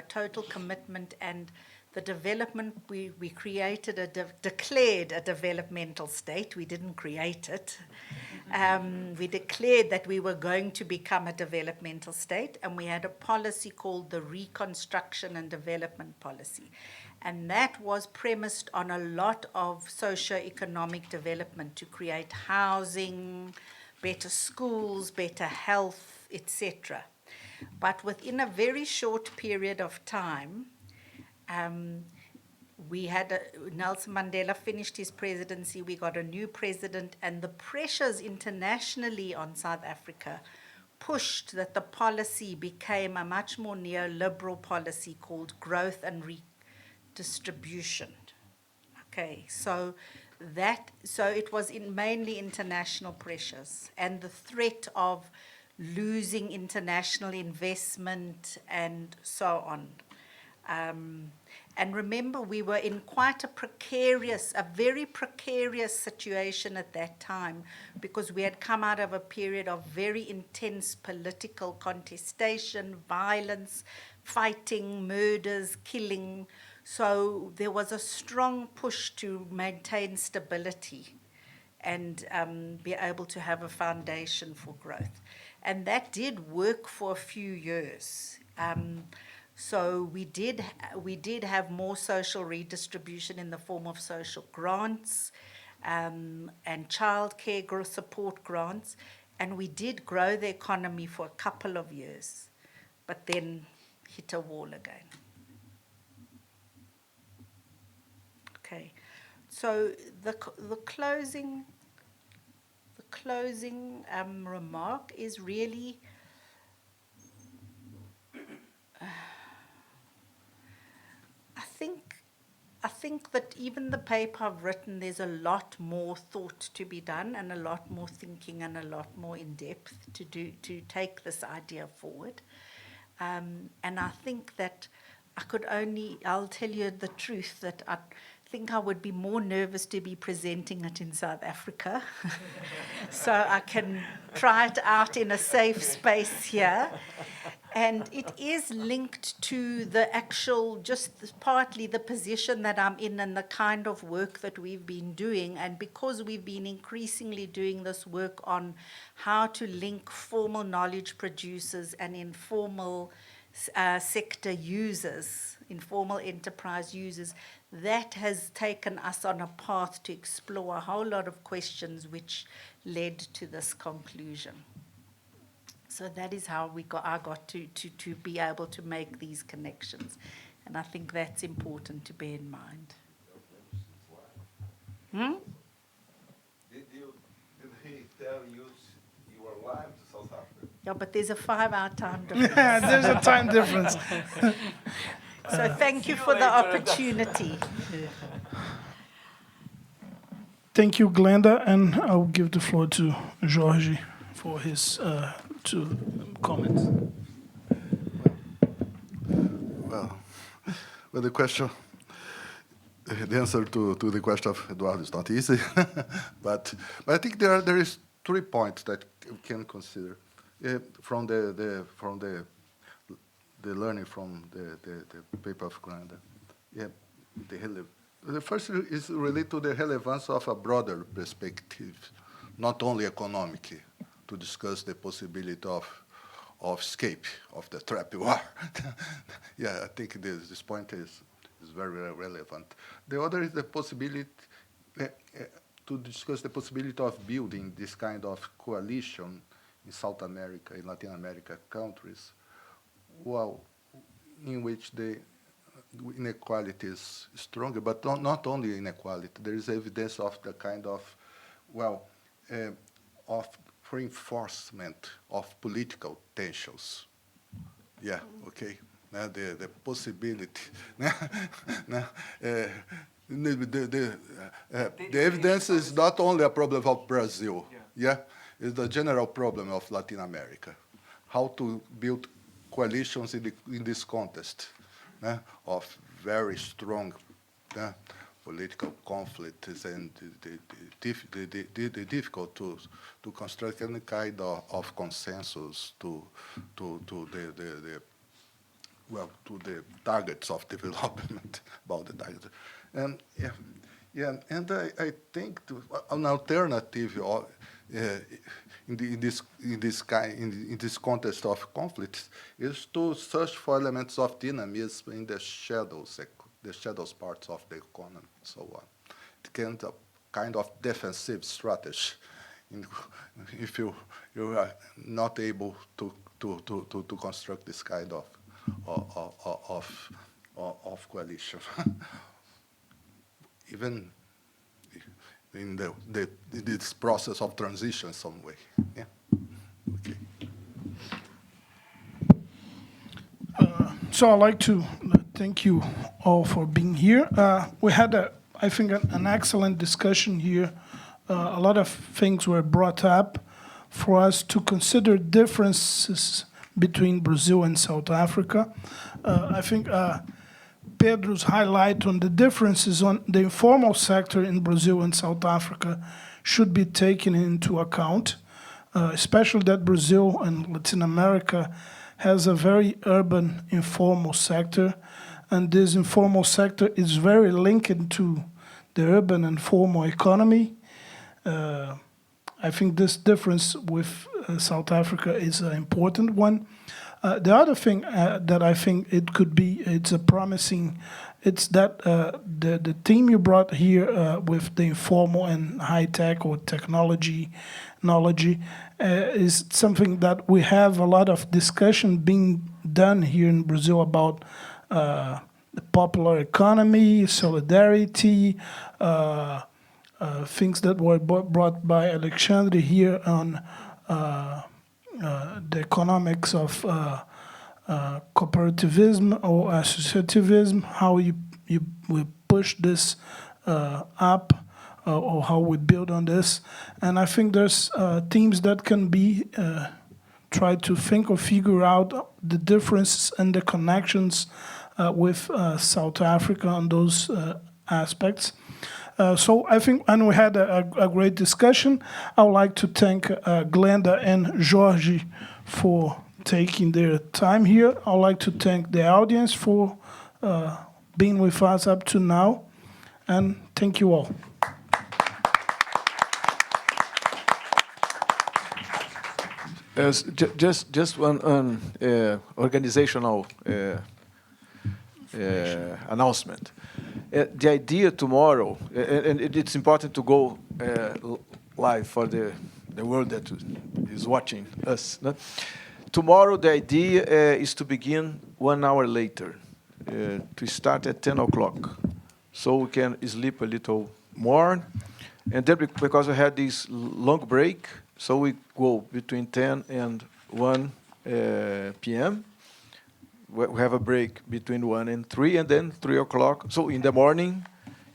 total commitment, and the development, we created declared a developmental state. We didn't create it. We declared that we were going to become a developmental state, and we had a policy called the Reconstruction and Development Policy. And that was premised on a lot of socio-economic development to create housing, better schools, better health, etc. But within a very short period of time, we had Nelson Mandela finished his presidency, we got a new president, and the pressures internationally on South Africa pushed that the policy became a much more neoliberal policy called growth and redistribution. Okay, so it was mainly international pressures and the threat of losing international investment and so on. And remember, we were in quite a very precarious situation at that time, because we had come out of a period of very intense political contestation, violence, fighting, murders, killing. So there was a strong push to maintain stability and be able to have a foundation for growth. And that did work for a few years. So we did have more social redistribution in the form of social grants and childcare support grants, and we did grow the economy for a couple of years, but then hit a wall again. Okay, so the closing remark is really. I think that even the paper I've written, there's a lot more thought to be done and a lot more thinking and a lot more in depth to take this idea forward. And I think that I'll tell you the truth, that I think I would be more nervous to be presenting it in South Africa. So I can try it out in a safe space here. And it is linked to the actual, just partly the position that I'm in and the kind of work that we've been doing. And because we've been increasingly doing this work on how to link formal knowledge producers and informal sector users, informal enterprise users, that has taken us on a path to explore a whole lot of questions which led to this conclusion. So that is how I got to be able to make these connections. And I think that's important to bear in mind. Did he tell you were live to South Africa? Yeah, but there's a 5-hour time difference. There's a time difference. So thank you for the opportunity. Thank you, Glenda, and I'll give the floor to Jorge for his two comments. Well, the question, the answer to the question of Eduardo is not easy, but I think there is 3 points that we can consider from the learning from the paper of Glenda. Yeah, the first is related to the relevance of a broader perspective, not only economic, to discuss the possibility of escape of the trap you are. Yeah, I think this point is very relevant. The other is the possibility to discuss the possibility of building this kind of coalition in South America, in Latin America countries, well, in which the inequality is stronger, but not only inequality. There is evidence of the kind of, of reinforcement of political tensions. Yeah, okay. The possibility. The evidence is not only a problem of Brazil. Yeah, it's the general problem of Latin America. How to build coalitions in this context of very strong political conflicts, and the difficult to construct any kind of consensus to the targets of development, about the targets. And and I think an alternative in this context of conflicts is to search for elements of dynamism in the shadows parts of the economy, and so on. It can be a kind of defensive strategy if you are not able to construct this kind of coalition, even in this process of transition some way. Yeah. Okay. So I'd like to thank you all for being here. We had, I think, an excellent discussion here. A lot of things were brought up for us to consider differences between Brazil and South Africa. I think Pedro's highlight on the differences on the informal sector in Brazil and South Africa should be taken into account, especially that Brazil and Latin America has a very urban informal sector, and this informal sector is very linked to the urban and formal economy. I think this difference with South Africa is an important one. The other thing that I think it's a promising, it's that the team you brought here with the informal and high tech or technology knowledge is something that we have a lot of discussion being done here in Brazil about the popular economy, solidarity, things that were brought by Alexandre here on the economics of cooperativism or associativism, how we push this up or how we build on this. And I think there's teams that can be try to think or figure out the differences and the connections with South Africa on those aspects. So I think, and we had a great discussion. I would like to thank Glenda and Jorge for taking their time here. I would like to thank the audience for being with us up to now, and thank you all. Just one organizational announcement. The idea tomorrow, and it's important to go live for the world that is watching us. No? Tomorrow, the idea is to begin 1 hour later, to start at 10 o'clock, so we can sleep a little more. And then, because we had this long break, so we go between 10 and 1 p.m. We have a break between 1 and 3, and then 3 o'clock. So in the morning,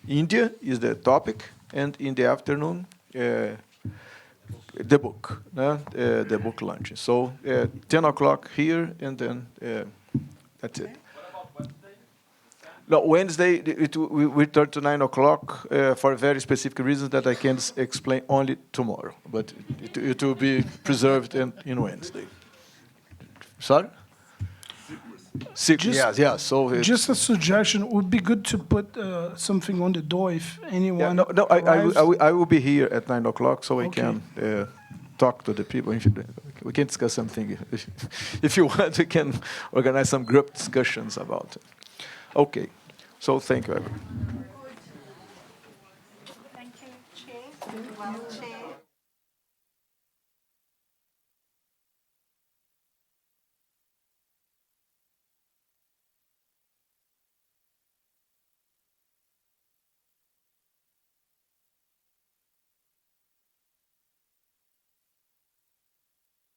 India is the topic, and in the afternoon, the book, the book launch. So 10 o'clock here, and then that's it. No, Wednesday, we return to 9 o'clock for very specific reasons that I can explain only tomorrow, but it will be preserved in Wednesday. Sorry? Yes. So just a suggestion, it would be good to put something on the door if anyone. I will be here at 9 o'clock, so we can talk to the people. We can discuss something. If you want, we can organize some group discussions about it. Okay. So thank you, everyone. Thank you, Chair. Well, Chair.